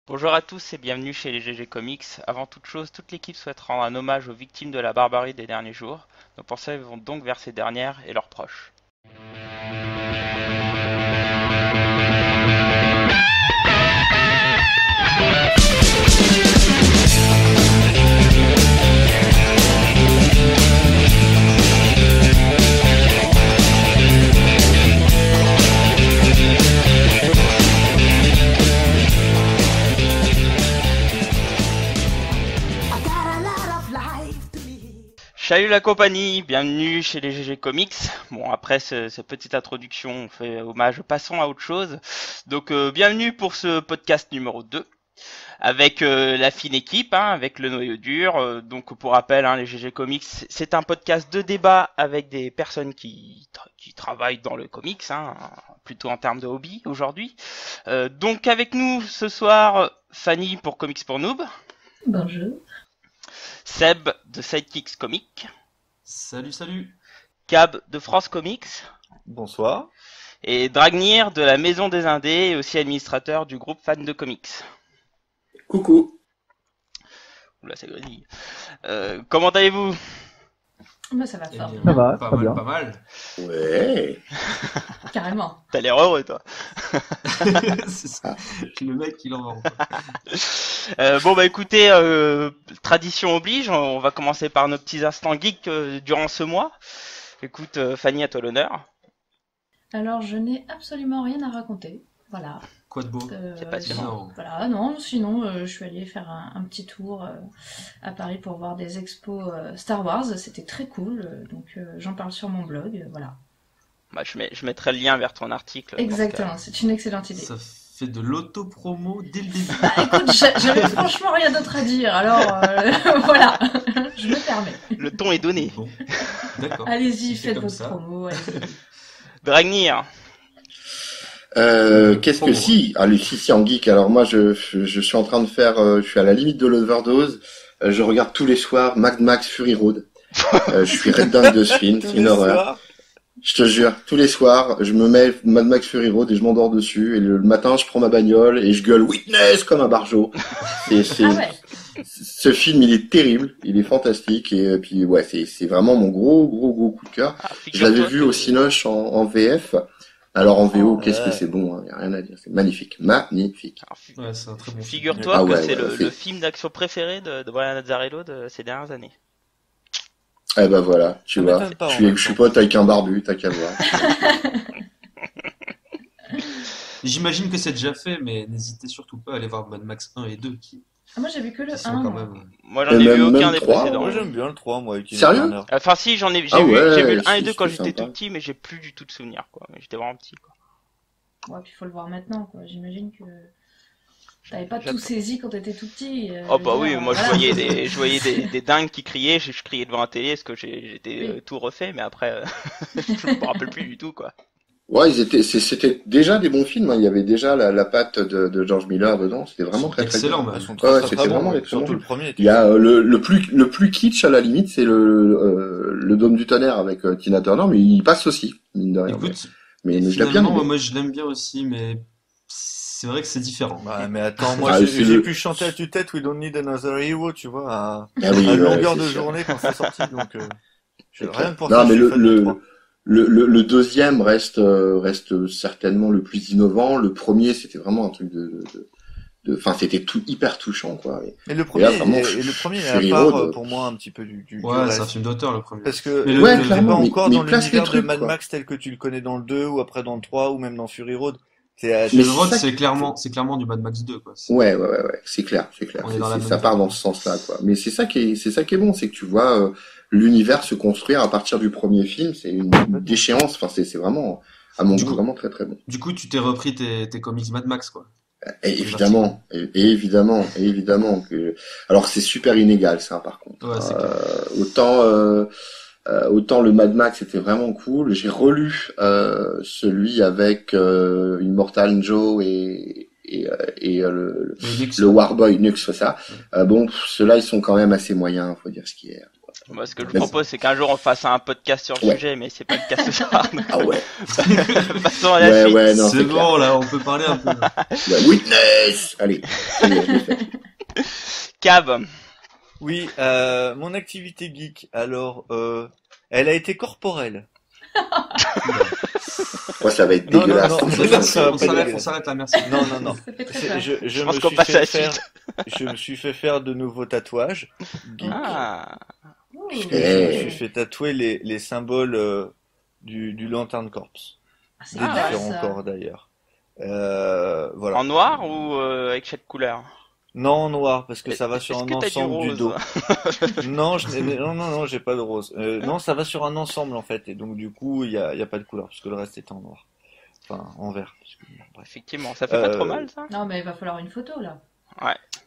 Bonjour à tous et bienvenue chez les GG Comics. Avant toute chose, toute l'équipe souhaite rendre un hommage aux victimes de la barbarie des derniers jours. Nos pensées vont donc vers ces dernières et leurs proches. Salut la compagnie, bienvenue chez les GG Comics. Bon, après cette petite introduction, on fait hommage, passons à autre chose. Donc bienvenue pour ce podcast numéro 2. Avec la fine équipe, avec le noyau dur. Donc pour rappel, les GG Comics, c'est un podcast de débat avec des personnes qui travaillent dans le comics, plutôt en termes de hobby aujourd'hui. Donc avec nous ce soir, Fanny pour Comics pour Noob. Bonjour. Seb de Sidekicks Comics. Salut. Cab de France Comics. Bonsoir. Et Dragnir de la Maison des Indés et aussi administrateur du groupe Fans de Comics. Coucou. Oula, c'est grésille. Comment allez-vous? Moi, ça va fort. Ça va, pas très mal, bien. pas mal. Ouais. Carrément. T'as l'air heureux, toi. C'est ça. Le mec qui l'envoie. Bon, bah écoutez, tradition oblige, on va commencer par nos petits instants geeks durant ce mois. Écoute, Fanny, à toi l'honneur. Alors, je n'ai absolument rien à raconter. Voilà. Quoi de beau? C'est passionnant. Non. Voilà, non, sinon, je suis allée faire un petit tour à Paris pour voir des expos Star Wars. C'était très cool, donc j'en parle sur mon blog, voilà. Bah, je mettrai le lien vers ton article. Exactement, c'est une excellente idée. Ça fait de l'auto-promo dès le début. Bah, écoute, j'avais franchement rien d'autre à dire, alors voilà, je me permets. Le ton est donné. Bon, d'accord. Allez-y, C'est faites comme votre ça. promo, allez-y. Dragnir. Qu'est-ce que si? Ah, le si en geek. Alors moi, je suis en train de faire, je suis à la limite de l'overdose. Je regarde tous les soirs Mad Max Fury Road. Je suis red dingue de ce film, c'est une horreur. Je te jure, tous les soirs, je me mets Mad Max Fury Road et je m'endors dessus. Et le matin, je prends ma bagnole et je gueule Witness comme un barjot. Ah ouais. Ce film, il est terrible, il est fantastique et puis ouais, c'est vraiment mon gros coup de cœur. Je l'avais vu au Cinoche en VF. Alors en VO, qu'est-ce que c'est bon, y a rien à dire, c'est magnifique, magnifique. Ouais, c'est un très bon film. Figure-toi Ah que ouais, c'est ouais, le film d'action préféré de Brian Azzarello de ces dernières années. Eh ben voilà, tu Ça vois, m'étonne pas, en je même suis temps. pote avec un barbu, t'as qu'à voir. J'imagine que c'est déjà fait, mais n'hésitez surtout pas à aller voir Mad Max 1 et 2 qui Ah, moi, j'ai vu que le sont 1. quand moi. même. Moi, j'en ai vu Même aucun des 3, précédents. Moi j'aime bien le 3, moi, avec Tina Sérieux Turner. Enfin, si, j'ai Ah vu, ouais, j'ai vu le 1 et si, 2 quand c'est j'étais sympa. tout petit, mais j'ai plus du tout de souvenirs, quoi. J'étais vraiment petit, quoi. Ouais, puis il faut le voir maintenant, quoi. J'imagine que t'avais pas J'attends. tout saisi quand t'étais tout petit. Oh bah je veux oui, dire, moi voilà. je voyais des dingues qui criaient, je criais devant la télé parce que j'étais Oui. tout refait, mais après je me rappelle plus du tout, quoi. Ouais, c'était déjà des bons films, il y avait déjà la patte de George Miller dedans, c'était vraiment très très excellent, bien. même. Ils sont Ouais, très, très, c'était très bons, vraiment ouais. excellent. Surtout le premier. Il y a le plus kitsch à la limite, c'est le Dôme du Tonnerre avec Tina Turner, mais il passe aussi, mine de rien. Écoute, Mais je l'ai bien finalement, aimé. moi je l'aime bien aussi, mais c'est vrai que c'est différent. Ouais, mais attends, moi Ah, j'ai c'est j'ai le- pu chanter à tue-tête We Don't Need Another Hero, tu vois, Ah oui, à ouais, longueur c'est de sûr. journée quand c'est sorti, donc C'est rien clair. que pour Non, ça, mais je suis fan du 3. le deuxième reste certainement le plus innovant. Le premier, c'était vraiment un truc enfin, c'était tout hyper touchant, quoi. Et le là, premier, vraiment, et le premier est à Fury part Road, pour moi un petit peu du Ouais, c'est un reste. film d'auteur le premier. Parce que Mais le, ouais, t'es clairement, pas mais- encore mais dans il place les l'univers de trucs, Mad quoi. Max tel que tu le connais dans le 2 ou après dans le 3 ou même dans Fury Road. C'est Mais Fury c'est Road, ça c'est clairement du Mad Max 2, quoi. Ouais, c'est clair. On est dans la même Ça part veine. dans ce sens-là, quoi. Mais c'est ça qui est bon, c'est que tu vois l'univers se construire à partir du premier film. C'est une déchéance. Enfin, c'est vraiment, à mon Du goût, coup- vraiment très très bon. Du coup, tu t'es repris tes comics Mad Max, quoi. Et évidemment, que. Alors c'est super inégal, ça, par contre. Ouais, c'est clair. Autant le Mad Max était vraiment cool. J'ai relu celui avec Immortal Joe et Mais Nix, le Warboy Nux, c'est ça. Bon, ceux-là, ils sont quand même assez moyens, faut dire ce qui est. Quoi. Moi, ce que je Vas-y. propose, c'est qu'un jour on fasse un podcast sur le Ouais. sujet, mais c'est pas le cas ce soir. Ah ouais. Passons à la Ouais, suite. ouais, non, C'est c'est bon, là, on peut parler un peu. Ouais, Witness. Allez. Ça y est, je l'ai fait. Cab. Oui, mon activité geek, alors, elle a été corporelle. Moi, ça va être Non, non, dégueulasse. non, Ça, non, ça, ça va On pas s'arrête, dégueu. on s'arrête là, merci. Non, non, non. Ça fait très C'est- peur. je pense me qu'on suis passe à fait la faire, je me suis fait faire de nouveaux tatouages geek. Ah. Ouh. Je me Eh. suis fait tatouer les symboles du Lantern Corps. Ah, c'est Des Ah ouais. différents ça. corps d'ailleurs. Voilà. En noir ou avec chaque couleur? Non, en noir, parce que ça va sur Est-ce un que t'as du ensemble du rose? dos. Non, non, j'ai pas de rose. Non, ça va sur un ensemble en fait, et donc du coup, il y a pas de couleur, parce que le reste est en noir. Enfin, en vert. Bref. Effectivement, ça fait pas trop Euh, mal ça? Non, mais il va falloir une photo là.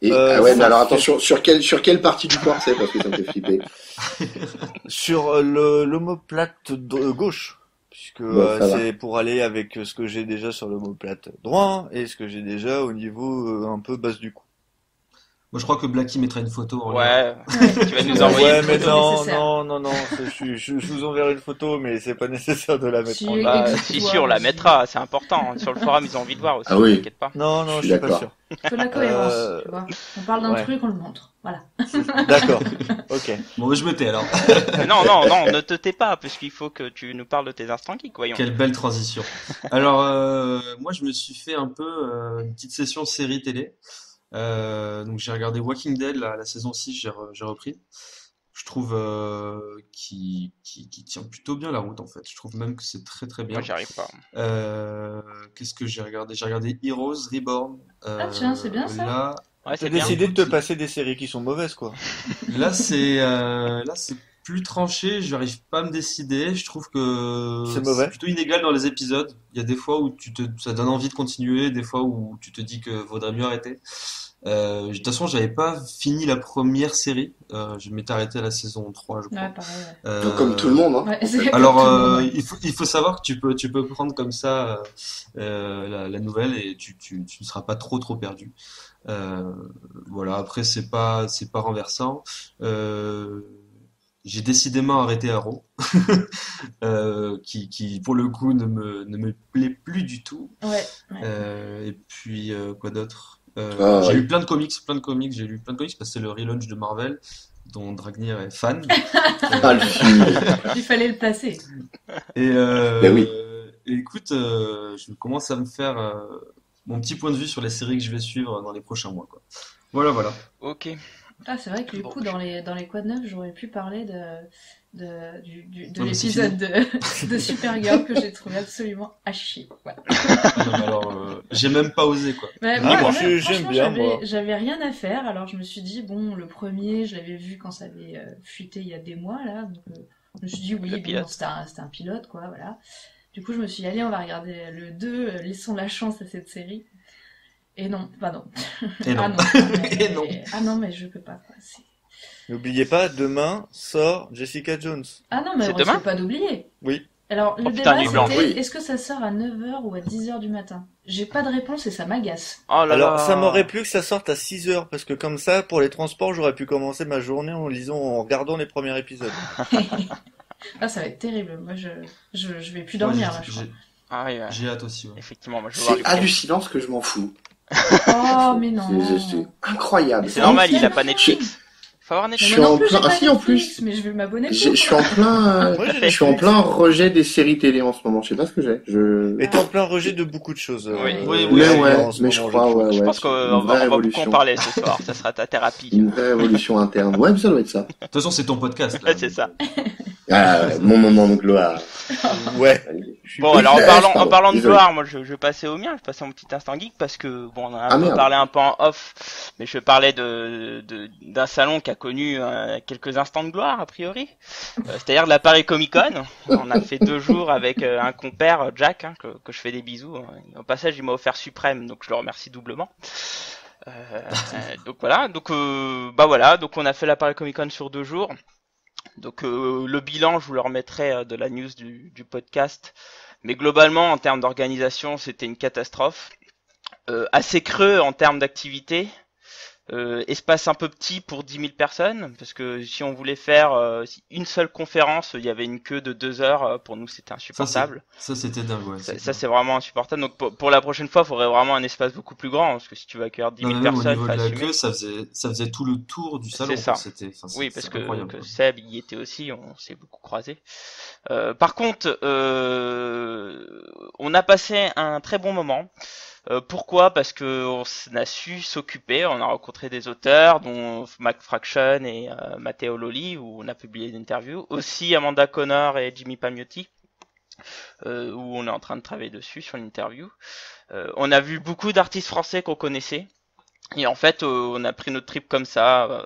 Et, ah ouais, mais alors attention, sur quelle partie du corps c'est, parce que ça me fait flipper. Sur l'omoplate gauche, puisque Bon, ça va. c'est pour aller avec ce que j'ai déjà sur l'omoplate droit et ce que j'ai déjà au niveau un peu basse du cou. Moi, je crois que Blacky mettra une photo en lien. Ouais, Ouais. tu vas nous envoyer Ouais, une mais photo. non, nécessaire. non, je vous enverrai une photo, mais c'est pas nécessaire de la mettre Si, en et- ligne. Bah, Existe, si, toi, si, on la aussi. mettra, c'est important. Sur le forum, ils ont envie de voir aussi, Ah oui. t'inquiète pas. Non, Je je suis suis pas d'accord. sûr. Il faut de la cohérence, Euh, tu vois. On parle d'un ouais. truc, on le montre. Voilà. D'accord, ok. Bon, je me tais alors. Non, non, non, ne te tais pas, puisqu'il faut que tu nous parles de tes instants geeks, voyons. Quelle belle transition. Alors, moi, je me suis fait un peu une petite session série télé. Donc, j'ai regardé Walking Dead, la saison 6, j'ai repris. Je trouve qui tient plutôt bien la route, en fait. Je trouve même que c'est très, très bien. Moi, j'y arrive pas. Qu'est-ce que j'ai regardé? J'ai regardé Heroes Reborn. Ah, tiens, c'est bien, ça. Là, Ouais, T'as c'est bien. décidé de te passer des séries qui sont mauvaises, quoi. là, c'est plus tranché. Je n'arrive pas à me décider. Je trouve que C'est mauvais. plutôt inégal dans les épisodes. Il y a des fois où ça donne envie de continuer, des fois où tu te dis que vaudrait mieux arrêter. De toute façon, j'avais pas fini la première série. Je m'étais arrêté à la saison 3, je crois. Ouais, pareil. Ouais. Donc, comme tout le monde, hein. Ouais, c'est Alors, comme tout le monde, ouais. il faut savoir que tu peux prendre comme ça la nouvelle et tu ne seras pas trop perdu. Voilà. Après, c'est pas renversant. J'ai décidément arrêté Arrow, qui pour le coup ne me plaît plus du tout. Ouais, ouais. Et puis quoi d'autre? Ah, J'ai ouais. lu plein de comics. J'ai lu plein de comics parce que c'est le relaunch de Marvel, dont Dragnir est fan. Ah, le film. Il fallait le placer. Et, Ben oui. et écoute, je commence à me faire mon petit point de vue sur les séries que je vais suivre dans les prochains mois, quoi. Voilà. Ok. Ah, c'est vrai que du Bon. coup, dans les Quad 9, j'aurais pu parler de Non, mais c'est l'épisode de Supergirl que j'ai trouvé absolument à chier. Voilà. Non, mais alors, j'ai même pas osé, quoi. Mais Ah, moi, moi, franchement, j'aime bien, moi. j'avais rien à faire, alors je me suis dit, bon, le premier, je l'avais vu quand ça avait fuité il y a des mois, là, donc je me suis dit, oui, Le bon, pilote. c'était un pilote, quoi, voilà. Du coup, je me suis dit, allez, on va regarder le 2, laissons la chance à cette série. Et non, bah non. Et non. Ah non, Et non. Ah non, mais je peux pas, quoi. N'oubliez pas, demain sort Jessica Jones. Ah non, mais C'est on demain risque pas d'oublier. Oui. Alors, le Oh putain, débat, nuit blanche. c'était, Oui. est-ce que ça sort à 9h ou à 10h du matin? J'ai pas de réponse et ça m'agace. Oh là Alors, là. ça m'aurait plu que ça sorte à 6 heures, parce que comme ça, pour les transports, j'aurais pu commencer ma journée en regardant les premiers épisodes. Ah, ça va être terrible. Moi, je vais plus Moi, dormir, là, je crois. Ah oui, ouais. J'ai hâte aussi, ouais. Effectivement, moi je veux voir C'est du premier. hallucinant ce que je m'en fous. Oh, mais non. C'est incroyable. C'est normal, il a pas Netflix. Faut avoir Mais Je Netflix. suis moi non en plus, plein- j'ai pas ah si, en Netflix, plus. mais je vais m'abonner Je pour. suis en plein, Moi, j'ai je suis en Netflix. plein rejet des séries télé en ce moment. Je sais pas ce que j'ai. Je... Est en plein rejet de beaucoup de choses. Oui. Oui, Mais oui, ouais, en ce mais je moment, crois, trouve. ouais, Je ouais. pense c'est qu'on une va vraie beaucoup en révolution. parler ce soir, ça sera ta thérapie. Une vraie révolution interne. Ouais, mais ça doit être ça. De toute façon, c'est ton podcast, là. Ouais, c'est ça. Ah, mon moment de gloire. Ouais. Bon, alors en Pardon, parlant de désolé. gloire, moi je vais passer au mien, je vais passer mon petit instant geek parce que bon, on en a Ah, un peu merde. parlé un peu en off, mais je parlais d'un salon qui a connu quelques instants de gloire a priori, c'est-à-dire de la Paris Comic Con. On a fait 2 jours avec un compère Jack, hein, que je fais des bisous. Au passage, il m'a offert Suprême, donc je le remercie doublement. Donc voilà, donc bah voilà, donc on a fait la Paris Comic Con sur 2 jours. Donc le bilan, je vous le remettrai de la news du podcast. Mais globalement, en termes d'organisation, c'était une catastrophe. Assez creux en termes d'activité. espace un peu petit pour 10 000 personnes, parce que si on voulait faire une seule conférence, il y avait une queue de 2 heures. Pour nous, c'était insupportable. Ça c'était dingue, ouais. Ça, c'est vraiment insupportable. Donc pour la prochaine fois, il faudrait vraiment un espace beaucoup plus grand, parce que si tu veux accueillir 10 Non, 000 mais même au personnes, niveau faut de la assumer. queue, ça faisait tout le tour du salon. C'est ça. Oui, parce c'est incroyable, que quoi. Seb y était aussi, on s'est beaucoup croisés. Par contre, on a passé un très bon moment. Pourquoi? Parce que on a su s'occuper, on a rencontré des auteurs, dont Mac Fraction et Matteo Lolli, où on a publié des interviews. Aussi Amanda Connor et Jimmy Palmiotti, où on est en train de travailler dessus sur l'interview. On a vu beaucoup d'artistes français qu'on connaissait. Et en fait, on a pris notre trip comme ça,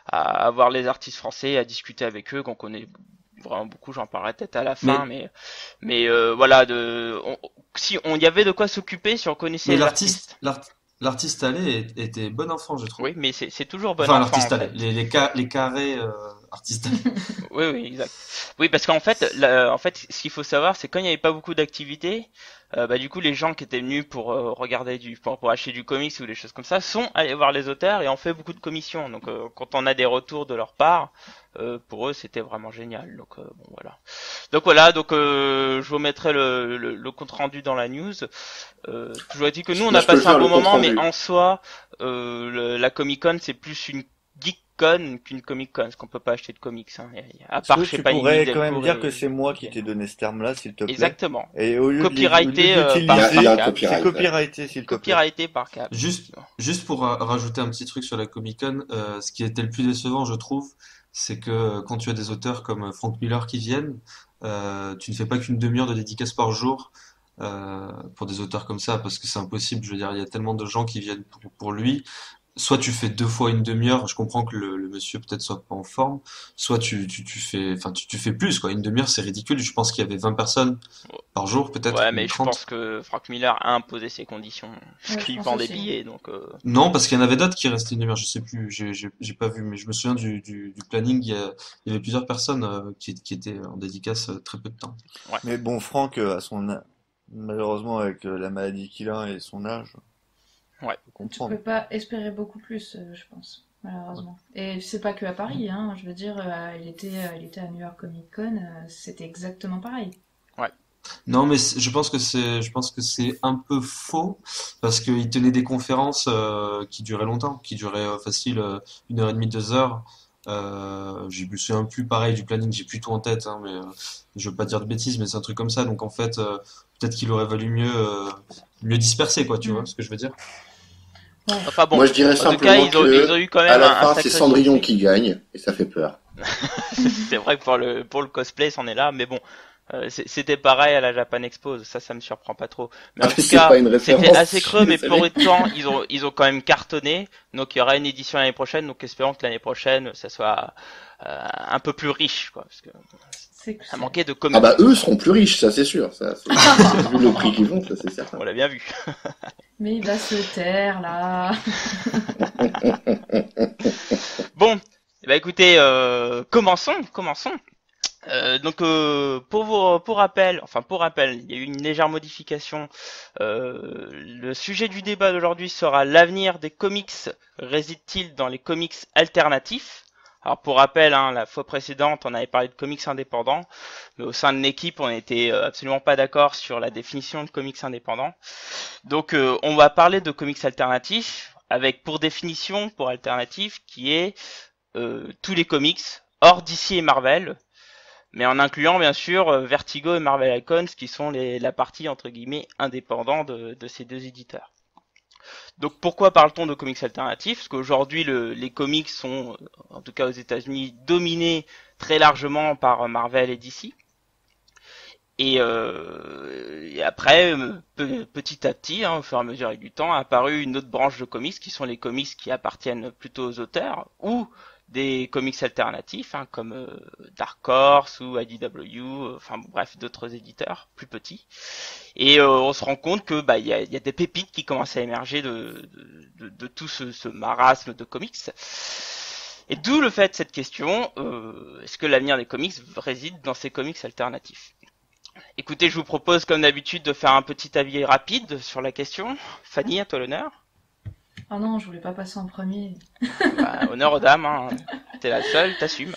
à voir les artistes français, à discuter avec eux, qu'on connaît vraiment beaucoup. J'en parlerai peut-être à la fin, mais voilà, si on y avait de quoi s'occuper, si on connaissait Mais les artistes. l'artiste allé était bon enfant, je trouve. Oui, mais c'est toujours bon Enfin, enfant, l'artiste en allé, fait. les carrés artistes allé. Oui, exact. Oui, parce qu'en fait, ce qu'il faut savoir, c'est quand il n'y avait pas beaucoup d'activités, du coup, les gens qui étaient venus pour regarder pour acheter du comics ou des choses comme ça, sont allés voir les auteurs et ont fait beaucoup de commissions. Donc, quand on a des retours de leur part, pour eux, c'était vraiment génial. Donc, Donc, je vous mettrai le compte rendu dans la news. Je vous ai dit que nous, on Moi, a je peux le passé un faire, le bon compte moment, mais rendu. en soi, la Comic Con, c'est plus une geek con qu'une Comic Con, parce qu'on peut pas acheter de comics, hein. À Est-ce part que chez tu Panini, pourrais quand même Delcourt dire et que c'est moi qui t'ai donné ce terme-là, s'il te plaît? Exactement. Et au lieu de Copyrighté l'utiliser, par Il y a un Cap. copyright. c'est copyrighté, s'il te plaît. Copyrighté par Cap. Juste pour rajouter un petit truc sur la Comic-Con, ce qui était le plus décevant, je trouve, c'est que quand tu as des auteurs comme Frank Miller qui viennent, tu ne fais pas qu'une demi-heure de dédicace par jour pour des auteurs comme ça, parce que c'est impossible. Je veux dire, il y a tellement de gens qui viennent pour lui. Soit tu fais deux fois une demi-heure, je comprends que le monsieur peut-être soit pas en forme, soit tu fais plus, quoi. Une demi-heure, c'est ridicule. Je pense qu'il y avait 20 personnes par jour, peut-être, Ouais, ou mais je 30. pense que Frank Miller a imposé ses conditions, parce Ouais, je qu'il pense vend des aussi. billets, donc Non, parce qu'il y en avait d'autres qui restaient une demi-heure, je sais plus, j'ai pas vu, mais je me souviens du planning, il y avait plusieurs personnes qui étaient en dédicace très peu de temps. ouais. Mais bon, Franck, malheureusement, avec la maladie qu'il a et son âge, Ouais. je peux Tu comprendre. peux pas espérer beaucoup plus, je pense, malheureusement. Et c'est pas que à Paris, hein. Je veux dire, il était à New York Comic Con, c'était exactement pareil. Non, mais je pense que c'est un peu faux parce qu'il tenait des conférences qui duraient longtemps, qui duraient facile 1 heure et demie, 2 heures. Je me souviens plus pareil du planning, j'ai plus tout en tête, hein, mais je veux pas dire de bêtises, mais c'est un truc comme ça. Donc en fait, peut-être qu'il aurait valu mieux disperser, quoi, tu vois Mm. ce que je veux dire? Ouais. Enfin bon, Moi, je dirais en tout cas, simplement ils ont eu quand à même la un fin, sacré c'est Cendrillon succès. qui gagne, et ça fait peur. C'est vrai que pour le cosplay, c'en est là, mais bon, c'était pareil à la Japan Expo, ça me surprend pas trop. Mais Ah, en mais tout c'est cas, pas une c'était référence, assez je suis creux, mais pour désolé. autant, ils ont quand même cartonné. Donc il y aura une édition l'année prochaine, donc espérons que l'année prochaine, ça soit un peu plus riche, quoi, parce que C'est ça manquait de Ah comics. bah eux seront plus riches, ça c'est sûr. Vu le prix qu'ils vont, ça c'est certain. On l'a bien vu. Mais il va se taire, là. Bon, écoutez, commençons. Pour rappel, il y a eu une légère modification. Le sujet du débat d'aujourd'hui sera l'avenir des comics réside-t-il dans les comics alternatifs? Alors pour rappel, hein, la fois précédente, on avait parlé de comics indépendants, mais au sein de l'équipe, on n'était absolument pas d'accord sur la définition de comics indépendants. Donc on va parler de comics alternatifs, avec pour définition, pour alternatif, qui est tous les comics hors DC et Marvel, mais en incluant bien sûr Vertigo et Marvel Icons, qui sont la partie entre guillemets indépendant de ces deux éditeurs. Donc pourquoi parle-t-on de comics alternatifs? Parce qu'aujourd'hui les comics sont, en tout cas aux États-Unis, dominés très largement par Marvel et DC. Et après, petit à petit, hein, au fur et à mesure du temps, a apparu une autre branche de comics qui sont les comics qui appartiennent plutôt aux auteurs ou des comics alternatifs, hein, comme Dark Horse ou IDW, bref, d'autres éditeurs plus petits. Et on se rend compte que il y a des pépites qui commencent à émerger de tout ce marasme de comics. Et d'où le fait de cette question, est-ce que l'avenir des comics réside dans ces comics alternatifs? Écoutez, je vous propose comme d'habitude de faire un petit avis rapide sur la question. Fanny, à toi l'honneur. Ah non, je voulais pas passer en premier. Bah, honneur aux dames, hein. T'es la seule, t'assumes.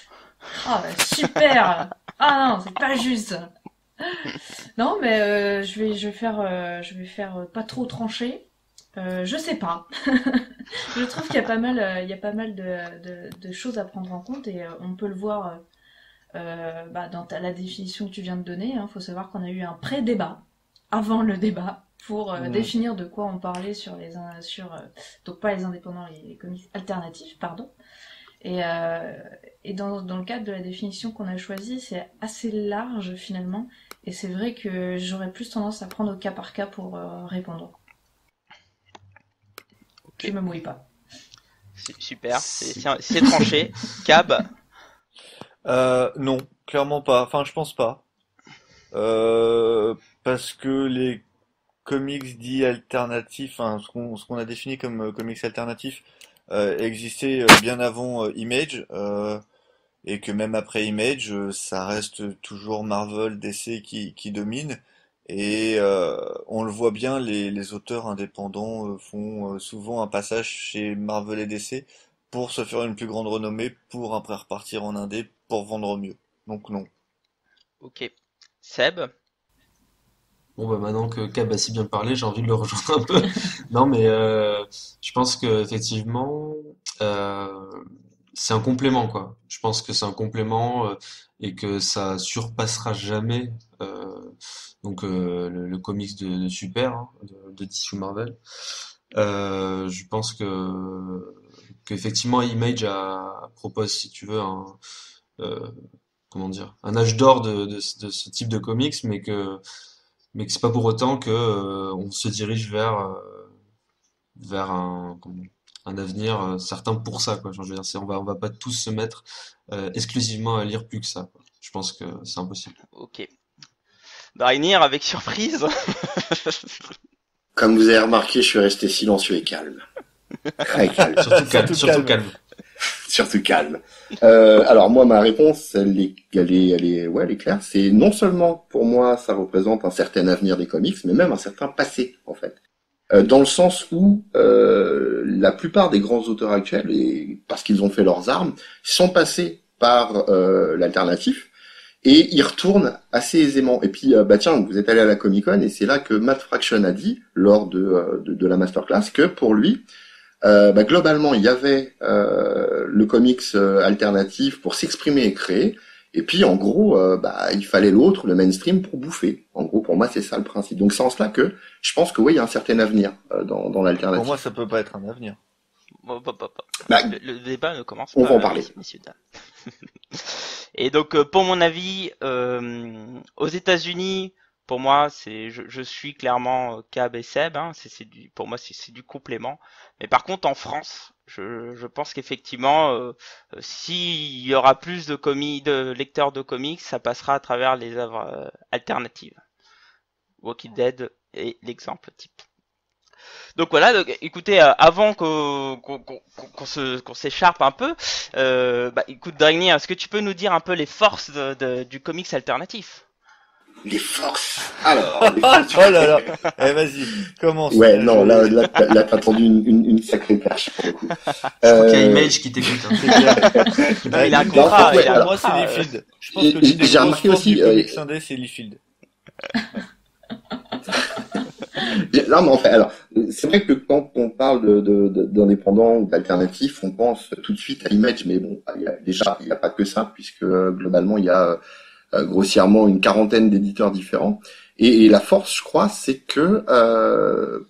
Ah bah, super. Ah non, c'est pas juste. Non, mais je vais faire pas trop trancher. Je sais pas. Je trouve qu'il y a pas mal, de choses à prendre en compte et on peut le voir dans la définition que tu viens de donner. Faut savoir qu'on a eu un pré-débat avant le débat pour définir de quoi on parlait donc pas les indépendants, les comics alternatifs, pardon. Et dans le cadre de la définition qu'on a choisie, c'est assez large finalement. Et c'est vrai que j'aurais plus tendance à prendre au cas par cas pour répondre. Ok. Je me mouille pas. Super, c'est tranché. Cab, Non, clairement pas. Enfin, je pense pas. Parce que les comics dits alternatifs, enfin, ce qu'on a défini comme comics alternatifs, existaient bien avant Image, et que même après Image, ça reste toujours Marvel, DC qui domine. Et on le voit bien, les auteurs indépendants font souvent un passage chez Marvel et DC pour se faire une plus grande renommée, pour après repartir en indé, pour vendre mieux. Donc non. ok. Seb, Bon, bah maintenant que Cab a si bien parlé, j'ai envie de le rejoindre un peu. Non, mais je pense que effectivement, euh, c'est un complément, quoi. Je pense que c'est un complément et que ça surpassera jamais le comics de Super, hein, de DC ou Marvel. Je pense qu'effectivement Image propose, si tu veux, euh, comment dire, un âge d'or de ce type de comics, mais que c'est pas pour autant que on se dirige vers un avenir certain pour ça, quoi. Genre, je veux dire, on va pas tous se mettre exclusivement à lire plus que ça, quoi. Je pense que c'est impossible. ok. Draenir avec surprise. Comme vous avez remarqué, je suis resté silencieux et calme. Très calme. Surtout calme, Surtout surtout calme. calme. Surtout calme. Alors moi, ma réponse, elle est claire. C'est non seulement pour moi, ça représente un certain avenir des comics, mais même un certain passé, en fait. Dans le sens où la plupart des grands auteurs actuels, et parce qu'ils ont fait leurs armes, sont passés par l'alternatif et ils retournent assez aisément. Et puis, tiens, vous êtes allé à la Comic-Con et c'est là que Matt Fraction a dit lors de la masterclass que pour lui, globalement, il y avait le comics alternatif pour s'exprimer et créer. Et puis, en gros, il fallait l'autre, le mainstream, pour bouffer. En gros, pour moi, c'est ça le principe. Donc, c'est en cela que je pense que oui, il y a un certain avenir dans Pour l'alternative. moi, ça peut pas être un avenir. Bah, Le débat ne commence on pas, va en parler. messieurs, dames. Et donc, pour mon avis, aux États-Unis, pour moi, je suis clairement Cab et Seb. Hein, pour moi, c'est du complément. Mais par contre, en France, je pense qu'effectivement, s'il y aura plus de lecteurs de comics, ça passera à travers les œuvres alternatives. Walking Dead est l'exemple type. Donc voilà, écoutez, avant qu'on s'écharpe un peu, écoute Dragnir, est-ce que tu peux nous dire un peu les forces du comics alternatif? Les forces. Alors, les Oh forces. là là. Eh, vas-y, commence. Ouais, non, là, t'as tendu une sacrée perche pour le coup. Je crois qu'il y a Image qui t'écoute, hein. C'est clair. Non, il a un Non, contrat, en fait, ouais, il a un alors, Moi, c'est contrat. Liefeld. Je pense que l'une des j'ai grosses remarqué forces aussi, du comics indé, c'est Liefeld. Non, mais en fait, alors, c'est vrai que quand on parle d'indépendants ou d'alternatifs, on pense tout de suite à Image, mais bon, il y a pas que ça, puisque globalement, il y a grossièrement une quarantaine d'éditeurs différents. Et la force, je crois, c'est que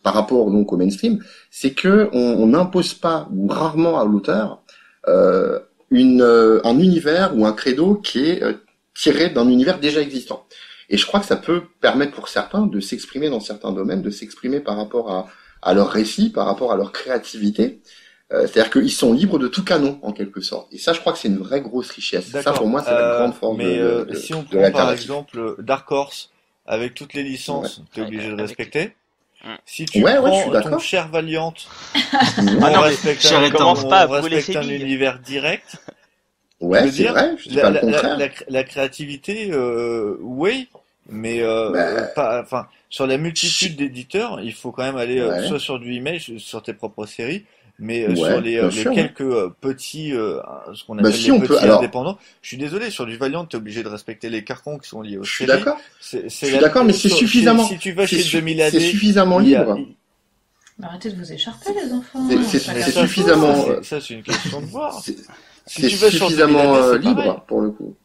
par rapport donc au mainstream, c'est que on n'impose pas ou rarement à l'auteur un univers ou un credo qui est tiré d'un univers déjà existant. Et je crois que ça peut permettre pour certains de s'exprimer dans certains domaines, de s'exprimer par rapport à leur récit, par rapport à leur créativité. C'est-à-dire qu'ils sont libres de tout canon, en quelque sorte. Et ça, je crois que c'est une vraie grosse richesse. Ça, D'accord. pour moi, c'est la grande force Mais de si on de prend par l'alternative. exemple Dark Horse, avec toutes les licences, t'es Ouais, obligé de avec- respecter. Mm. Si tu Ouais, je suis prends ton d'accord. cher Valiant, Ah non, mais cher étant, commence pas à on brûler respecte ses un billes. univers direct. Je Ouais, veux c'est dire, vrai, je dis pas le contraire. la créativité, oui, mais Bah, enfin, sur la multitude d'éditeurs, il faut quand même aller ouais. soit sur du Image, sur tes propres séries, Mais sur Ouais, bien les sûr, ouais. quelques petits, ce qu'on Bah appelle si, les on peut. petits Alors, indépendants, je suis désolé, sur du Valiant, t'es obligé de respecter les carcans qui sont liés aux je suis séries. d'accord. C'est Je suis d'accord, mais c'est suffisamment, si tu vas chez 2000 c'est AD, suffisamment il y a, libre. Mais arrêtez de vous écharper, les C'est enfants. c'est- mais Chacun c'est son tour. suffisamment, ça c'est une question de voir. c'est Si c'est tu vas sur 2000 suffisamment AD, c'est pareil. libre pour le coup.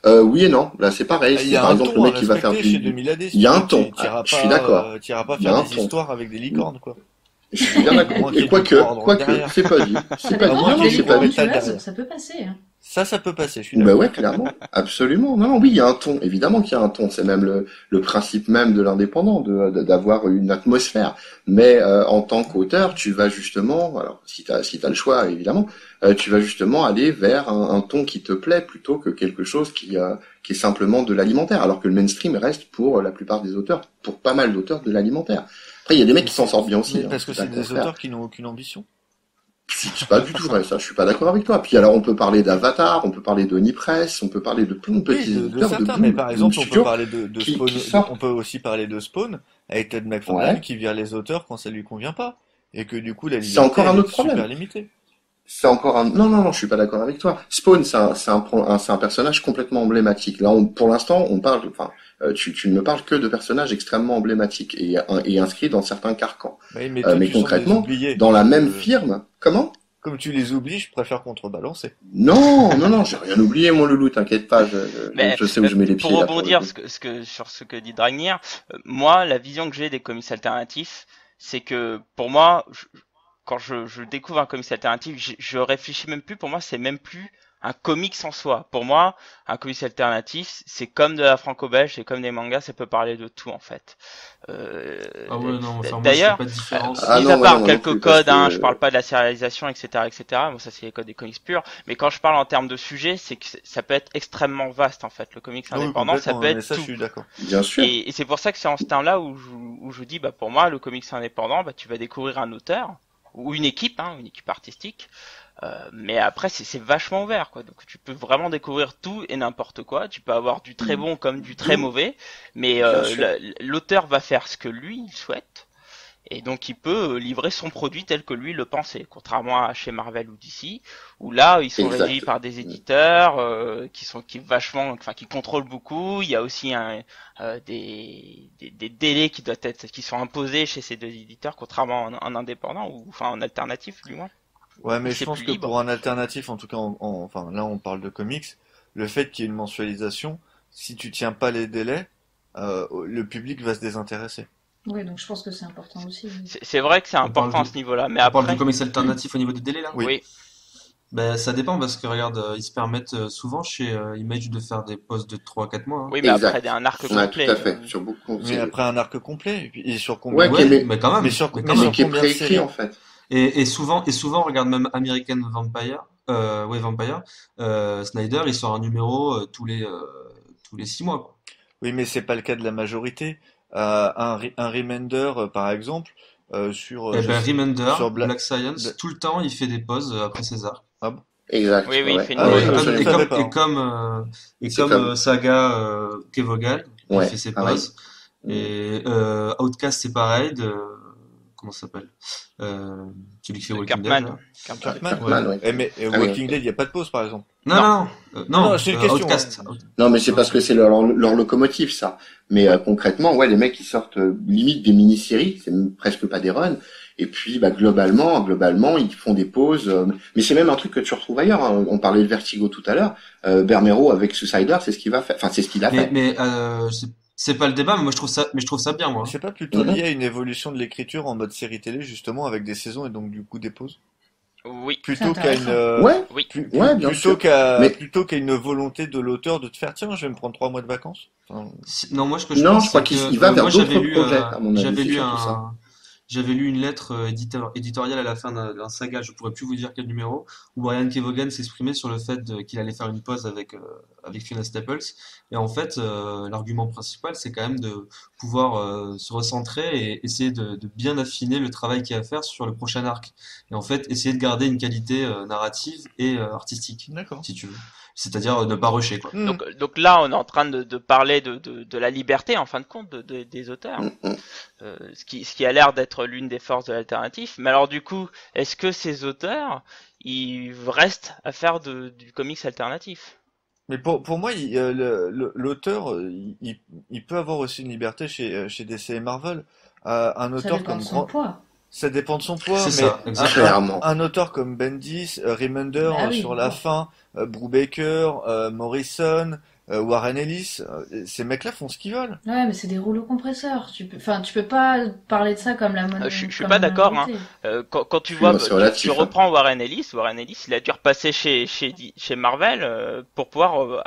Oui et non. Là, c'est pareil. Il y C'est a par un exemple le ton à mec qui va faire respecter chez du. 2000 AD, Il y a un sinon ton. Je suis d'accord. t'iras pas Il y a faire un des ton. histoires avec des licornes, quoi. Je suis bien À d'accord. moins qu'il y Et ait du poids drogue quoique, derrière. c'est pas dit. Ça C'est pas dit. dépend moins Non, du non, qu'il y ait c'est du pas délicat dit. tu métal as, derrière. ça peut passer. Hein. Ça peut passer, je suis Bah d'accord. ouais, clairement, absolument. Non, non, oui, il y a un ton, évidemment qu'il y a un ton. C'est même le principe même de l'indépendant, d'avoir une atmosphère. Mais en tant qu'auteur, tu vas justement, alors si t'as le choix, évidemment, tu vas justement aller vers un ton qui te plaît plutôt que quelque chose qui est simplement de l'alimentaire. Alors que le mainstream reste pour la plupart des auteurs, pour pas mal d'auteurs, de l'alimentaire. Après, il y a des mecs Mais qui s'en sortent bien aussi, mais hein, parce que c'est pas c'est le des contraire. auteurs qui n'ont aucune ambition. C'est pas du tout vrai, ça, je suis pas d'accord avec toi. Puis alors, on peut parler d'Avatar, on peut parler d'Onipress, on peut parler de plein de Oui, petits de éditeurs, de certains, mais Boom, par Boom exemple, on peut Studio, parler de qui, Spawn, qui sortent. on peut aussi parler de Spawn avec Ted McFarlane Ouais. qui vire les auteurs quand ça lui convient pas. Et que du coup, la C'est liberté, encore un elle est autre problème. super limitée. C'est encore un... Non, non, non, je suis pas d'accord avec toi. Spawn, c'est un personnage complètement emblématique. Là, pour l'instant, on parle, enfin, tu ne me parles que de personnages extrêmement emblématiques et inscrits dans certains carcans. Oui, mais toi, Mais tu sembles les concrètement, oublier. dans la Donc, même firme, comment? comme tu les oublies, je préfère contrebalancer. Non, non, non, j'ai rien oublié, mon loulou, t'inquiète pas, Mais je sais où je mets les pour pieds, là, pour le rebondir coup. sur ce que dit Dragnir, moi, la vision que j'ai des comics alternatifs, c'est que pour moi, quand je découvre un comics alternatif, je réfléchis même plus. Pour moi, c'est même plus un comics en soi. Pour moi, un comics alternatif, c'est comme de la franco-belge, c'est comme des mangas, ça peut parler de tout en fait. Euh, Ah ouais, non, enfin, moi, je fais D'ailleurs, pas de différence. Ah mis non, à ouais, part non, moi non quelques plus, parce codes, hein, je que... parle pas de la sérialisation, etc., etc. Bon, ça c'est les codes des comics purs. Mais quand je parle en termes de sujet, c'est que ça peut être extrêmement vaste en fait. Le comics Oui, indépendant, ça complètement, peut mais être ça, je tout. suis d'accord. Bien sûr. Et c'est pour ça que c'est en ce terme-là où je vous dis, bah pour moi, le comics indépendant, bah tu vas découvrir un auteur ou une équipe artistique. Mais après, c'est vachement ouvert, quoi. Donc tu peux vraiment découvrir tout et n'importe quoi. Tu peux avoir du très bon comme du très mauvais, mais Bien sûr. l'auteur va faire ce que lui il souhaite. Et donc il peut livrer son produit tel que lui le pensait, contrairement à chez Marvel ou DC, où là ils sont Exact. régis par des éditeurs qui contrôlent beaucoup. Il y a aussi des délais qui sont imposés chez ces deux éditeurs, contrairement en indépendant ou enfin en alternatif du moins. Ouais, mais je C'est pense plus que libre. pour un alternatif, en tout cas, enfin, là, on parle de comics, le fait qu'il y ait une mensualisation, si tu tiens pas les délais, le public va se désintéresser. Oui, donc je pense que c'est important aussi. C'est vrai que c'est On parle important à du- ce niveau-là, mais On parle après, du comics alternatif au niveau des délais là? Oui. oui, Ben, ça dépend parce que regarde, ils se permettent souvent chez Image de faire des pauses de 3-4 mois. Hein. oui, mais Exact. après un arc Ouais, complet. tout à fait. Sur beaucoup, Mais après un arc complet, et sur Ouais, combien qui est- mais quand même. mais sur- mais mais quand mais même. qui est combien de préécrit, séries en fait. Et souvent, regarde même American Vampire, Vampire, Snyder, il sort un numéro tous les 6 mois, quoi. Oui, mais c'est pas le cas de la majorité. Un Remender, par exemple, sur, Eh ben, Remender, sur Black Science, Bla- tout le temps, il fait des pauses après César. Ah bon? Exact. Oui, oui, il ouais. fait une Ah Et ouais, pause. comme, je et absolument. savais comme, pas. et C'est comme comme- Saga Kevogan, il Ouais, fait ses pareil. pauses. Et Outcast, c'est pareil, comment ça s'appelle? Celui qui fait De Walking Dead, Cartman. là. Cartman. Cartman, ouais. Mais Ah oui, Walking ok. Dead, il n'y a pas de pause, par exemple. Non, Non, c'est une question, Outcast. hein. Non, mais c'est parce que c'est leur locomotive, ça. Mais concrètement, ouais, les mecs, ils sortent limite des mini-séries, c'est même presque pas des runs. Et puis, bah, globalement, ils font des pauses. Mais c'est même un truc que tu retrouves ailleurs, hein. On parlait de Vertigo tout à l'heure. Bermero avec Suicider, c'est ce qu'il va faire. Enfin, c'est ce qu'il a fait. Mais c'est pas le débat, mais moi je trouve ça bien, moi. C'est pas plutôt Mhm. lié à une évolution de l'écriture en mode série télé, justement, avec des saisons et donc du coup des pauses? Oui, Plutôt C'est qu'à une, intéressant. Ouais, oui. Ouais, bien sûr. Mais- plutôt qu'à une volonté de l'auteur de te faire, tiens, je vais me prendre 3 mois de vacances. Enfin, Non, moi ce que je Non, pense, je crois c'est qu'il que il va vers moi d'autres projets, à mon avis. j'avais C'est lu surtout ça. j'avais lu une lettre éditoriale à la fin d'un saga, je pourrais plus vous dire quel numéro, où Brian Kevogan s'exprimait sur le fait qu'il allait faire une pause avec Fiona Staples. Et en fait, l'argument principal, c'est quand même de pouvoir se recentrer et essayer de bien affiner le travail qu'il y a à faire sur le prochain arc. Et en fait, essayer de garder une qualité narrative et artistique, d'accord. si tu veux. c'est-à-dire ne pas rusher, quoi. Donc là, on est en train de parler de la liberté, en fin de compte, des auteurs. Ce qui a l'air d'être l'une des forces de l'alternative. Mais alors du coup, est-ce que ces auteurs, ils restent à faire du comics alternatif? Mais pour moi, l'auteur, il peut avoir aussi une liberté chez DC et Marvel. Un Ça auteur dépend comme de son poids. Ça dépend de son poids, C'est mais ça, Clairement. un auteur comme Bendis, Remender Bah oui, sur la bon. fin, Brubaker, Morrison, Warren Ellis, ces mecs-là font ce qu'ils veulent. Ouais, mais c'est des rouleaux compresseurs. Tu peux pas parler de ça comme la Je suis comme pas la d'accord, hein. majorité. Quand tu Oui, vois, c'est relatif, tu hein. reprends Warren Ellis, il a dû repasser chez Marvel pour pouvoir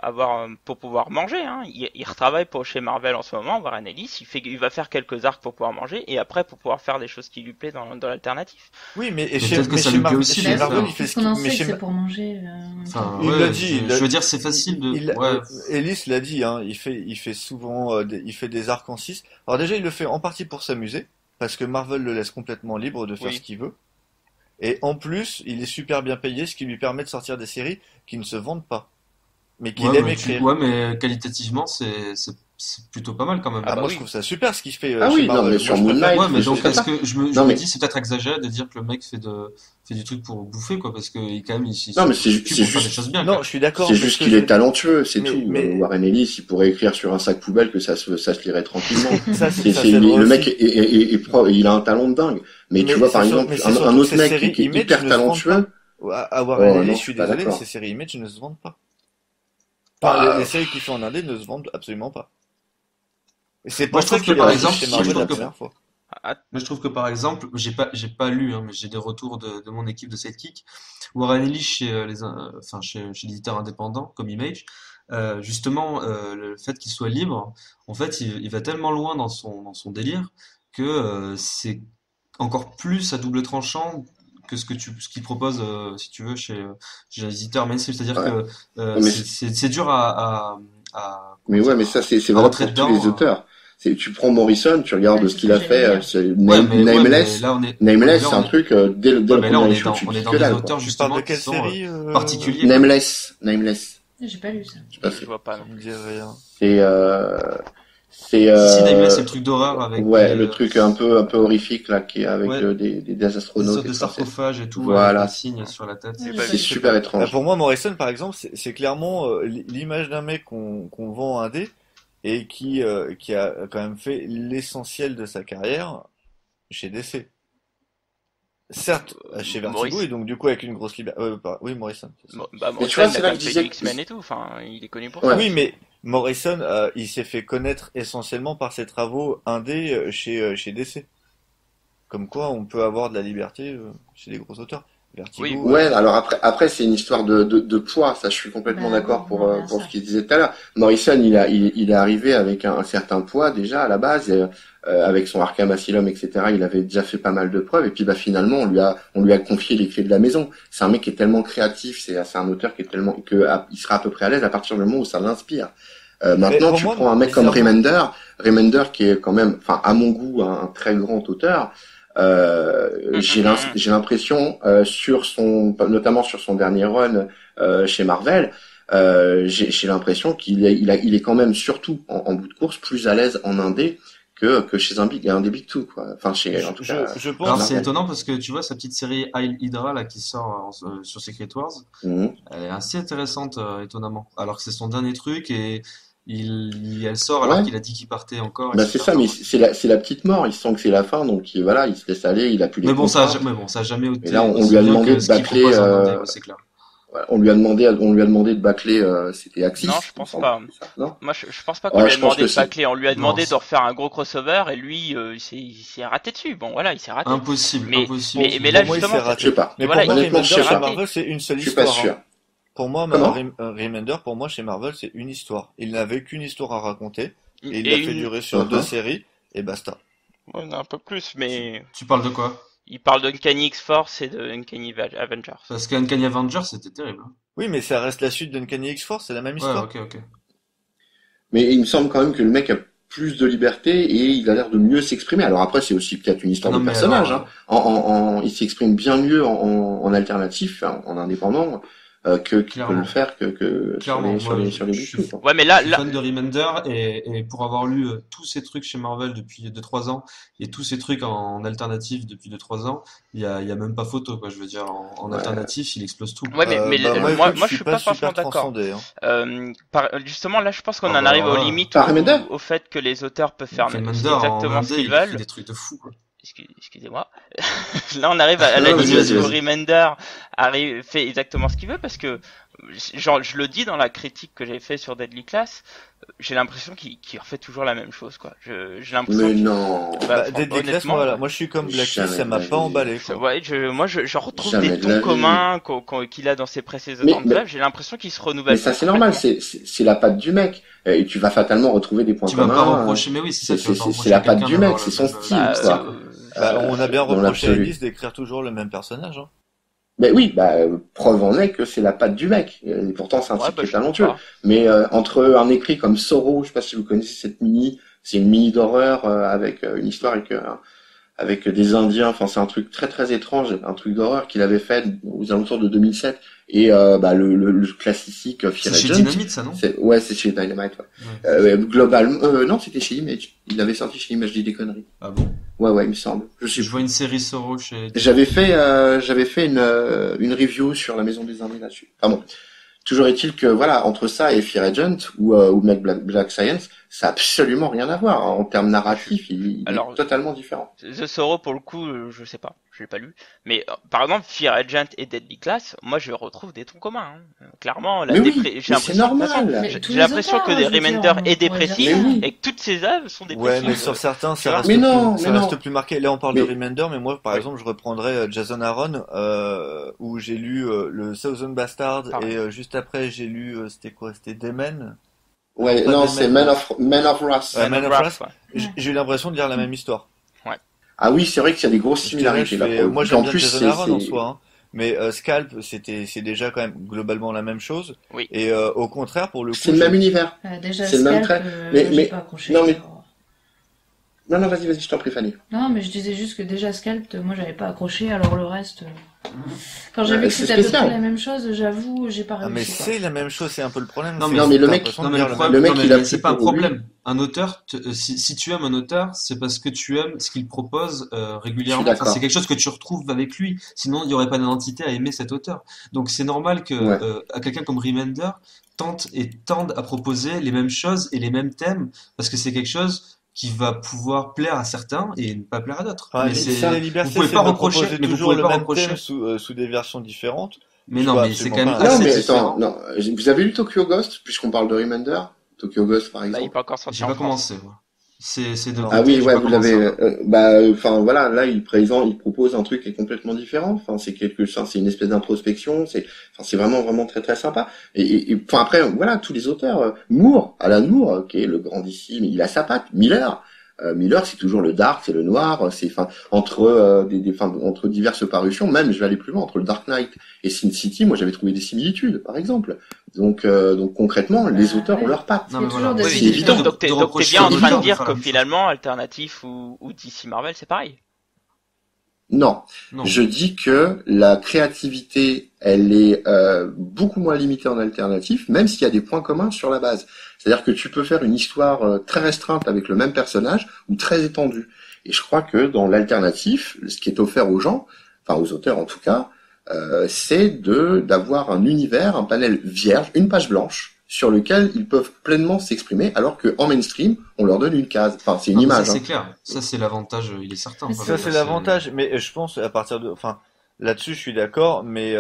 pour pouvoir manger. Hein. Il retravaille chez Marvel en ce moment. Warren Ellis, il va faire quelques arcs pour pouvoir manger et après pour pouvoir faire des choses qui lui plaisent dans l'alternatif. Oui, mais peut-être que ça lui plaît aussi, chez mais Marvel, ça- il fait ce Qu'est-ce qu'on en qu'il, mais sait que chez, c'est pour manger Enfin, il ouais, l'a dit, je veux dire, c'est facile de... Ouais, Ellis l'a dit, hein, il fait souvent, il fait des arcs en 6. Alors déjà, il le fait en partie pour s'amuser, parce que Marvel le laisse complètement libre de faire Oui. ce qu'il veut. Et en plus, il est super bien payé, ce qui lui permet de sortir des séries qui ne se vendent pas, mais qu'il ouais, aime mais écrire. ouais, mais qualitativement, c'est plutôt pas mal quand même. Ah bah Moi, oui. je trouve ça super ce qu'il fait Ah chez oui, non, Marvel. mais Moi, sur je Moon préfère Knight, Ouais, mais des choses donc, comme est-ce ça. que je Non, me mais, dis, c'est peut-être exagéré de dire que le mec fait du truc pour bouffer, quoi, parce que quand même, il non, mais se tue c'est pour faire des juste, choses bien, Non, quoi. je suis d'accord, c'est mais juste ce que qu'il je est veux, talentueux, c'est mais, tout. mais Warren Ellis, il pourrait écrire sur un sac poubelle que ça se lirait tranquillement. ça, c'est Le vrai mec aussi. il a un talent de dingue. Mais tu Mais vois, par exemple, c'est un surtout que autre ces mec séries qui est Image hyper ne se vendent pas. talentueux, À Warren oh Ellis, non, je je suis suis pas désolé, d'accord. ces séries Image ne se vendent pas. Enfin, les Bah, séries qu'il fait en indé ne se vendent absolument pas. Et c'est Moi, pour je ça trouve que, qu'il est par resté exemple, chez moi, je Marvel la trouve que, première fois. Ah, moi, je trouve que, par exemple, j'ai pas lu, hein, mais j'ai des retours de mon équipe de Sidekick. Warren Ellis chez enfin, chez l'éditeur indépendant, comme Image, justement, le fait qu'il soit libre, en fait, il va tellement loin dans son délire que, c'est encore plus à double tranchant que ce qu'il propose, si tu veux, chez l'éditeur mainstream. C'est-à-dire ouais. que, Non, mais, c'est dur comment mais ouais, dire, mais ça, c'est à valable rentrer pour tous les dedans. auteurs. Tu prends Morrison, tu regardes Ouais, ce c'est ce qu'il que a j'allais fait, dire. Ouais, mais Nameless. mais Nameless, là, c'est un truc, dès ouais, le mais là, premier issue, tu on dis est dans que des dalle, quoi. auteurs, Tu parles de justement, qui quelle sont série particuliers, quoi. Nameless. J'ai pas lu ça. Je sais pas je si vois pas. Ça Non. me dit rien. c'est, c'est, Si, Nameless, c'est le truc d'horreur avec ouais, le truc un peu horrifique, là, qui est avec ouais, des des astronautes, sortes de sarcophages et tout, avec voilà, un signe sur la tête. Ouais, j'ai pas pas c'est vu. lu. super Bah, étrange. pour moi, Morrison, par exemple, c'est clairement l'image d'un mec qu'on vend indé et qui a quand même fait l'essentiel de sa carrière chez DC. Certes, chez Vertigo, et Maurice, donc du coup avec une grosse liberté. Oui, Morrison, c'est ça. Bah Mais tu Morrison, vois, il a c'est quand là même que je fait du disais X-Men et tout. Enfin, il est connu pour ouais. ça Oui, aussi. mais Morrison, il s'est fait connaître essentiellement par ses travaux indés chez DC. Comme quoi, on peut avoir de la liberté chez des gros auteurs. Oui, Vertigo, Ouais, alors après c'est une histoire de poids, ça je suis complètement Bah oui, d'accord on revient à pour ce ça. qu'il disait tout à l'heure. Morrison, il est arrivé avec un certain poids déjà à la base, avec son Arkham Asylum, etc. Il avait déjà fait pas mal de preuves, et puis bah finalement on lui a confié les clés de la maison. C'est un mec qui est tellement créatif, c'est un auteur qui est tellement il sera à peu près à l'aise à partir du moment où ça l'inspire. mais Maintenant, pour tu moi, prends un mec comme bizarrement, Remender qui est quand même, enfin à mon goût, un très grand auteur. J'ai l'impression notamment sur son dernier run chez Marvel, j'ai l'impression il est quand même surtout en bout de course plus à l'aise en indé que chez un des Big Two, quoi. Enfin chez en tout cas je chez Alors, pense, c'est Marvel. étonnant parce que tu vois, sa petite série Heil Hydra, là, qui sort sur Secret Wars, Mhm. elle est assez intéressante, étonnamment. Alors que c'est son dernier truc et elle sort alors Ouais, qu'il a dit qu'il partait encore, bah c'est etc. ça, Enfin, mais bref. c'est la petite mort. Il sent que c'est la fin, donc voilà, il se laisse aller. Il a plus les contrats. Mais bon, ça a jamais Et été là, on aussi lui a bien demandé que de ce qu'il bâcler. propose en indé, ouais, c'est clair. On lui a demandé de bâcler. C'était Axis, Non, je il me pense semble, pas. c'est ça, non? Moi, je pense pas qu'on Ouais, lui a je pense demandé que de si. bâcler. On lui a Non, demandé de refaire un gros crossover et lui, il s'est raté dessus. Bon, voilà, il s'est raté. impossible, impossible. Mais là, pour moi, il justement, s'est Je sais raté. pas. Mais voilà, pour moi, Honnêtement, je Remender sais s'est chez pas. raté. Marvel, c'est une seule Je suis pas histoire, hein. sûr. Pour moi, Comment? Remender, pour moi, chez Marvel, c'est une histoire. Il n'avait qu'une histoire à raconter, et il Et l'a fait durer sur deux séries, et basta. Ouais, un peu plus, Tu, mais tu parles de quoi? il parle d'Uncanny X-Force et de Uncanny Avengers. Parce qu'Uncanny Avengers, c'était terrible, hein. Oui, mais ça reste la suite d'Uncanny X-Force, c'est la même Ouais, histoire. ok. Mais il me semble quand même que le mec a plus de liberté et il a l'air de mieux s'exprimer. Alors après, c'est aussi peut-être une Ah histoire non, de mais personnage, alors, hein. Il s'exprime bien mieux en alternatif, en indépendant, qui peut le faire que sur les Big Two. Ouais, mais je suis fan de Remender et pour avoir lu tous ces trucs chez Marvel depuis 2-3 ans et tous ces trucs en alternative depuis 2-3 ans, il y a même pas photo, quoi. Je veux dire, en alternatif, il explose tout. Ouais, moi, je suis pas forcément d'accord. Justement, là, je pense qu'on en arrive aux limites au fait que les auteurs peuvent faire exactement ce qu'ils veulent. Des trucs de fou, quoi. Excusez-moi. Là, on arrive à la limite où Remender fait exactement ce qu'il veut parce que, genre, je le dis dans la critique que j'ai fait sur Deadly Class, j'ai l'impression qu'il refait toujours la même chose, quoi. J'ai l'impression. Mais non. Deadly Class, moi, je suis comme Blacky, ça m'a pas emballé, quoi. Ouais, moi, je retrouve des tons communs qu'il a dans ses précédentes œuvres. J'ai l'impression qu'il se renouvelle. Mais ça, c'est normal. C'est la patte du mec. Et tu vas fatalement retrouver des points communs. Tu vas pas reprocher, mais oui, c'est la patte du mec, c'est son style, quoi. On a bien reproché à Ellis d'écrire toujours le même personnage, hein. Mais oui, preuve en est que c'est la patte du mec. Et pourtant, c'est un type qui est talentueux. Mais entre un écrit comme Sorrow, je sais pas si vous connaissez cette mini, c'est une mini d'horreur avec une histoire avec des Indiens. Enfin, c'est un truc très très étrange, un truc d'horreur qu'il avait fait aux alentours de 2007. Et le classique Fear Agent. C'est chez Dynamite, ça, non? Ouais, c'est chez Dynamite. Ouais. Globalement, non, c'était chez Image. Il l'avait sorti chez Image, je dis des conneries. Ah bon? Ouais, il me semble. Je vois une série Sorrow chez. J'avais fait une review sur la Maison des Indiens là-dessus. Enfin bon. Toujours est-il que voilà, entre ça et Fear Agent ou Make Black Science, ça a absolument rien à voir. En termes narratifs, il est totalement différent. The Sorrow, pour le coup, je sais pas, je l'ai pas lu. Mais par exemple, Fear Agent et Deadly Class, moi je retrouve des tons communs. Hein. Clairement, c'est normal. J'ai l'impression que des Remender est dépressif et que toutes ces œuvres sont dépressives. Ouais, mais sur certains, ça reste plus marqué. Là, on parle de Remender, mais moi, par exemple, je reprendrais Jason Aaron, où j'ai lu le Thousand Bastard et juste après, j'ai lu, c'était Daemon. Ouais, non, c'est Man of Wrath. Man of Wrath. J'ai eu l'impression de lire la même histoire. Ouais. Ah oui, c'est vrai qu'il y a des grosses similarités là. Moi, j'aime bien Jason Aaron en soi, hein. Mais Scalp, c'est déjà quand même globalement la même chose. Oui. Et au contraire, pour le coup, c'est le même univers. Déjà, c'est Scalp, le même trait. Mais pas accroché. Non, vas-y, je t'en prie, Fanny. Non, mais je disais juste que déjà Scalp, moi, j'avais pas accroché, alors le reste. Quand j'ai vu que c'était à peu près la même chose, j'avoue, j'ai pas réussi. Ah, mais c'est la même chose, c'est un peu le problème. Non, mais le mec, c'est pas un problème. Un auteur, si tu aimes un auteur, c'est parce que tu aimes ce qu'il propose régulièrement. Enfin, c'est quelque chose que tu retrouves avec lui. Sinon, il n'y aurait pas d'identité à aimer cet auteur. Donc, c'est normal que à quelqu'un comme Remender tende à proposer les mêmes choses et les mêmes thèmes, parce que c'est quelque chose qui va pouvoir plaire à certains et ne pas plaire à d'autres. Mais vous pouvez pas reprocher, toujours le même thème sous des versions différentes. Mais non, mais c'est quand même assez différent. Non, vous avez lu Tokyo Ghost, puisqu'on parle de Remender? Tokyo Ghost, par exemple. Là, il peut encore sortir. J'ai pas commencé, moi. C'est de Ah oui, ouais, vous l'avez. Enfin voilà, là il propose un truc qui est complètement différent. Enfin c'est c'est une espèce d'introspection. C'est vraiment très très sympa. Et enfin après voilà, tous les auteurs, Alan Moore, qui est le grandissime, il a sa patte. Miller, c'est toujours le dark, c'est le noir, entre diverses parutions, même je vais aller plus loin, entre le Dark Knight et Sin City, moi j'avais trouvé des similitudes, par exemple. Donc concrètement, les auteurs ont leur patte. C'est évident. Donc t'es bien en train de dire que finalement, Alternatif ou DC Marvel, c'est pareil. Non, je dis que la créativité, elle est beaucoup moins limitée en alternatif, même s'il y a des points communs sur la base. C'est-à-dire que tu peux faire une histoire très restreinte avec le même personnage ou très étendue. Et je crois que dans l'alternatif, ce qui est offert aux gens, enfin aux auteurs en tout cas, c'est d'avoir un univers, un panel vierge, une page blanche, sur lequel ils peuvent pleinement s'exprimer, alors que en mainstream, on leur donne une case. Enfin, c'est une image. Ça, c'est clair. Ça, c'est l'avantage, il est certain. Ça, c'est l'avantage. Mais je pense, là-dessus, je suis d'accord, mais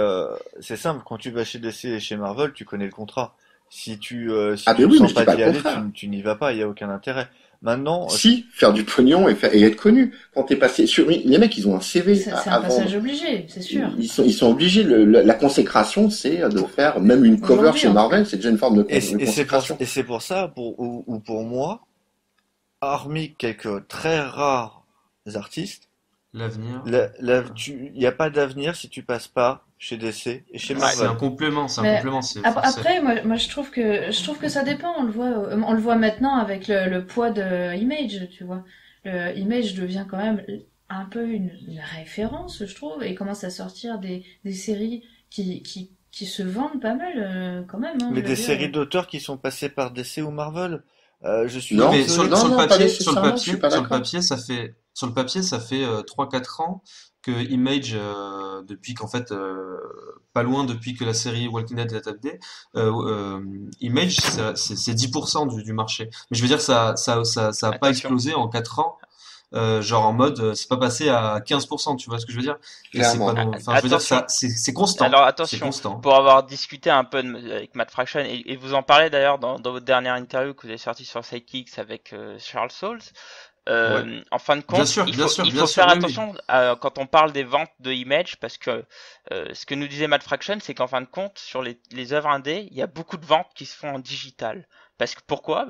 c'est simple. Quand tu vas chez DC et chez Marvel, tu connais le contrat. Si tu sens pas d'y aller, tu n'y vas pas, il n'y a aucun intérêt. Maintenant, faire du pognon et être connu. Quand t'es passé sur les mecs, ils ont un CV. C'est un passage obligé, c'est sûr. Ils sont obligés. La consécration, c'est de faire même une cover chez Marvel. C'est déjà une forme de consécration. Et c'est pour ça, pour moi, hormis quelques très rares artistes, l'avenir. Il n'y a pas d'avenir si tu passes pas chez DC et chez Marvel. C'est un complément. Après, moi, je trouve que ça dépend. On le voit maintenant avec le poids de Image, tu vois. Le Image devient quand même un peu une référence, je trouve, et commence à sortir des séries qui qui se vendent pas mal quand même, hein, Mais je veux des dire. séries d'auteurs qui sont passées par DC ou Marvel. Je suis Non, Mais désolé. non, sur le non, pas papier, nécessairement, je suis pas d'accord. sur le papier, ça fait 3-4 ans que Image, depuis qu'en fait, pas loin depuis que la série Walking Dead est adaptée, Image, c'est 10% du marché. Mais je veux dire, ça a pas Attention. explosé en 4 ans. Genre en mode, c'est pas passé à 15%, tu vois ce que je veux dire? Et c'est Clairement. pas non, enfin, je veux dire, Attention. c'est constant. Alors C'est attention, constant. pour avoir discuté un peu avec Matt Fraction, et vous en parlez d'ailleurs dans votre dernière interview que vous avez sortie sur Sidekicks avec Charles Soules, Ouais. en fin de Bien compte, sûr, il bien faut, sûr, il bien faut sûr, faire oui, oui. attention quand on parle des ventes de Image, parce que ce que nous disait Matt Fraction, c'est qu'en fin de compte, sur les œuvres indées, il y a beaucoup de ventes qui se font en digital. Parce que pourquoi?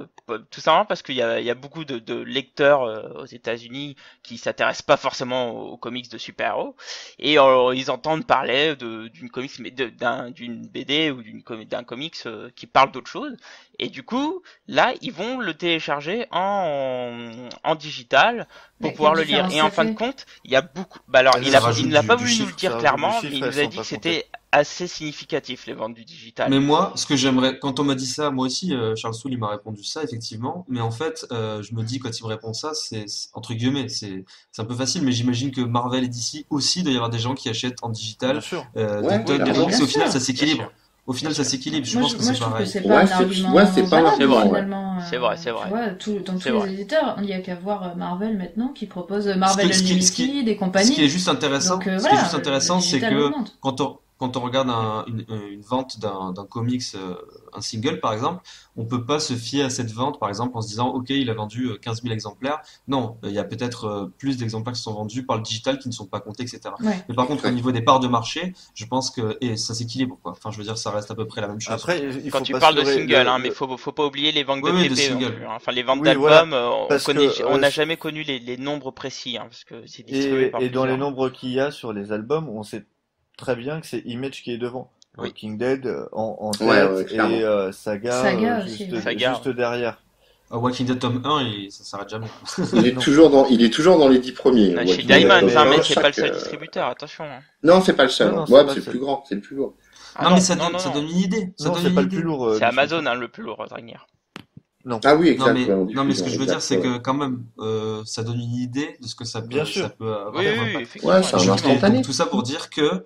Tout simplement parce qu'il y a beaucoup de lecteurs aux États-Unis qui s'intéressent pas forcément aux comics de super-héros et ils entendent parler d'une comics, mais d'une BD ou d'un comics qui parle d'autre chose. Et du coup, là, ils vont le télécharger en digital pour Mais quelle pouvoir le lire. différence Et en ça fin de fait? compte, il y a beaucoup. Bah alors, Elles il Ça a, il rajoute n'a pas du voulu nous le chiffre. dire Ça rajoute du clairement, mais chiffre, il elles nous a sont dit pas que comptées. c'était assez significatif les ventes du digital. Mais moi, ce que j'aimerais, quand on m'a dit ça, moi aussi, Charles Soule, il m'a répondu ça, effectivement. Mais en fait, je me dis, quand il me répond ça, entre guillemets, c'est un peu facile, mais j'imagine que Marvel et DC aussi, il doit y avoir des gens qui achètent en Bien digital sûr. Ouais, des Oui, tonnes de bien clairement. comics, sûr, et au final, Bien ça sûr, bien s'équilibre. sûr, Au bien final, ça sûr. s'équilibre. Je Moi, pense je, que moi, c'est je trouve que pareil. c'est pas Ouais, un c'est argument ouais, c'est pas valable, C'est vrai, finalement. c'est vrai, c'est Tu vrai, vois, dans c'est tous vrai. les éditeurs, il n'y a qu'à voir Marvel maintenant qui propose Ce Marvel que, ce qui, ce qui, Unlimited et ce qui est compagnie. juste Donc intéressant, voilà, le c'est digital que augmente. quand on regarde une vente d'un comics, un single par exemple, on peut pas se fier à cette vente par exemple en se disant ok il a vendu 15 000 exemplaires. Non, il y a peut-être plus d'exemplaires qui sont vendus par le digital qui ne sont pas comptés, etc. Ouais. Mais par contre au Ouais. niveau des parts de marché, je pense que et ça s'équilibre quoi. Enfin je veux dire ça reste à peu près la même chose quoi. Après, il Quand faut tu pas parles se de leurrer. single, hein, mais faut pas oublier les ventes Oui de oui de TP non single. plus, hein. Enfin, les ventes Oui, voilà. d'albums, Parce que on n'a jamais connu les nombres précis, hein, parce que c'est distribué par et dans les plusieurs. nombres qu'il y a sur les albums, on sait très bien que c'est Image qui est devant. Oui, Walking Dead en Ouais, tête ouais, clairement. et Saga Saga aussi, ouais. Saga. juste derrière. Walking Dead tome 1 et ça s'arrête jamais. Non. Il est toujours dans les 10 premiers, Chez Walking Dead Diamonds, tome hein, mais 1, mais c'est pas le chaque, seul distributeur, attention, hein. non, c'est pas le seul, non, hein. non, c'est Ouais, pas c'est le le seul. plus grand, c'est le plus grand. Ah Non mais non, non, non, ça non. donne une idée. Ça Non, donne c'est une pas le idée. plus lourd, C'est Michel. Amazon, hein, le plus lourd, Dragnir. Non, Ah oui, Non exact, mais ouais, en non mais ce diffusion, que je veux dire exact, c'est ouais. que quand même ça donne une idée de ce que bien ça sûr. peut avoir Oui, comme oui, impact. effectivement, Ouais, c'est un effectivement. Et donc instantané. tout ça pour dire que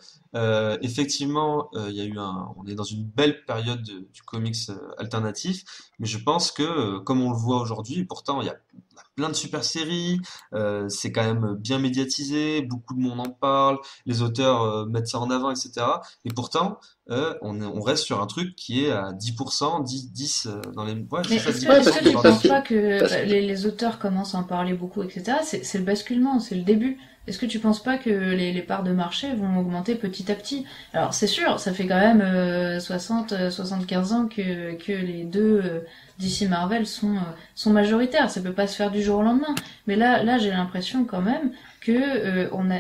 effectivement il y a eu on est dans une belle période du comics alternatif, mais je pense que comme on le voit aujourd'hui, et pourtant il y a plein de super séries, c'est quand même bien médiatisé, beaucoup de monde en parle, les auteurs mettent ça en avant, etc. Et pourtant on reste sur un truc qui est à 10%, 10 dans les ouais c'est Mais ça est-ce que, 10% Ouais, est-ce que tu dans parce penses que, pas que parce que, les auteurs commencent à en parler beaucoup, etc. C'est le basculement, c'est le début. Est-ce que tu penses pas que les parts de marché vont augmenter petit à petit? Alors c'est sûr, ça fait quand même 75 ans que les deux DC Marvel sont majoritaires. Ça peut pas se faire du jour au lendemain. Mais là j'ai l'impression quand même que on a,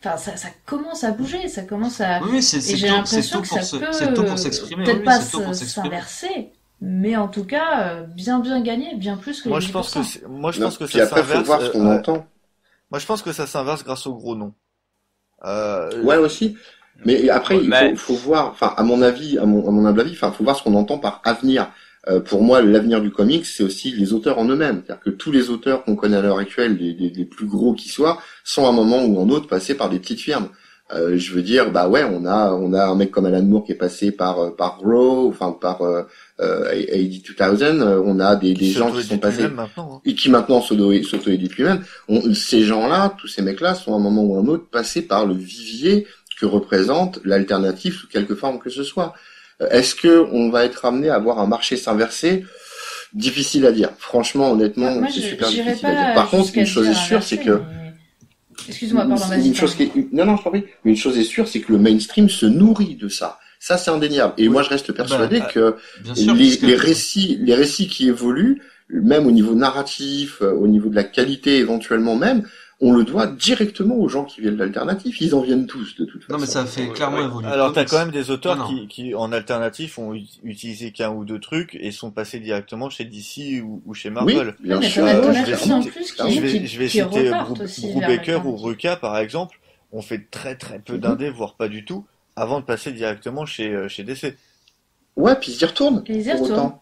enfin ça commence à bouger, ça commence à, oui, et j'ai l'impression que ça c'est tôt peut pour s'exprimer. peut-être Oui, pas c'est tôt pour s'exprimer. s'inverser, mais en tout cas bien gagner, bien plus que Moi, les je pense que 10%. moi, je non, pense que puis ça après, faut s'inverse. voir ce qu'on entend. Moi, je pense que ça s'inverse grâce au gros nom. Ouais, aussi. Mais après, Ouais, mais faut voir, enfin, à mon avis, à mon humble avis, enfin, faut voir ce qu'on entend par avenir. Pour moi, l'avenir du comics, c'est aussi les auteurs en eux-mêmes. C'est-à-dire que tous les auteurs qu'on connaît à l'heure actuelle, les plus gros qui soient, sont à un moment ou un autre passés par des petites firmes. Je veux dire, bah ouais, on a un mec comme Alan Moore qui est passé par Raw, enfin par AD 2000. On a des qui gens qui sont s'auto-édite passés lui-même maintenant. Hein. et qui maintenant s'auto-éditent lui-même. Ces gens-là, tous ces mecs-là, sont à un moment ou un autre passés par le vivier que représente l'alternative sous quelque forme que ce soit. Est-ce que on va être amené à avoir un marché s'inverser? Difficile à dire. Franchement, honnêtement, Moi, c'est je super j'irais difficile à dire. pas Par contre, jusqu'à une chose dire est sûre, inverser, c'est que excuse-moi, pardon, vas-y. une chose qui est, non, je t'en prie. Mais une chose est sûre, c'est que le mainstream se nourrit de ça. Ça, c'est indéniable. Et Oui. moi, je reste persuadé que Bien sûr, les récits qui évoluent, même au niveau narratif, au niveau de la qualité éventuellement même, on le doit directement aux gens qui viennent de l'alternative. Ils en viennent tous, de toute façon. non mais ça a fait clairement évoluer. Alors, le t'as comics. quand même des auteurs Non, non. qui, en alternatif, ont utilisé qu'un ou deux trucs et sont passés directement chez DC ou chez Marvel. Oui, bien mais sûr. t'en as je vais plein en citer- plus Je vais qui citer repartent aussi vers Brubaker ou l'alternative. Ruka, par exemple. On fait très très peu d'indés, voire pas du tout. avant de passer directement chez DC. Ouais, puis ils y retournent. Et ils y pour retournent. autant.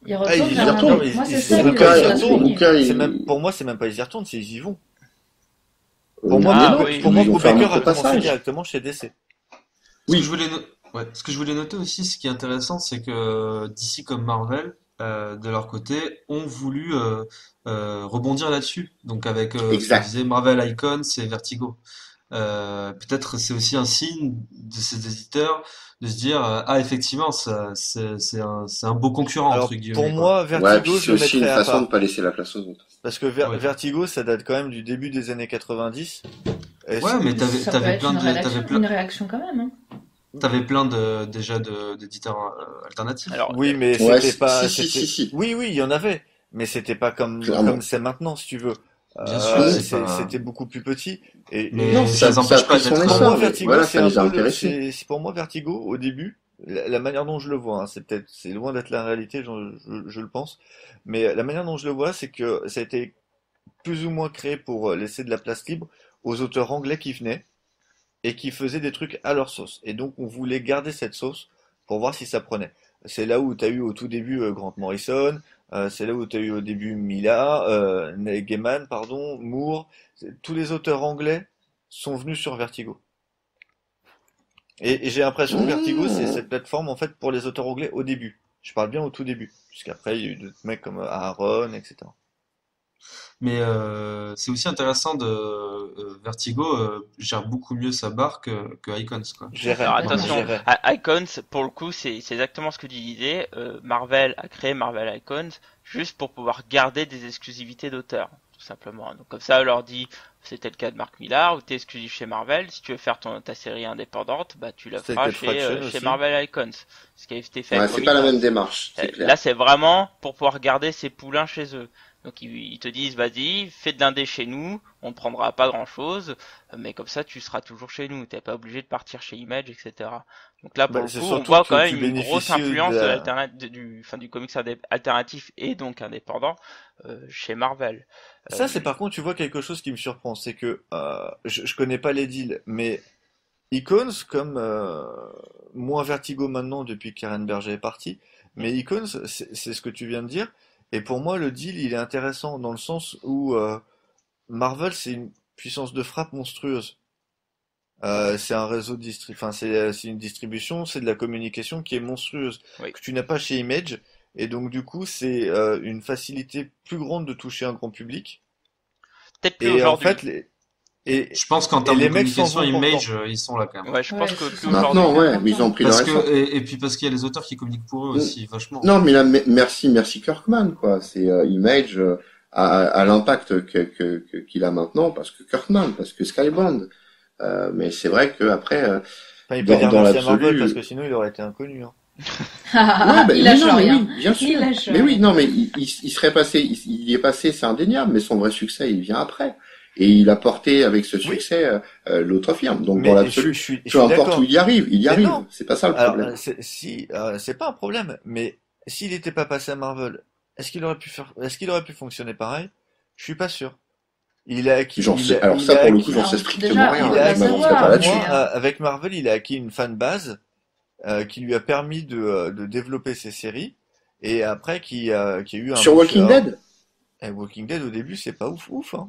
Ils Ah, retournent y vers retournent. Marvel. Moi, c'est ça c'est que même pas je ils y suis retournent. souligné. Pour moi, c'est même pas ils y retournent, c'est ils y vont. Pour moi, Ah, non, oui. pour moi, ils ont fait un Brubaker autre a commencé passage. directement chez DC. Ce que Oui. je voulais ouais, ce que je voulais noter aussi, ce qui est intéressant, c'est que DC comme Marvel, de leur côté, ont voulu rebondir là-dessus. Donc avec, tu Exact. disais Marvel Icons et Vertigo. Peut-être c'est aussi un signe de ces éditeurs de se dire ah effectivement c'est un beau concurrent Alors, entre pour guillemets quoi. moi, Ouais, puis Vertigo, je c'est le aussi une mettrais à façon de part. pas laisser la place aux autres. Parce que Ouais. Vertigo, ça date quand même du début des années 90. Et Ouais, mais Ça peut être une réaction quand même. Hein. t'avais plein déjà d'éditeurs alternatifs. Alors, oui, mais Ouais, c'était pas, si. oui, oui, il y en avait. Mais c'était pas Clairement. comme c'est maintenant, si tu veux. Bien sûr, C'était beaucoup plus petit. Mais Non, ça les ça a empêche pas pris son d'être. Pour essor, moi, mais Vertigo, voilà, c'est ça un les a peu intéressés. c'est pour moi Vertigo au début, la manière dont je le vois, hein, c'est loin d'être la réalité, je le pense, mais la manière dont je le vois, c'est que ça a été plus ou moins créé pour laisser de la place libre aux auteurs anglais qui venaient et qui faisaient des trucs à leur sauce. Et donc, on voulait garder cette sauce pour voir si ça prenait. C'est là où tu as eu au tout début Grant Morrison, c'est là où tu as eu au début Mila, Neil Gaiman, pardon, Moore. Tous les auteurs anglais sont venus sur Vertigo. Et j'ai l'impression que Vertigo, c'est cette plateforme en fait pour les auteurs anglais au début. Je parle bien au tout début, puisqu'après il y a eu d'autres mecs comme Aaron, etc. Mais c'est aussi intéressant de Vertigo gère beaucoup mieux sa barre que Icons quoi. J'irais, alors Vraiment. attention, j'irais. Icons, pour le coup, c'est exactement ce que tu disais. Marvel a créé Marvel Icons juste pour pouvoir garder des exclusivités d'auteurs, tout simplement. Donc comme ça, on leur dit, c'était le cas de Mark Millar, où t'es exclusif chez Marvel. Si tu veux faire ta série indépendante, bah tu la C'était feras Cat Fraction chez aussi. Marvel Icons. Ce qui a été fait Ouais, avec c'est Comic pas la Con. même démarche, c'est clair. Là, c'est vraiment pour pouvoir garder ses poulains chez eux. Donc ils te disent, vas-y, fais de l'indé chez nous, on ne prendra pas grand-chose, mais comme ça, tu seras toujours chez nous. T'es pas obligé de partir chez Image, etc. Donc là, pour Bah, le c'est coup, on surtout voit que quand même tu une grosse bénéficies influence de de la... du comics alternatif et donc indépendant chez Marvel. Ça, c'est par contre, tu vois quelque chose qui me surprend, c'est que je connais pas les deals, mais Icons, comme moins Vertigo maintenant depuis que Karen Berger est partie, mais Icons, c'est ce que tu viens de dire, et pour moi, le deal, il est intéressant dans le sens où Marvel, c'est une puissance de frappe monstrueuse. C'est un réseau enfin, c'est une distribution, c'est de la communication qui est monstrueuse, Oui. que tu n'as pas chez Image, et donc du coup, c'est une facilité plus grande de toucher un grand public. Peut-être plus Et en aujourd'hui. fait, Je pense qu'en termes de les mecs s'en communication, vont Image, contents. ils sont là quand même. Ouais, je pense Ouais, que c'est plus ça. aujourd'hui. Maintenant, ouais, mais ils ont pris leur Parce essor. que et puis parce qu'il y a les auteurs qui communiquent pour eux aussi vachement. Non, mais là, merci Kirkman, quoi. C'est Image à l'impact qu'il a maintenant, parce que Kirkman, parce que Skybound. Mais c'est vrai que après, Enfin, il peut dire dans merci à Marvel l'absolu, parce que sinon il aurait été inconnu. Hein. ouais, Il lâche mais non, mais rien. oui, bien sûr. Il lâche Mais oui, rien. non, mais il serait passé, il y est passé, c'est indéniable, mais son vrai succès, il vient après. Et il a porté avec ce Oui, succès l'autre firme. Donc dans mais l'absolu, je peu suis importe où d'accord. il y Mais arrive. non. C'est pas ça le Alors, problème. c'est pas un problème, mais s'il n'était pas passé à Marvel, est-ce qu'il aurait pu fonctionner pareil? Je suis pas sûr. Il a acquis, Alors il ça, a pour le acquis, coup, j'en Alors, sais strictement déjà, rien. on il peut a Je pas acquis, m'avancerai pas savoir, là-dessus. moi, mais avec Marvel, il a acquis une fan base qui lui a permis de développer ses séries et après qui a eu un Sur Walking booster. Dead, Et Walking Dead au début, c'est pas ouf ouf, hein.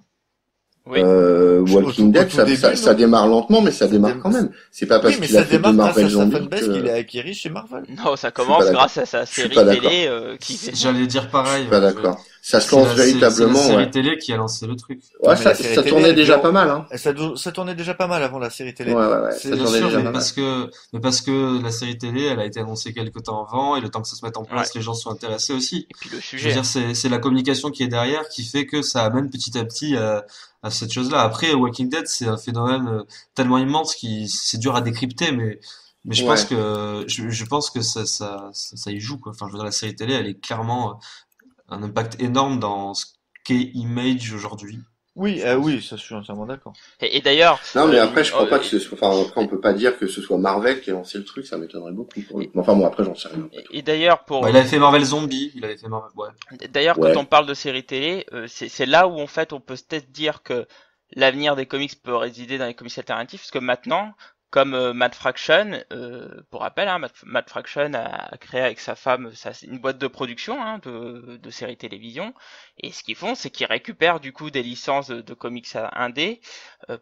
Oui. Walking Au Dead, tout début, ça non. démarre lentement, mais ça Ça démarre dé- quand même. C'est pas Oui, parce mais qu'il a ça fait deux démarre grâce Marvel à sa Zombies fanbase qu'il que a acquérie chez Marvel. Non, ça je suis pas commence d'accord. grâce à sa Je suis série pas d'accord. télé qui fait. J'allais dire Je suis pareil. pas Ouais, d'accord. Ça se c'est lance la véritablement, série ouais. télé qui a lancé le truc. Ouais, Ouais, mais la série ça télé, tournait elle déjà dure, pas mal, hein. ça tournait déjà pas mal avant la série télé. Ouais, ça C'est, Bien tournait sûr, déjà mais pas mal. parce que la série télé, elle a été annoncée quelque temps avant et le temps que ça se mette en Ouais. place, les gens sont intéressés aussi. Et puis le Je veux sujet. dire, c'est la communication qui est derrière qui fait que ça amène petit à petit à cette chose-là. Après, Walking Dead, c'est un phénomène tellement immense qui c'est dur à décrypter, mais je pense Ouais. que je pense que ça y joue quoi. Enfin, je veux dire, la série télé, elle est clairement un impact énorme dans ce qu'est Image aujourd'hui. oui, Je pense. oui, ça je suis entièrement d'accord. Et d'ailleurs, Non, mais après, je crois pas que et, enfin, après, on peut pas dire que ce soit Marvel qui a lancé le truc, ça m'étonnerait beaucoup. Pour le coup. Enfin, bon, après, j'en sais rien. et d'ailleurs Bah, il avait fait Marvel Zombie, il avait fait Marvel, ouais. d'ailleurs, Ouais. quand on parle de séries télé, c'est là où en fait on peut peut-être dire que l'avenir des comics peut résider dans les comics alternatifs, parce que maintenant, comme Matt Fraction, pour rappel, hein, Matt Fraction a créé avec sa femme c'est une boîte de production de séries télévision, et ce qu'ils font, c'est qu'ils récupèrent du coup des licences de comics indés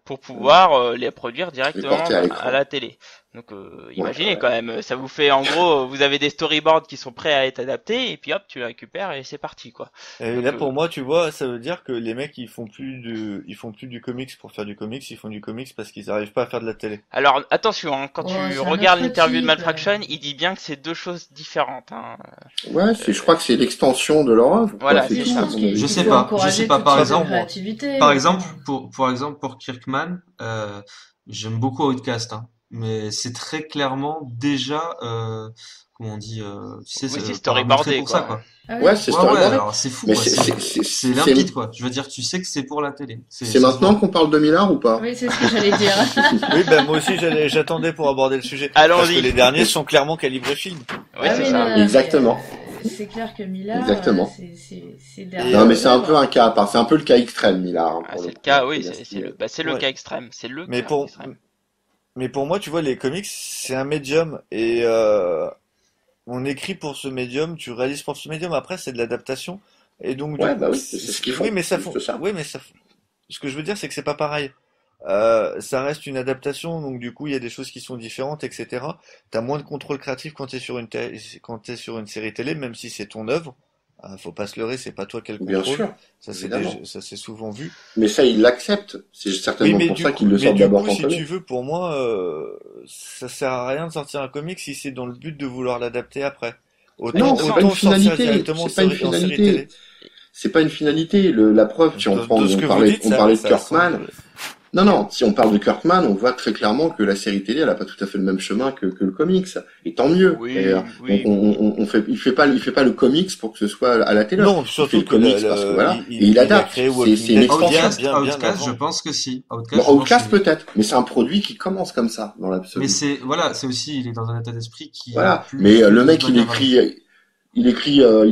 pour pouvoir les produire directement à la télé. Donc imaginez quand même, ça vous fait en gros, vous avez des storyboards qui sont prêts à être adaptés, et puis hop, tu les récupères et c'est parti quoi. Et Donc, là pour moi, tu vois, ça veut dire que les mecs ils font plus du comics pour faire du comics, ils font du comics parce qu'ils arrivent pas à faire de la télé. Alors attention, hein, quand Oh, tu c'est un regardes autre l'interview de type. Matt Fraction, il dit bien que c'est deux choses différentes. Hein. Ouais, je crois que c'est l'extension de leur œuvre. Voilà, quoi, c'est tout, ça. à mon avis. Je sais faut pas, encourager par toute exemple, créativité. Par exemple, pour Kirkman, j'aime beaucoup Outcast, hein, mais c'est très clairement déjà, comment on dit, tu sais, Oui, c'est paramétré storyboardé pour quoi. ça, quoi. Ah Ouais, oui. c'est Ouais, storyboardé. alors c'est fou, Mais quoi. C'est limpide, quoi. Je veux dire, tu sais que c'est pour la télé. c'est Ça se maintenant voit. qu'on parle de Millard ou pas? Oui, c'est ce que j'allais dire. Oui, ben moi aussi j'attendais pour aborder le sujet. Parce Allons-y. que les derniers sont clairement calibrés film. Oui, Ah c'est oui, ça. non, non, Exactement. mais, c'est clair que Millard, Exactement. c'est Et, derrière. Non, mais c'est un peu un cas à part. C'est un peu le cas extrême, Millard. Hein, Ah, pour c'est le le coup. cas, oui, C'est c'est le Ouais. cas extrême, c'est le Mais cas pour extrême. mais pour moi, tu vois, les comics c'est un médium et on écrit pour ce médium, tu réalises pour ce médium. Après, c'est de l'adaptation et donc Ouais, bah oui, c'est ce qu'ils font. oui, mais ça C'est font. juste ça. Oui, mais ça. Ce que je veux dire, c'est que c'est pas pareil. Ça reste une adaptation, donc du coup, il y a des choses qui sont différentes, etc. T'as moins de contrôle créatif quand quand t'es sur une série télé, même si c'est ton œuvre. Faut pas se leurrer, c'est pas toi qui as le Bien contrôle. sûr, évidemment. Ça c'est souvent vu. Mais ça, ils l'acceptent. C'est Oui, certainement mais pour du ça coup, qu'ils le sortent du d'abord coup, en si tu premier. veux, pour moi, ça sert à rien de sortir un comic si c'est dans le but de vouloir l'adapter après. Non, c'est pas une Autant le sortir finalité. directement C'est pas une en série finalité. télé. C'est pas une finalité. La preuve, si on prend, De ce que vous dites, on parlait de ça Kirkman. semble. Non, non, si on parle de Kirkman, on voit très clairement que la série télé, elle a pas tout à fait le même chemin que le comics. Et tant mieux. Oui, Et, oui. il fait pas le comics pour que ce soit à la télé. Non, Il fait surtout le que comics parce que voilà. Et il a adapte. créé C'est Walking une Dead extension. bien Outcast, je avant. pense que si. Bon, Outcast, je pense Outcast que oui. peut-être, mais c'est un produit qui commence comme ça, dans l'absolu. Mais c'est aussi, il est dans un état d'esprit qui est Voilà. plus Mais le de mec, il manière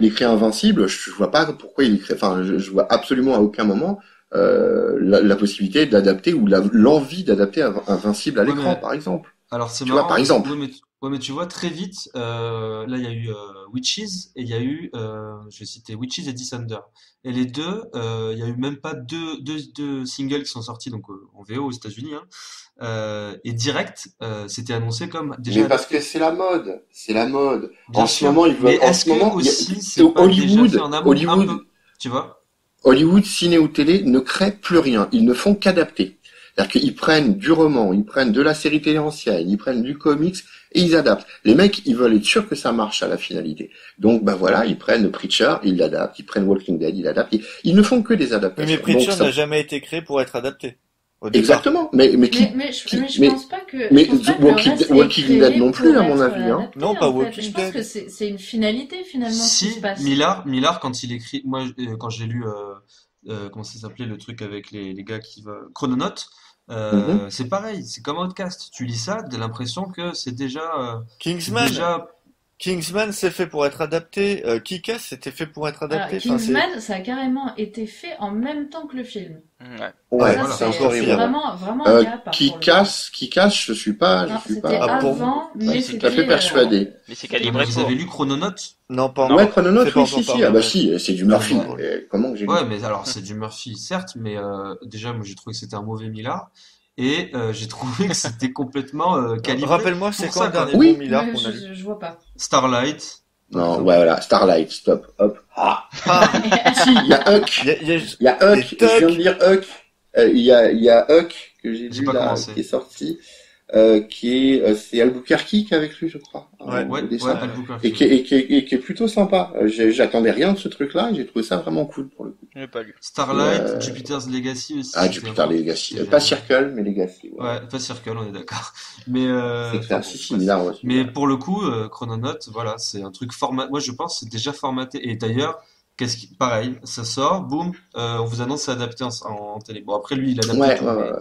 écrit Invincible. Je vois pas pourquoi il écrit. Enfin, je vois absolument à aucun moment la possibilité d'adapter ou l'envie d'adapter Invincible à Ouais, l'écran, mais par exemple. alors c'est Tu vois, par marrant. exemple. Ouais, mais tu vois très vite. Là, il y a eu Witches et il y a eu, je vais citer Witches et Descender. Et les deux, il y a eu même pas deux singles qui sont sortis donc en VO aux États-Unis. Hein. Et direct, c'était annoncé comme déjà Mais parce adapté. que c'est la mode, c'est la mode. Bien En ce sûr. moment, ils Mais veulent. En est-ce ce que moment, aussi c'est pas déjà fait en amont un peu, tu vois? Hollywood, ciné ou télé ne créent plus rien. Ils ne font qu'adapter. C'est-à-dire qu'ils prennent du roman, ils prennent de la série télé ancienne, ils prennent du comics et ils adaptent. Les mecs, ils veulent être sûrs que ça marche à la finalité. Donc, ben voilà, ils prennent Preacher, ils l'adaptent. Ils prennent Walking Dead, ils l'adaptent. Ils ne font que des Oui, adaptations. mais Preacher Donc, ça... n'a jamais été créé pour être adapté. Au départ. Exactement. Mais qui, Mais je mais, pense pas que, mais je pense pas que Walking, le reste Walking est Dead créé non plus, pour à mon être avis. Hein. adapté, Non, pas en fait. Walking Je pense Dead. que c'est une finalité, finalement, ce qui Si, se passe. Millard, quand il écrit, moi, quand j'ai lu, comment ça s'appelait le truc avec les gars qui va, Chrononaut, Mhm. c'est pareil, c'est comme Outcast. Tu lis ça, t'as l'impression que c'est Kingsman. déjà, Kingsman, c'est fait pour être adapté. Kick-Ass, c'était fait pour être Alors, adapté. Enfin, Kingsman, ça a carrément été fait en même temps que le film. Ouais. Ouais, Ça, voilà. c'est encore c'est pire. vraiment un cas à part Qui pour le coup. casse, je suis pas, Non, je suis c'était pas. Ah, pour avant, mais Je suis tout à c'était fait persuadé. Mais c'est mais calibré vous pour. avez lu Chrononaut? non, pas Non. Ouais, encore. Chrononaut, C'est pas oui, encore si, parlé, ah bah ouais. si, c'est du Murphy. Ouais. Comment que j'ai lu? Ouais, mais alors c'est du Murphy, certes, mais déjà moi j'ai trouvé que c'était un mauvais Millard et j'ai trouvé que c'était complètement calibré Rappelle-moi, c'est pour quand ça, le quoi. dernier Oui. bon Millard Ouais, qu'on a lu? je vois pas. Starlight, par Non, exemple. ouais, voilà, Starlight, stop, hop. Ah, Ah, si, il y a Huck, il y a il y a Huck, des je viens de lire Huck. Il y a Huck que j'ai J'ai lu pas là, commencé. qui est sorti, c'est Albuquerque qui est avec lui, je crois, Ouais. au Ouais, dessin. Albuquerque. Et qui est plutôt sympa. J'attendais rien de ce truc-là, et j'ai trouvé ça vraiment cool pour le coup. Je l'ai pas lu. Starlight, Euh, Jupiter's Legacy aussi. Ah, c'était Jupiter vraiment- Legacy. c'était Pas génial. Circle, mais Legacy. Ouais. Ouais, pas Circle, on est d'accord. Mais C'est enfin, clair, bon, si, bref. Millard aussi. Mais pour le coup, Chrononaut, voilà, c'est un truc format. Moi, je pense que c'est déjà formaté. Et d'ailleurs, pareil, ça sort, boum, on vous annonce c'est adapté en télé. Bon, après lui, il adapte Ouais, tout, ouais, mais, ouais.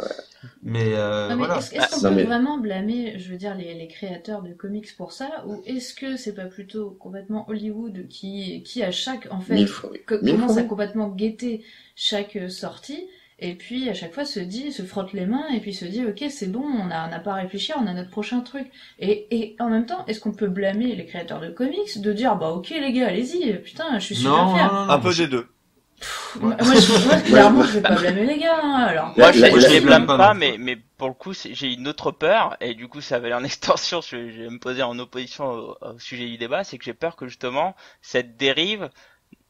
mais Non, mais voilà. est-ce qu'on Non, peut mais- vraiment blâmer, je veux dire, les créateurs de comics pour ça, ou est-ce que c'est pas plutôt complètement Hollywood qui à chaque, en fait, Mille fois, oui. Mille commence fois, à oui. complètement guetter chaque sortie, et puis à chaque fois se frotte les mains et puis se dit ok c'est bon, on n'a pas à réfléchir, on a notre prochain truc. Et en même temps, est-ce qu'on peut blâmer les créateurs de comics de dire bah ok les gars allez-y, putain je suis super fier. Un peu des deux. Moi clairement je vais pas blâmer les gars hein, alors. Moi je les blâme pas, pas, non. mais pour le coup j'ai une autre peur, et du coup ça va aller en extension, je vais me poser en opposition au sujet du débat, c'est que j'ai peur que justement cette dérive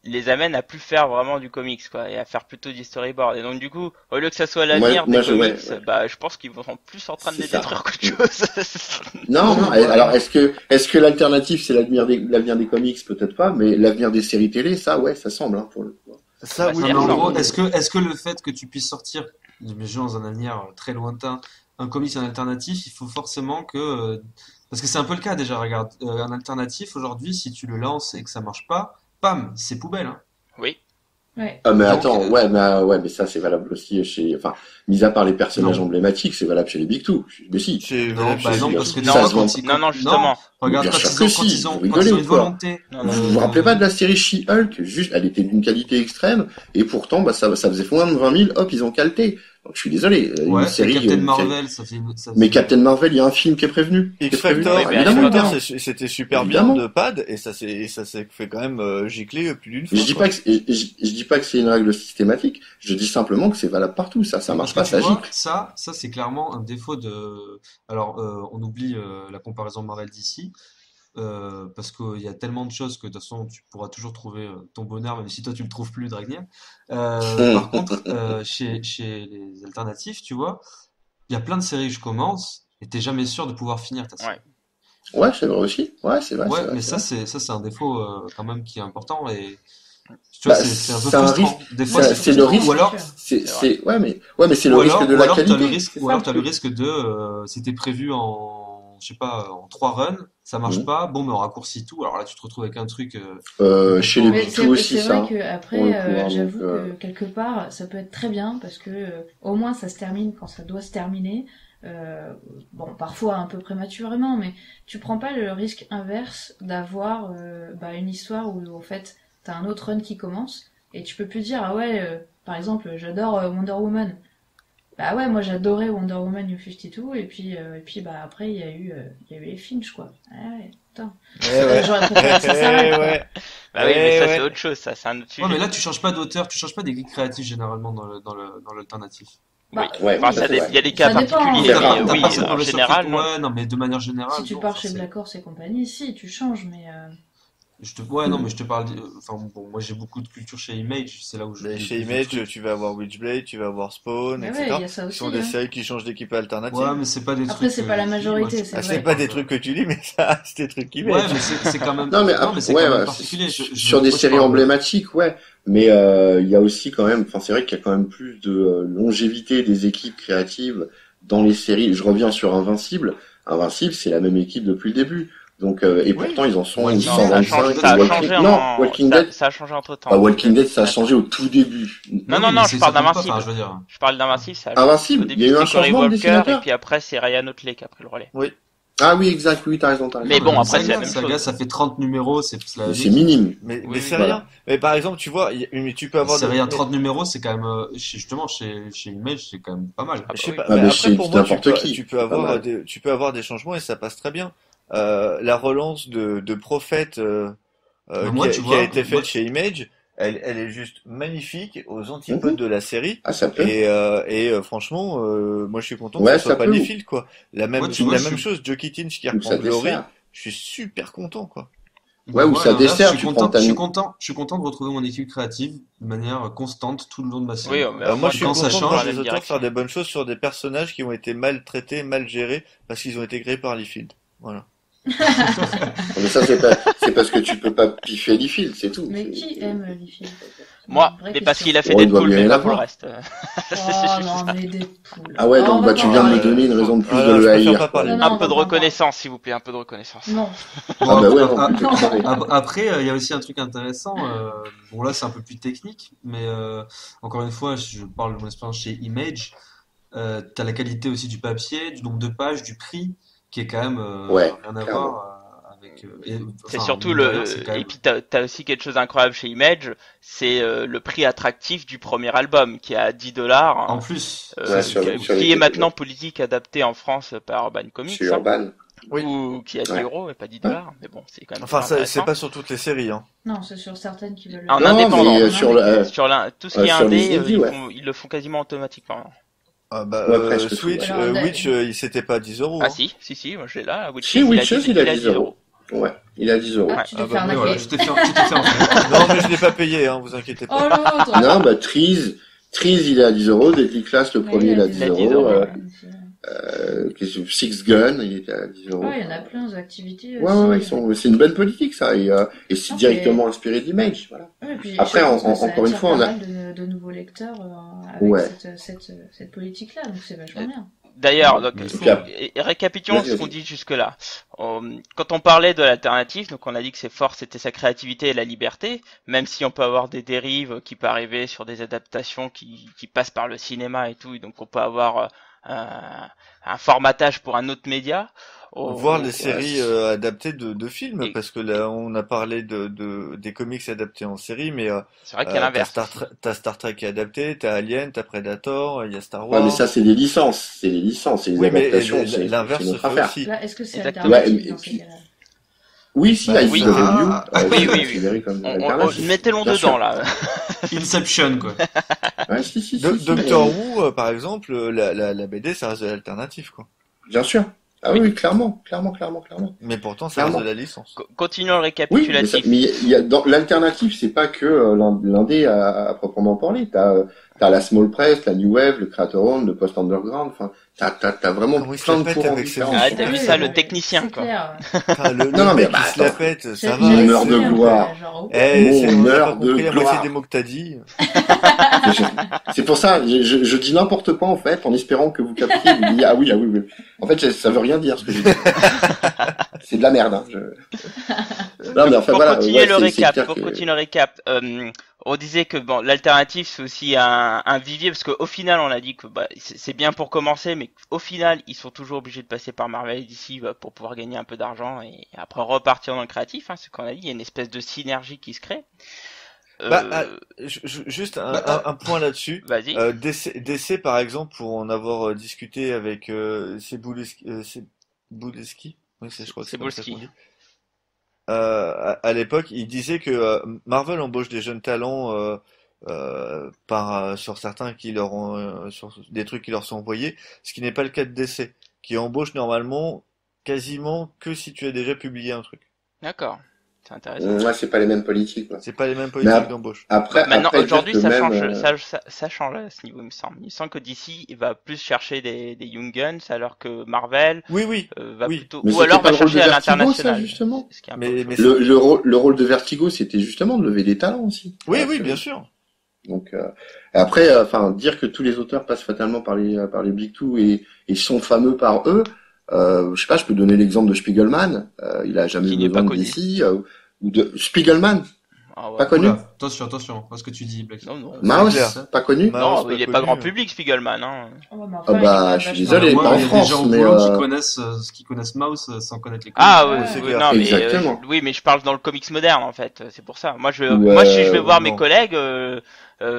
les amène à plus faire vraiment du comics quoi, et à faire plutôt du storyboard, et donc du coup au lieu que ça soit l'avenir des comics, bah je pense qu'ils vont en plus en train de les détruire qu'autre chose. Non, alors est-ce que l'alternative c'est l'avenir des comics, peut-être pas, mais l'avenir des séries télé, ça ouais, ça semble hein, pour le coup. Ça, oui. Non, mais en gros, est-ce que le fait que tu puisses sortir, j'imagine dans un avenir très lointain, un comics en alternatif, il faut forcément que, parce que c'est un peu le cas déjà, regarde, un alternatif aujourd'hui, si tu le lances et que ça marche pas, pam, c'est poubelle, hein. Oui. Ouais. Ah mais Donc, attends, mais ça c'est valable aussi enfin, mis à part les personnages Non. emblématiques, c'est valable chez les Big Two. Mais si. Non, bah non, parce que Non, déjà, non, justement. regarde, Bien quand sûr ils que ont, si, quand ils ont, vous quand rigolez ils ont ou une quoi volonté, Vous vous rappelez pas de la série She-Hulk? Juste, elle était d'une qualité extrême, et pourtant, bah, ça faisait moins de 20 000, hop, ils ont calté. Donc, je suis désolé, ouais, une série, Captain une série- Marvel, Mais Captain Marvel, il y a un film qui est prévenu. Qui est prévenu. X-Factor, Oui, Évidemment, X-Factor, évidemment. c'était super Évidemment. bien de pad, et ça s'est fait quand même gicler plus d'une fois. Je dis quoi. pas que je dis pas que c'est une règle systématique. Je dis simplement que c'est valable partout. Ça marche pas, parce que tu ça vois, gicle. ça c'est clairement un défaut de. Alors, on oublie la comparaison Marvel d'ici, parce qu'il y a tellement de choses que de toute façon tu pourras toujours trouver ton bonheur, même si toi tu le trouves plus, Dragnir. Par contre, chez les alternatifs, tu vois, il y a plein de séries que je commence et t'es jamais sûr de pouvoir finir ta série. Ouais. Ouais, c'est vrai aussi. Ouais, c'est vrai. Ouais, c'est vrai, mais c'est c'est un défaut quand même qui est important, et tu vois, Bah, c'est un peu c'est un frustrant. Des fois, c'est le risque. Ou alors, C'est ouais, mais c'est le risque de la t'as le qualité. risque, C'est ou ça, alors le t'as le truc. risque de, c'était prévu en, je sais pas, en 3 runs, ça marche Mhm. pas, bon, mais on raccourcit tout, alors là, tu te retrouves avec un truc, Chez les Mais Big Two aussi, c'est vrai ça. que Pour après, le coup, hein, j'avoue donc, que quelque part, ça peut être très bien parce que au moins ça se termine quand ça doit se terminer. Bon, parfois un peu prématurément, mais tu prends pas le risque inverse d'avoir une histoire où en fait t'as un autre run qui commence et tu peux plus dire ah ouais, par exemple, j'adore Wonder Woman. Bah ouais, moi j'adorais Wonder Woman New 52 et puis bah après il y a eu les Finch quoi. Ah ouais, putain. J'aurais préféré que ça s'arrête. Quoi. Ouais. Bah oui, mais ça ouais. c'est autre chose, ça c'est un autre sujet. ouais, mais là, tu changes pas d'auteur, tu changes pas d'équipe créative généralement dans l'alternatif. Oui. Ouais, Enfin, ça, c'est vrai. il y a des cas Ça dépend, particuliers, hein. mais T'as oui, pas Personne en peut général, non. ouais, non, mais de manière générale, Si tu non, pars enfin, chez Black Horse et compagnie, si tu changes, mais ouais, non, mais je te parle, enfin, bon, moi j'ai beaucoup de culture chez Image, c'est là où je Mais lis chez le plus de Image, trucs. tu vas avoir Witchblade, tu vas avoir Spawn, mais etc. ouais, il y a ça Ce aussi. sont des Hein. séries qui changent d'équipe alternative. Ouais, mais c'est pas des Après, trucs c'est que pas la je lis, majorité, moi, c'est Ah, vrai. c'est pas des trucs que tu lis, mais ça, c'est des trucs qui Ouais, mettent. mais c'est quand même, Non, mais non, après, mais c'est ouais, quand même ouais, particulier. sur des moi, je séries parle emblématiques, ouais. Mais il y a aussi quand même, enfin, c'est vrai qu'il y a quand même plus de longévité des équipes créatives dans les séries. Je reviens sur Invincible. Invincible, c'est la même équipe depuis le début. Donc, et Oui. pourtant, ils en sont Walking Non, Dead, ça a 125. changé, ça a Walking... changé Non, Walking Dead. ça a changé entre temps. Ah, Walking Dead, ça a changé au tout début. Non, Oui, non, mais non, c'est- je parle ça compte pas, d'Invincible. enfin, je veux dire. Je parle d'Invincible, ça a changé. Au Invincible, début, il y a eu un c'était Cory changement de Walker, et dessinateur. puis après, c'est Ryan Otley qui a pris le relais. Oui. Ah oui, exact, oui, t'as raison, t'as raison. Mais bon, Une après, c'est la même saga, chose. ça fait 30 numéros, c'est la même C'est chose. minime. Mais Oui, c'est oui. rien. Mais par exemple, tu vois, mais tu peux avoir C'est rien, mais- 30 numéros, c'est quand même, justement, chez Image, c'est quand même pas mal. Ah bah Je sais oui. pas, Ah, mais mais après chez pour moi n'importe qui, tu peux c'est pas avoir mal. tu peux avoir des changements et ça passe très bien. La relance de Prophète Mais moi, tu qui a vois, été moi, faite chez Image, elle est juste magnifique aux antipodes Mhm. de la série Ah, ça peut. et franchement moi je suis content que Ouais, ça soit ça pas peut. Liefeld quoi. moi, tu vois, La je même suis, chose, Jockey Tinch qui Ou reprend ça Glory, dessert. je suis super content quoi. Ouais, ou moi, à ça l'inverse, dessert, tu prends ta... je suis content de retrouver mon équipe créative de manière constante tout le long de ma série. Oui, mais au Moi, moins, je suis quand ça content de change, voir dans la des même auteurs faire direction. des bonnes choses sur des personnages qui ont été mal traités, mal gérés, parce qu'ils ont été créés par Liefeld. Voilà. Mais ça, c'est parce que tu peux pas piffer Liefeld, c'est tout. Mais qui aime Liefeld? Moi, Vraie mais parce question. qu'il a fait Oh, il doit Deadpool, bien mais y en pas pour le avoir. reste. Oh non, mais Deadpool. Ah ouais, Oh, donc on va bah pas tu en viens de me parler. donner une raison de plus Ah de là, le je préfère haïr, pas quoi. parler. Non, Un on peu de va pas en parler. reconnaissance, s'il vous plaît, un peu de reconnaissance. Non. Bon, Ah bah ouais, ap- non, ap- tu peux crever. après, il y a aussi un truc intéressant. Bon, là, c'est un peu plus technique, mais encore une fois, je parle de mon expérience chez Image. T'as la qualité aussi du papier, du nombre de pages, du prix, qui est quand même Ouais, rien à clairement. voir C'est enfin, surtout mine de rien, c'est quand et même. puis t'as aussi quelque chose d'incroyable chez Image, c'est le prix attractif du premier album qui est à En $10, plus, Ouais, ça c'est sur fou. les qui est côtés, maintenant politique adapté en France par Urban Comics, chez Urban. Oui. ou qui est à 10 Ouais. euros et pas $10, mais bon, c'est quand même Enfin, très c'est intéressant. pas sur toutes les séries, hein. Non, c'est sur certaines qui veulent le En faire. Non, indépendant. mais En sur indé. Sur tout ce qui est sur les indé, indies, ouais. ils le font quasiment automatiquement. Ah bah, Ouais, presque tout. Switch, Alors, Witch, c'était pas 10 euros, Ah hein. si, moi je l'ai là. Si, Witches, il a 10 euros. Ouais, il a 10 euros. Ah, Ouais. tu t'es Ah fait bah, Mais voilà, arnaquer. tu t'es fait en fait. Non, mais je l'ai pas payé, hein, vous inquiétez Oh pas. l'autre. Non, bah, Trees, il est à 10 euros. Deadly Class, le Ouais, premier, il a 10 il a 10 euros. euros. Six Gun, il était à 10 euros. Ouais, il y en a plein d'activités Ouais, aussi. c'est une bonne politique, ça. Et c'est Non, directement inspiré d'Image, voilà. Ouais, et puis, Après, je pense que ça encore une attire fois, pas on a, mal de nouveaux lecteurs avec ouais. cette politique-là, donc c'est vachement bien. D'ailleurs, donc, Mais Et puis, récapitulons vas-y, ce qu'on vas-y. dit jusque-là. Quand on parlait de l'alternative, donc on a dit que ses forces étaient sa créativité et la liberté, même si on peut avoir des dérives qui peuvent arriver sur des adaptations qui passent par le cinéma et tout, et donc on peut avoir un formatage pour un autre média. Voir les ouais, séries adaptées de films, Et- parce que là, on a parlé des comics adaptés en série, mais C'est vrai qu'il y a l'inverse. t'as Star Trek qui est adapté, t'as Alien, t'as Predator, il y a Star Ouais, mais Wars. ça, c'est des licences. C'est des licences. Et les Oui, mais adaptations, c'est l'inverse c'est se notre fait affaire. aussi. Là, est-ce que c'est Exactement. alternatif Ouais, dans et ces puis- cas-là? Oui, si, Bah, I oui. See the Review, Ah, oui, c'est oui. considéré comme On alternatif. mettez-le Bien dedans sûr. là. Inception, quoi. Ouais, si. Doctor Who, par exemple, la BD, ça reste de l'alternative, quoi. Bien sûr. Ah Oui. oui, clairement. Mais pourtant, ça reste Clairement. de la licence. Continuons le Oui, récapitulatif. mais il y a dans l'alternative, c'est pas que l'indé à proprement parler. T'as la small press, la new wave, le creator owned, le post underground. Enfin, t'as vraiment Comment il se plein la de pète courants avec ses différents. Ah, t'as vu ça, le mais technicien, c'est quoi. clair. Enfin, le Non, mais mec bah, qui se la attends. pète, ça J'allais va. Une dire, heure de un peu, gloire. genre, Eh, Mon on n'a heure pas compris de la moitié gloire. des mots que t'as dit. C'est pour ça, je dis n'importe quoi en fait, en espérant que vous captiez. Vous dites, ah oui. En fait, ça veut rien dire ce que j'ai dit. C'est de la merde. Hein. Non, mais enfin Pour voilà. continuer ouais, le c'est récap, clair que- on disait que bon, l'alternative c'est aussi un vivier parce qu'au final on a dit que bah, c'est bien pour commencer, mais au final ils sont toujours obligés de passer par Marvel et DC pour pouvoir gagner un peu d'argent et après repartir dans le créatif. Hein, ce qu'on a dit, il y a une espèce de synergie qui se crée. Juste Bah, un point là-dessus. Vas-y. DC, par exemple, pour en avoir discuté avec Cebulski, oui, je crois que c'est comme ça Cebulski. qu'on dit. À l'époque, il disait que Marvel embauche des jeunes talents sur certains qui leur ont sur des trucs qui leur sont envoyés, ce qui n'est pas le cas de DC, qui embauche normalement quasiment que si tu as déjà publié un truc. D'accord, c'est intéressant. Ouais, c'est pas les mêmes politiques. Quoi. C'est pas les mêmes politiques d'embauche. Maintenant, après, aujourd'hui, dire que ça même, change, ça change à ce niveau, il me semble. Il me semble que DC il va plus chercher des Young Guns, alors que Marvel Oui. va Oui. plutôt, Mais ou c'était alors pas va le rôle de chercher à Vertigo, l'international. ça, justement. Ce qui est un Mais- peu mais autre chose. Le rôle de Vertigo, c'était justement de lever des talents aussi. Oui, Voilà, bien sûr. Donc et après, enfin, dire que tous les auteurs passent fatalement par les Big Two et sont fameux par eux. Je sais pas, je peux donner l'exemple de Spiegelman. Il a jamais Qui eu n'est besoin pas de connu. DC ou de Spiegelman, Ah ouais. pas connu. Oula, attention, parce que tu dis, Black. Non. Mouse, clair. pas connu. Mouse, Non, pas il est connu, pas grand hein. public, Spiegelman, hein. Oh, mais enfin, Ah il est bah, quand même je suis vachement désolé, bien. pas en il y a France, des gens au mais, boulot qui connaissent Mouse sans connaître les Ah comics. oui, Ouais, c'est oui, clair. non, mais Exactement. oui, mais je parle dans le comics moderne en fait. C'est pour ça. Moi, Ouais, moi, si je vais voir mes non. collègues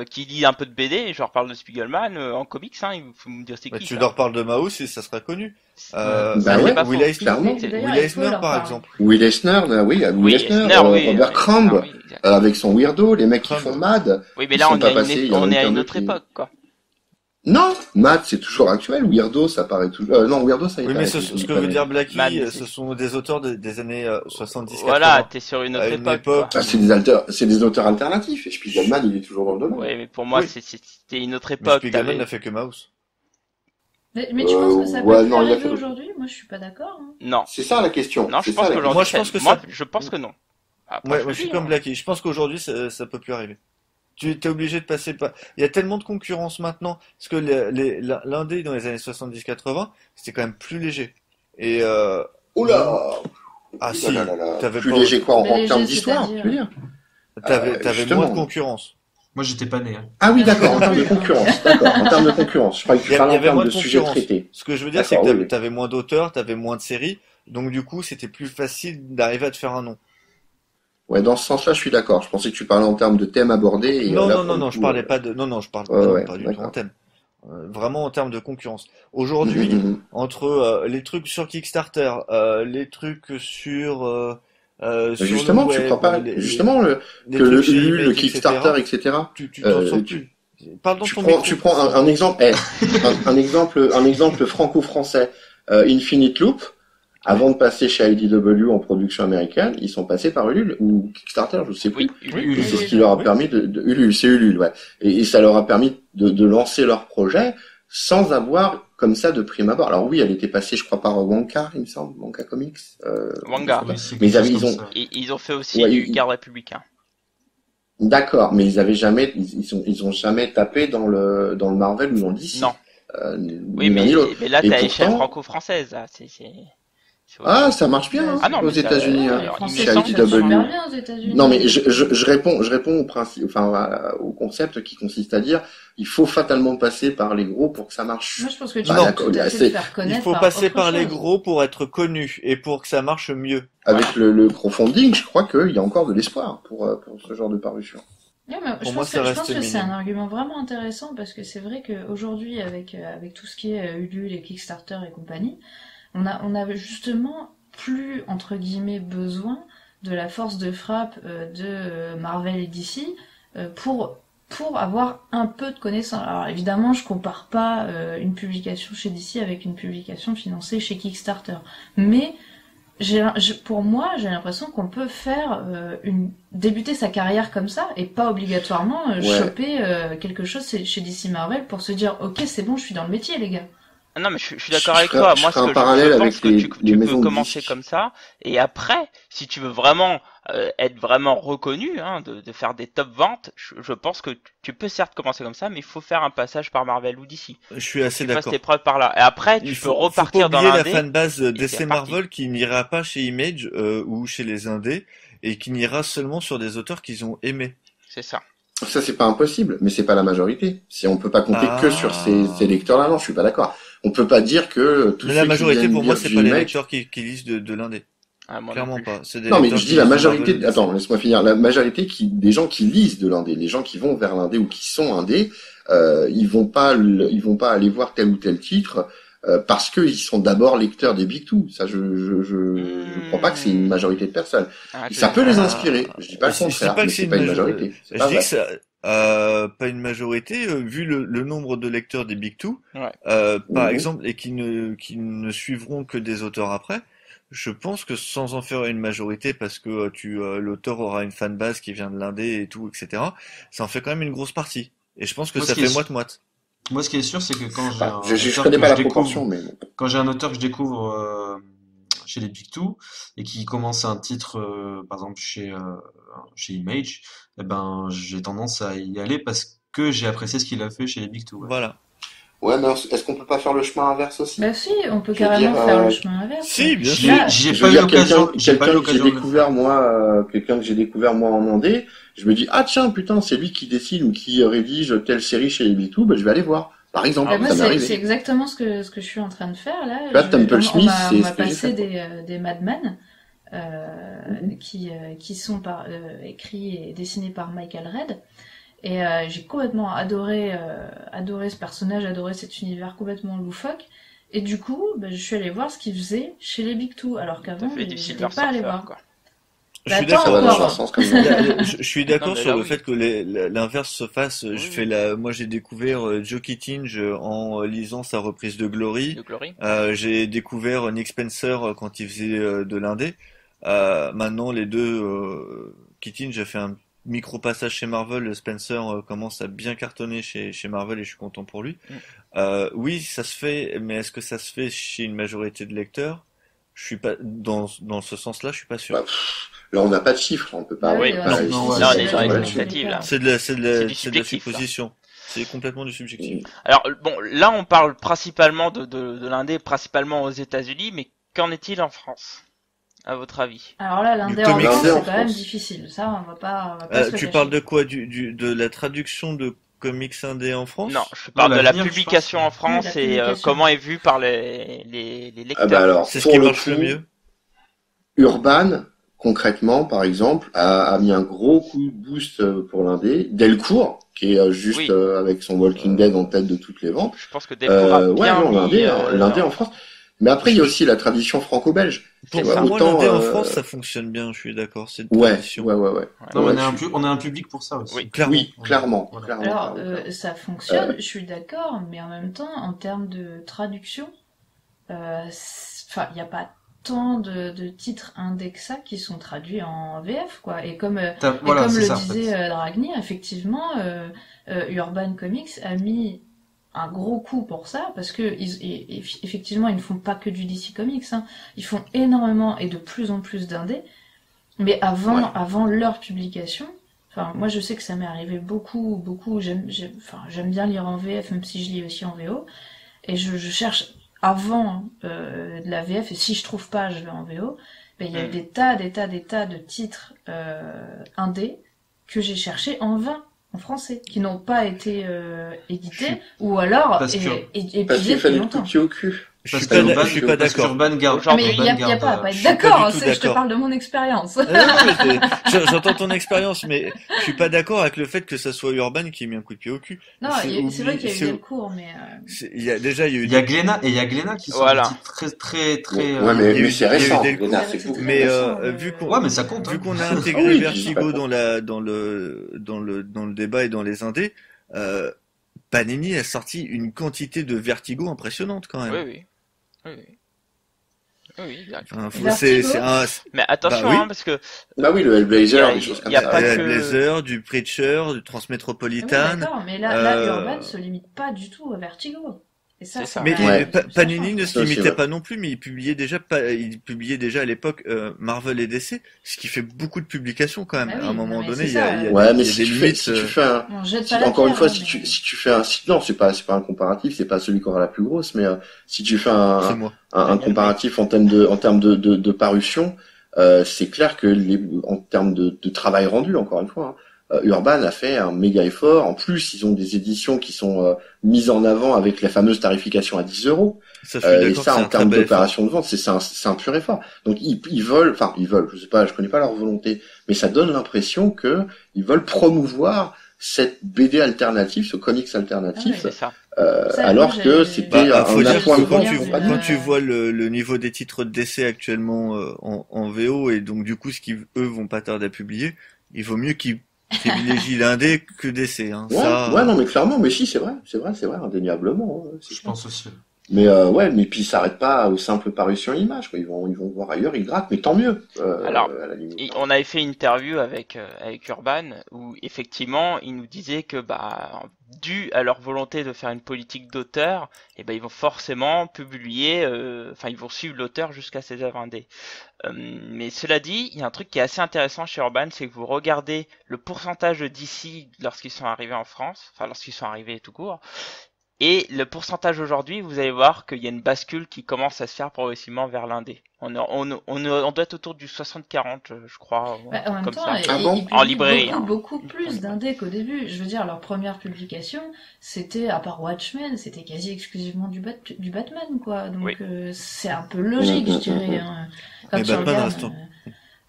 qui lisent un peu de BD, et je leur parle de Spiegelman en comics, hein, il faut me dire c'est Bah, qui tu ça. leur parles de Mouse et ça sera connu. Bah c'est ouais, pas Will faux. Eisner, clairement. D'ailleurs, Will il faut Eisner, leur par parler. exemple. Will Eisner, oui, Oui, Eisner, oui, Robert Crumb, oui, exact. avec son Weirdo, les mecs qui Crumb. font Mad. Oui, mais Ils là sont on est pas à passés, il y a on est à aucun une de autre qui- époque, quoi. Non, Mad, c'est toujours actuel. Weirdo, ça paraît toujours. Non, Weirdo, ça y est. Oui, mais arrêté, ce je dis que pas veut de- dire Blacky, Mad, ce sont des auteurs des années 70-80. Voilà, t'es sur une autre À une époque, époque, quoi. Ah, c'est des auteurs alternatifs. Et Spiegelman, il est toujours dans le domaine. Ouais, mais pour moi, Oui. c'était une autre Mais époque. Spiegelman t'avais- n'a fait que Mouse. Mais tu penses que ça peut ouais, plus non, il a arriver fait- aujourd'hui? Moi, je suis pas d'accord. Hein. Non, C'est ça la question. non, je C'est pense ça, la qu'aujourd'hui, Moi, je pense que moi, ça- je pense que non. Après, Ouais, je moi le je suis dis, comme hein. Blacky. Je pense qu'aujourd'hui ça peut plus arriver. Tu t'es obligé de passer par. Il y a tellement de concurrence maintenant, parce que l'indé dans les années 70-80, c'était quand même plus léger. Et Oula! ah si, Là, là, là. t'avais Plus pas, léger quoi en Mais termes léger, d'histoire, c'est-à-dire tu veux dire? t'avais justement. moins de concurrence. Moi, j'étais pas né. Hein. Ah oui, d'accord, en termes de concurrence. D'accord, en termes de concurrence. Je croyais que Il tu y parlais en avait termes moins de de sujets concurrence. traités. Ce que je veux dire, c'est que D'accord, oui, oui. t'avais moins d'auteurs, t'avais moins de séries. Donc du coup, c'était plus facile d'arriver à te faire un nom. Ouais, dans ce sens-là, je suis d'accord. Je pensais que tu parlais en termes de thèmes abordés. Et Non, là, non, pour non, le non, coup, je parlais pas de, non, non, je parle pas, ouais, pas du tout en d'accord. thème. Vraiment en termes de concurrence. Aujourd'hui, entre les trucs sur Kickstarter, les trucs Mais sur le justement, tu crois web, pas, justement, les que le trucs chez Ulule, le Image, Kickstarter, etc., etc. tu t'en sors Tu, plus. Parle dans tu ton prends, micro. tu prends un exemple, un exemple franco-français, Infinite Loop. Avant de passer chez IDW en production américaine, ils sont passés par Ulule ou Kickstarter, je sais plus. Oui, Et c'est ce qui leur a permis Ulule, c'est Ulule, ouais. Et ça leur a permis de lancer leur projet sans avoir comme ça de prime abord. Alors oui, elle était passée, je crois, par Wonka, il me semble, Wonka Comics. Manga. Oui, c'est Mais quelque chose ils comme ont, ça. Et ils ont fait aussi ouais, du garde républicain. d'accord, mais ils avaient jamais, ils ont jamais tapé dans le Non. Marvel ou dans le DC, Oui, ni l'un ni l'autre. mais là, Et t'es à l'échelle pourtant, franco-française, là. C'est autre ah, chose. ça marche bien, Bah, hein, Ah non, aux mais ça, États-Unis, les alors, il Français me chez s'en semble sortent que super IDW. bien aux États-Unis. Non, mais je réponds au principe, enfin, au concept qui consiste à dire, il faut fatalement passer par les gros pour que ça marche. Moi, je pense que tu Bah, peux d'accord, tout à fait c'est te faire Il connaître faut par passer autre par les chose. gros pour être connu et pour que ça marche mieux. avec le crowdfunding, je crois qu'il y a encore de l'espoir pour ce genre de parution. Ouais, mais Pour moi, ça je reste pense que c'est un minime. argument vraiment intéressant parce que c'est vrai qu'aujourd'hui, avec tout ce qui est Ulule et Kickstarter et compagnie, on a justement plus, entre guillemets, besoin de la force de frappe de Marvel et DC pour avoir un peu de connaissances. Alors évidemment, je compare pas une publication chez DC avec une publication financée chez Kickstarter, mais pour moi, j'ai l'impression qu'on peut faire débuter sa carrière comme ça et pas obligatoirement Ouais. choper quelque chose chez DC Marvel pour se dire ok, c'est bon, je suis dans le métier, les gars. Ah non, mais je suis Je d'accord avec ferai, toi. je Moi, ferai un je parallèle pense avec que les tu peux maisons de commencer disques. comme ça, et après, si tu veux vraiment être vraiment reconnu, hein, de faire des top ventes, je pense que tu peux certes commencer comme ça, mais il faut faire un passage par Marvel ou DC. Je suis assez Tu fasses tes d'accord. preuves par là. Et après, tu peux Faut pas repartir dans oublier la l'indé, fanbase et c'est d'essai reparti. Marvel qui n'ira pas chez Image ou chez les indés et qui n'ira seulement sur des auteurs qu'ils ont aimés. C'est ça. Ça, c'est pas impossible, mais c'est pas la majorité. Si on peut pas compter que sur ces Ah. lecteurs-là, non, je suis pas d'accord. On peut pas dire que tous Mais la ceux qui majorité viennent pour moi lire c'est du pas les Image. lecteurs qui lisent de l'indé. Ah, moi non Clairement plus. pas. C'est des Non, mais lecteurs je qui dis la lisent du Marvel majorité. ou DC. Attends, laisse-moi finir. La majorité des gens qui lisent de l'indé, les gens qui vont vers l'indé ou qui sont indés, ils vont pas aller voir tel ou tel titre parce qu'ils sont d'abord lecteurs des Big Two. Ça, je crois pas que c'est une majorité de personnes. Ah, Ça peut les inspirer. Ah, Je dis pas le je dis contraire, pas mais que c'est c'est une pas une majorité. C'est je pas dis que vrai. ça, pas une majorité, vu le nombre de lecteurs des Big Two, ouais. par Mhm. exemple, et qui ne suivront que des auteurs après, je pense que sans en faire une majorité, parce que l'auteur aura une fanbase qui vient de l'indé et tout, etc., ça en fait quand même une grosse partie. Et je pense que Moi, ça ce qui est fait sûr, moite-moite. moi, ce qui est sûr, c'est que quand j'ai Enfin, un je auteur connais que pas je la découvre, proportion, mais bon. quand j'ai un auteur que je découvre chez les Big Two et qui commence un titre, par exemple chez Image, eh ben, j'ai tendance à y aller parce que j'ai apprécié ce qu'il a fait chez les Big Two. Ouais. Voilà. Ouais, mais est-ce qu'on peut pas faire le chemin inverse aussi? Bah si, on peut Je veux dire, carrément faire le chemin inverse. Si, bien J'y sûr. Là, ai, j'y ai Je pas veux eu dire, l'occasion, j'ai pas eu quelqu'un que j'ai l'occasion de le découvert faire. moi, quelqu'un que j'ai découvert moi en Indé, je me dis, ah tiens, putain, c'est lui qui dessine ou qui rédige telle série chez les Big Two, bah, je vais aller voir. Par exemple, bah, moi, ça m'est c'est arrivé. exactement ce que je suis en train de faire là. Là, Temple Smith, on c'est m'a ce que j'ai passé fait. des Madman qui sont écrits et dessinés par Michael Red. Et j'ai complètement adoré ce personnage, adoré cet univers complètement loufoque. Et du coup, bah, je suis allée voir ce qu'ils faisaient chez les Big Two, alors T'as qu'avant, fait du j'étais Silver pas allée Surfer, voir. quoi. Je suis Bah, attends, Ça va d'accord. dans encore. un sens comme ça. Je suis Non, d'accord mais sur là, le oui. fait que l'inverse se fasse. Oui, Je oui. fais moi j'ai découvert Joe Kittinge en lisant sa reprise de Glory. De Glory. J'ai découvert Nick Spencer quand il faisait de l'indé. Maintenant les deux, Kittinge a fait un micro passage chez Marvel. Spencer commence à bien cartonner chez Marvel et je suis content pour lui. Mm. Oui, ça se fait, mais est-ce que ça se fait chez une majorité de lecteurs? Je suis pas dans ce sens-là, je suis pas sûr. Bah, là, on n'a pas de chiffres, on peut pas. Oui, ouais, non, c'est non, difficile ouais, là, on de est sur dire une là-dessus. expectative, là. C'est de la C'est du c'est de la subjectif, là. supposition. C'est complètement du subjectif. Alors, bon, là, on parle principalement de l'indé, principalement aux États-Unis, mais qu'en est-il en France, à votre avis? Alors là, Du l'indé en comics. France, L'indé en c'est quand même France. difficile. Ça, on va pas se le Tu cacher. parles de quoi? De la traduction de comics indé en France? Non, je parle Non, de la l'avenir, je publication pense. en France Oui, la et publication. comment est vue par les Ah bah lecteurs. alors, C'est ce pour qui le marche le coup, mieux. Urban, concrètement, par exemple, a mis un gros coup de boost pour l'indé. Delcourt, qui est juste Oui. avec son Walking Dead en tête de toutes les ventes. Je pense que Delcourt a Ouais, bien non, mis l'indé en France. Mais après, il y a aussi la tradition franco-belge. Pour Tu vois, moi, autant, l'indé en France, ça fonctionne bien, je suis d'accord, c'est une ouais, tradition. ouais. Non, Ouais, mais on a un public pour ça aussi. Oui. Clairement. Oui, clairement, Voilà. clairement. Alors, clairement. ça fonctionne, je suis d'accord, mais en même temps, en termes de traduction, enfin, il n'y a pas tant de titres indexa qui sont traduits en VF, quoi. Et comme, Voilà, c'est le ça, en disait fait. Dragnir, effectivement, Urban Comics a mis un gros coup pour ça, parce que effectivement, ils ne font pas que du DC Comics, hein. Ils font énormément et de plus en plus d'indés. Mais avant leur publication, enfin, moi je sais que ça m'est arrivé beaucoup, j'aime bien lire en VF, même si je lis aussi en VO, et je cherche avant de la VF, et si je trouve pas, je vais en VO, mais il y a eu des tas de titres indés que j'ai cherché en vain, en français, qui n'ont pas été édités, ou alors Parce que- épuisés Parce qu'il depuis fallait le longtemps. coup de pied au cul. Je suis Parce pas, que je suis pas parce d'accord. qu'Urban garde. Aujourd'hui, Mais il y a Urban pas à garde, pas je être suis pas d'accord, du tout je te d'accord. parle de mon expérience. Non, mais j'entends ton expérience, mais je suis pas d'accord avec le fait que ça soit Urban qui ait mis un coup de pied au cul. Non, c'est vrai qu'il y a eu Delcourt, mais... Il y a eu Il y a Glénat qui sont Voilà. des titres très. Ouais, mais, il y a eu- c'est il y a eu récent. Delcourt. Lénard, c'est beaucoup. Mais récent, vu qu'on Ouais, mais ça compte. vu Hein. qu'on a Ah intégré oui, Vertigo je dis pas dans le débat et dans les indés, Panini a sorti une quantité de Vertigo impressionnante quand même. Oui. Oui, bien. Enfin, Vertigo Mais attention, Bah oui. hein, parce que Bah oui, le Hellblazer, Il y a- des choses comme il y a ça. pas Il y a que- Blazer, du Preacher, du Oui, Transmétropolitan. d'accord, mais là, euh, Urban se limite pas du tout à Vertigo. Et ça, C'est ça. Mais Ouais. Panini ne se Ça, c'est limitait vrai. pas non plus, mais il publiait déjà à l'époque Marvel et DC, ce qui fait beaucoup de publications quand même. Bah oui, à un moment non, mais donné, c'est il y a, ça. il y a Ouais, des, mais il y a si des tu limites. fais un, On jette pas la encore une pierre, fois, hein, si mais- tu fais un, non, c'est pas un comparatif, c'est pas celui qui aura la plus grosse, mais si tu fais C'est moi. un comparatif en termes de parution, c'est clair que en termes de travail rendu, encore une fois, hein, Urban a fait un méga effort. En plus, ils ont des éditions qui sont mises en avant avec la fameuse tarification à 10 euros. Ça, je suis Et d'accord, ça, c'est en un très termes bel effort. d'opération de vente, c'est un pur effort. Donc ils veulent, je sais pas, je connais pas leur volonté, mais ça donne l'impression que ils veulent promouvoir cette BD alternative, ce comics alternatif, c'est ça. Ça, alors moi, que j'ai- c'était Faut un dire point que de vente. quand tu vois le niveau des titres de DC actuellement en VO, et donc du coup ce qu'ils eux vont pas tarder à publier, il vaut mieux qu'ils privilégient l'indé que DC. Hein. Ouais, non, mais clairement, mais si, c'est vrai, indéniablement. Hein, Je pense aussi. Mais mais puis ils s'arrêtent pas aux simples parutions images, quoi. Ils vont voir ailleurs, ils grattent, mais tant mieux. Alors, à la limite. Et on avait fait une interview avec Urban où effectivement ils nous disaient que dû à leur volonté de faire une politique d'auteur, et ils vont forcément publier, ils vont suivre l'auteur jusqu'à ses œuvres indées. Mais cela dit, il y a un truc qui est assez intéressant chez Urban, c'est que vous regardez le pourcentage de DC lorsqu'ils sont arrivés en France, lorsqu'ils sont arrivés tout court. Et le pourcentage aujourd'hui, vous allez voir qu'il y a une bascule qui commence à se faire progressivement vers l'indé. On doit être autour du 60-40, je crois. Bah, en même comme temps, ça. ils En publient librairie, hein. beaucoup plus d'indés qu'au début. Je veux dire, leur première publication, c'était, à part Watchmen, c'était quasi exclusivement du Batman, quoi. Donc, Oui. C'est un peu logique, je dirais. Hein. Mais Batman reste-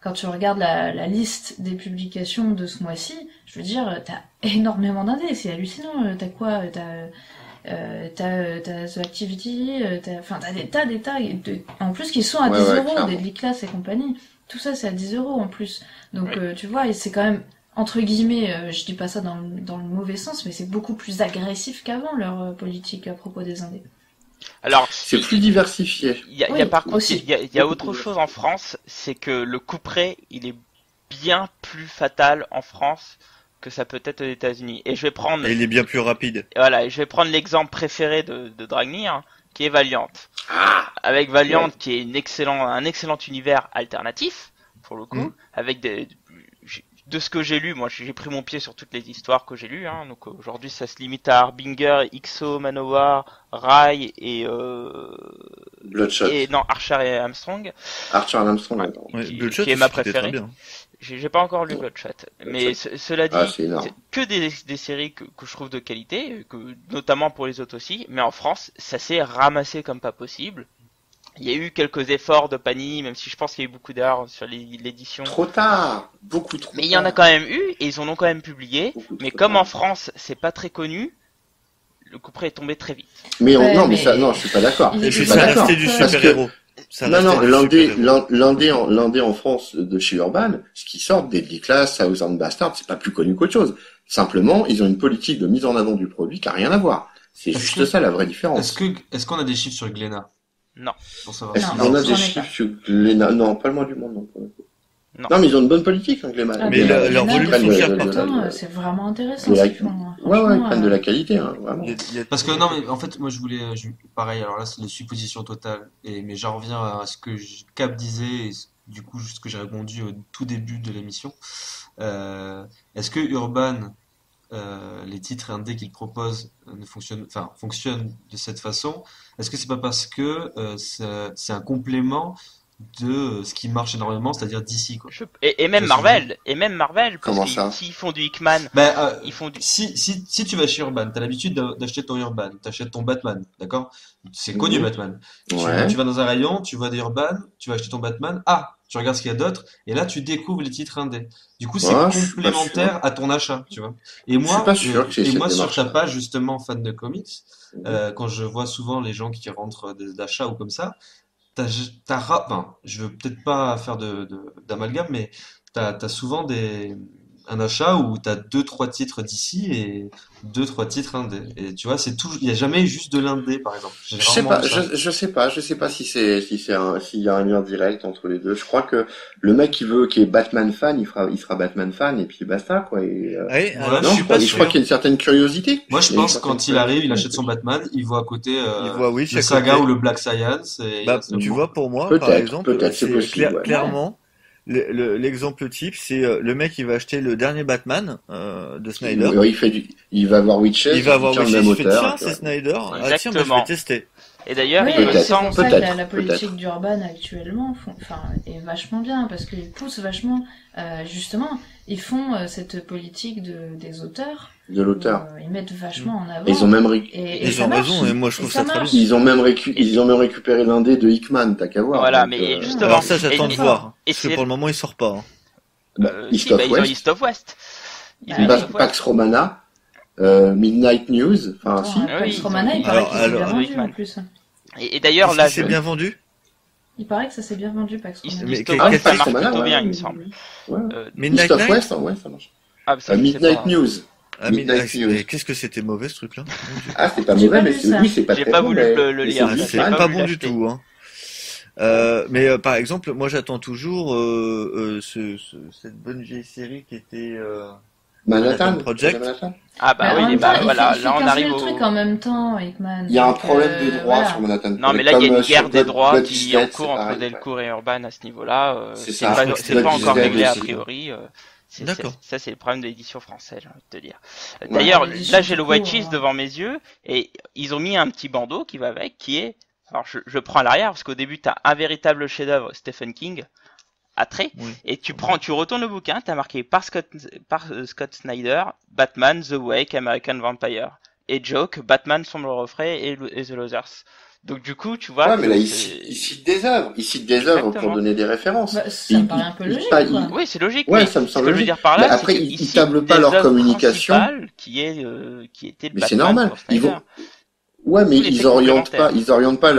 Quand tu regardes la liste des publications de ce mois-ci, je veux dire, t'as énormément d'indés, c'est hallucinant. T'as quoi? T'as The Activity, t'as des tas, en plus qui sont à 10 euros, clairement. des Liclas et compagnie. Tout ça, c'est à 10 euros en plus. Donc, tu vois, et c'est quand même, entre guillemets, je dis pas ça dans le mauvais sens, mais c'est beaucoup plus agressif qu'avant, leur politique à propos des indés. Alors, C'est plus diversifié. il y a Oui, par contre, aussi. il y a Beaucoup autre plus. chose en France, c'est que le couperet, il est bien plus fatal en France que ça peut être aux États-Unis. Et je vais prendre, Et il est bien plus rapide. voilà, je vais prendre l'exemple préféré de Dragnir, hein, qui est Valiant. Avec Valiant, Ouais. qui est un excellent univers alternatif, pour le coup, avec de ce que j'ai lu, moi j'ai pris mon pied sur toutes les histoires que j'ai lues, hein, donc aujourd'hui ça se limite à Harbinger, XO, Manowar, Rai et Bloodshot. non, Archer et Armstrong, Archer Armstrong. Ouais. d'accord. Ouais, qui Bloodshot est ma aussi, c'était très préférée. bien. J'ai pas encore lu Bloodshot, mais cela dit, Ah, c'est énorme. c'est que des séries que je trouve de qualité, notamment pour les autres aussi, mais en France, ça s'est ramassé comme pas possible. Il y a eu quelques efforts de Panini, même si je pense qu'il y a eu beaucoup d'erreurs sur l'édition. Trop tard, beaucoup trop Mais il y tard. en a quand même eu, et ils en ont quand même publié. Beaucoup Mais trop comme tard. en France, c'est pas très connu, le couperet est tombé très vite. Mais Ouais, non, mais- je suis pas d'accord. Il- Et Je suis puis pas ça d'accord. restait du Parce que super-héros. Ça non, restait non, du super-héros. l'indé en France de chez Urban, ce qui sort, Deadly Class, Thousand Bastard, c'est pas plus connu qu'autre chose. Simplement, ils ont une politique de mise en avant du produit qui a rien à voir. C'est Est-ce juste que- ça la vraie différence. Est-ce qu'on a des chiffres sur Glénat? Non. Pour savoir Est-ce si- qu'on a j'en des ai chiffres pas. sur Glénat? Non, pas le moins du monde, non. Non. Non, mais ils ont une bonne politique, hein, Glénat. Ah, Mais mais leur Glénat, volume depuis sont chers, quelque quoi. temps, c'est vraiment intéressant de la- ce qu'ils font. Hein. Ouais, ils Franchement, prennent de la qualité, hein, vraiment. Parce que non, mais en fait, moi pareil, alors là, c'est les suppositions totales. Mais j'en reviens à ce que Cap disait, et du coup, ce que j'ai répondu au tout début de l'émission. Est-ce que Urban, les titres indés qu'il propose fonctionnent de cette façon? Est-ce que c'est pas parce que c'est un complément de ce qui marche énormément, c'est-à-dire DC, quoi? Et même Je Marvel, parce Comment que ça s'ils font du Hickman, Ben, ils font du... si tu vas chez Urban, t'as l'habitude d'acheter ton Urban, t'achètes ton Batman, d'accord? C'est connu, Mhm. Batman. Ouais. Tu vas dans un rayon, tu vois des Urban, tu vas acheter ton Batman, tu regardes ce qu'il y a d'autre, et là tu découvres les titres indés. Du coup, c'est Ouais, je suis pas complémentaire à ton achat, tu vois. Et Je moi, suis pas sûr que c'est et cette moi sur ta démarche-là. page, justement, fan de comics, Mhm. quand je vois souvent les gens qui rentrent d'achats ou comme ça, enfin, je veux peut-être pas faire d'amalgame, mais t'as souvent un achat où t'as deux, trois titres d'ici et deux, trois titres indés. Et tu vois, il y a jamais juste de l'indé, par exemple. J'ai Je sais rarement pas, vu ça. je sais pas si s'il y a un lien direct entre les deux. Je crois que le mec qui est Batman fan, il sera Batman fan et puis basta, quoi. Ouais, alors Ouais, je Non, suis pas je crois sûr. qu'il y a une certaine curiosité. Moi, je Il y a une pense que certaine quand il arrive, il curiosité. achète son Batman, il voit à côté Il voit Witch le à Saga côté. ou le Black Science. Et Bah, c'est tu bon. vois, pour moi, par Peut-être, exemple, peut-être, c'est c'est possible, ouais. clairement l'exemple type, c'est le mec qui va acheter le dernier Batman de Snyder. Ouais, il va voir Witches, Il va avoir tient le Witches, même il fait auteur. tiens, tu c'est vois. Snyder. Ah tiens, bah, je Exactement. vais tester. Et d'ailleurs, Oui, il me Peut-être, c'est pour semble... ça que peut-être, la politique peut-être. d'Urban actuellement est vachement bien, parce qu'ils poussent vachement, justement, ils font cette politique des auteurs, De l'auteur. où, ils mettent vachement en avant, Ils ont même et Ils ça ont marche. raison, et moi je Et trouve ça ça très marche. bien. Ils ont même récupéré l'indé de Hickman, t'as qu'à voir. Voilà, Donc, mais justement... Alors ça, j'attends de et- voir. et Parce que c'est- pour le moment, il sort pas. Hein. East si, of ils ont West, East of West. Ils ont Ouais. East of West. Pax Romana, Midnight News, enfin Attends, si. Pax Oui, Romana, il alors- paraît que c'est bien alors- vendu Hickman. en plus. Et d'ailleurs, Est-ce là, que c'est bien vendu? Il paraît que ça s'est bien vendu, Pax East, Romana. Mais East quel- of West, quel ça titre marche plutôt ouais. bien, il me semble. Ouais. Midnight East of Night? West, ouais, ça marche. Ah, ça, je sais Midnight pas. News. Ah, Midnight News. mais qu'est-ce que c'était mauvais ce truc-là? Ah, c'est pas J'ai mauvais, pas mais vu ça. oui, c'est pas J'ai très pas bon, voulu mais le mais lire, c'est j'ai C'est Hickman. pas pas voulu bon du l'acheter. tout, hein. Mais par exemple, moi j'attends toujours cette bonne vieille série qui était Manhattan Project. Manhattan. Ah bah Mais en oui, même bah temps, il voilà, fait là on 15 arrive 000 au... trucs en même temps, Hickman. Il y a un Donc, problème de droit voilà. sur Manhattan Non mais Project, là il y a comme une sur guerre des droits Blood qui est en Jet, cours c'est entre pareil, ouais. Delcourt et Urban à ce niveau-là. C'est C'est ça. pas, Blood c'est pas Jet encore aussi. réglé a priori. D'accord. Ça c'est le problème de l'édition française, j'ai envie de te dire. Ouais. D'ailleurs, L'édition là j'ai le tout White court, Cheese hein. devant mes yeux et ils ont mis un petit bandeau qui va avec, qui est... Alors je prends à l'arrière parce qu'au début t'as un véritable chef-d'œuvre Stephen King à trait Oui. et tu retournes le bouquin, t'as marqué par Scott Snyder, Batman, The Wake, American Vampire et Joke, Batman Sombre Refrain et The Losers. Donc du coup tu vois. Ouais, mais là, il c'est- cite des œuvres. Il cite des œuvres pour Exactement. donner des références. Bah, ça me Il- paraît un peu il- logique, pas- quoi. Oui, c'est logique. Ouais, mais ça me ce semble que je veux logique. dire par Mais là, après, c'est ils qu'ils tablent citent pas des leur œuvres communication. principales qui était le Mais c'est Batman normal. pour Ils Snyder. vont, ouais, mais Tous les faits complémentaires. ils orientent pas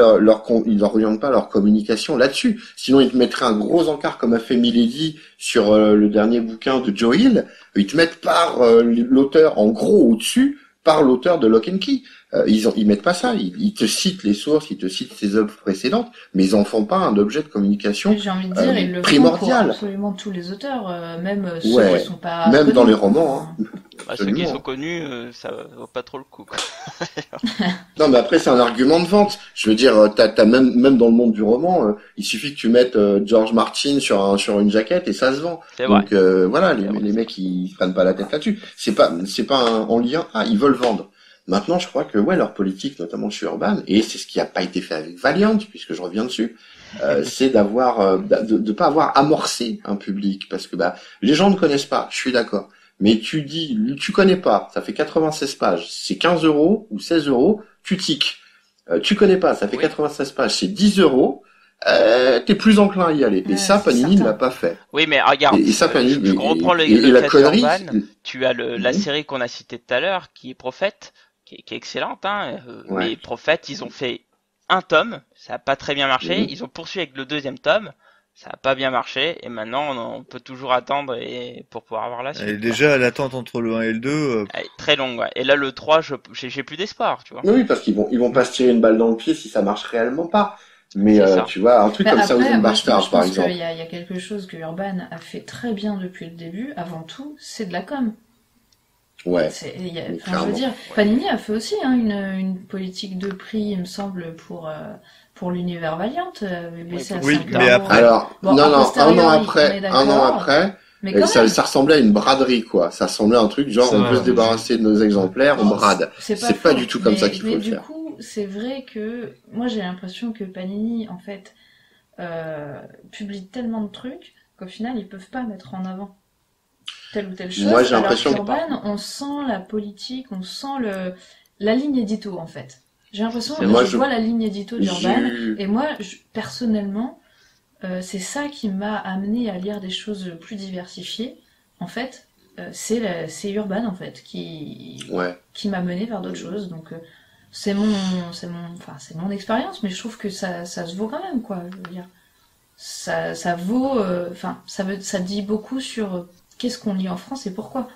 ils orientent pas leur communication là-dessus. Sinon, ils te mettraient un gros encart comme a fait Milady sur le dernier bouquin de Joe Hill. Ils te mettent par l'auteur en gros au-dessus, par l'auteur de Lock and Key. Ils mettent pas ça. Ils te citent les sources, ils te citent ses œuvres précédentes, mais ils en font pas un objet de communication. J'ai envie de dire, ils le font pour primordial. absolument tous les auteurs, même ceux Ouais. qui sont pas Même connus. dans les romans, hein. Bah, ceux qui Absolument. sont connus, ça vaut pas trop le coup. Quoi. Non, mais après, c'est un argument de vente. Je veux dire, t'as même dans le monde du roman, il suffit que tu mettes George Martin sur une jaquette et ça se vend. C'est vrai. Donc voilà, C'est vrai. les mecs ils se prennent pas la tête là-dessus. C'est pas en lien. Ah, ils veulent vendre. Maintenant, je crois que ouais, leur politique, notamment chez Urban, et c'est ce qui a pas été fait avec Valiant, puisque je reviens dessus, c'est d'avoir de pas avoir amorcé un public, parce que bah les gens ne connaissent pas. Je suis d'accord. Mais tu connais pas, ça fait 96 pages, c'est 15 € ou 16 €, tu tiques. Tu connais pas, ça fait 96 pages, c'est 10 €. T'es plus enclin à y aller. Et ça, Panini ne l'a pas fait. Oui, mais regarde, Et ça, Panini, je reprends et le la cas connerie, d'Urban. Tu as la Mhm. série qu'on a citée tout à l'heure, qui est Prophète, qui est excellente, hein. Ouais. Mais Prophète, ils ont fait un tome, ça a pas très bien marché. Mhm. Ils ont poursuivi avec le deuxième tome, ça a pas bien marché. Et maintenant, on peut toujours attendre pour pouvoir avoir la Elle est suite, quoi. déjà l'attente entre le 1 et le 2. Elle est très longue, ouais. Et là, le 3, j'ai plus d'espoir, tu vois. Oui, parce qu'ils vont pas se tirer une balle dans le pied si ça marche réellement pas. Mais C'est ça. tu vois, un truc Bah, comme après, Thousand moi, Bastards, je par pense exemple. qu'il y a quelque chose que Urban a fait très bien depuis le début. Avant tout, c'est de la com. Ouais. Enfin, je veux Clairement. dire, Panini a fait aussi une politique de prix, il me semble, pour l'univers Valiant. Baissé à Oui, 5 mais €. après- Alors, Bon, non, a non, posteriori, on est un an d'accord. après, Mais quand ça même, ressemblait à une braderie, quoi. Ça ressemblait à un truc genre, C'est on vrai, peut se ouais. débarrasser de nos exemplaires, on bon, brade. C'est pas faux. du tout comme ça qu'il faut mais le du faire. coup, c'est vrai que moi j'ai l'impression que Panini, en fait, publie tellement de trucs qu'au final ils peuvent pas mettre en avant telle ou telle chose. Moi, j'ai alors l'impression que- qu'Urban, on sent la politique, on sent la ligne édito en fait. J'ai l'impression C'est que moi, je vois la ligne édito d'Urban j'ai- et moi personnellement c'est ça qui m'a amené à lire des choses plus diversifiées. En fait, c'est Urban en fait Ouais. qui m'a mené vers d'autres choses. Donc c'est mon expérience, mais je trouve que ça se vaut quand même, quoi. Je veux dire, ça vaut, ça dit beaucoup sur qu'est-ce qu'on lit en France et pourquoi.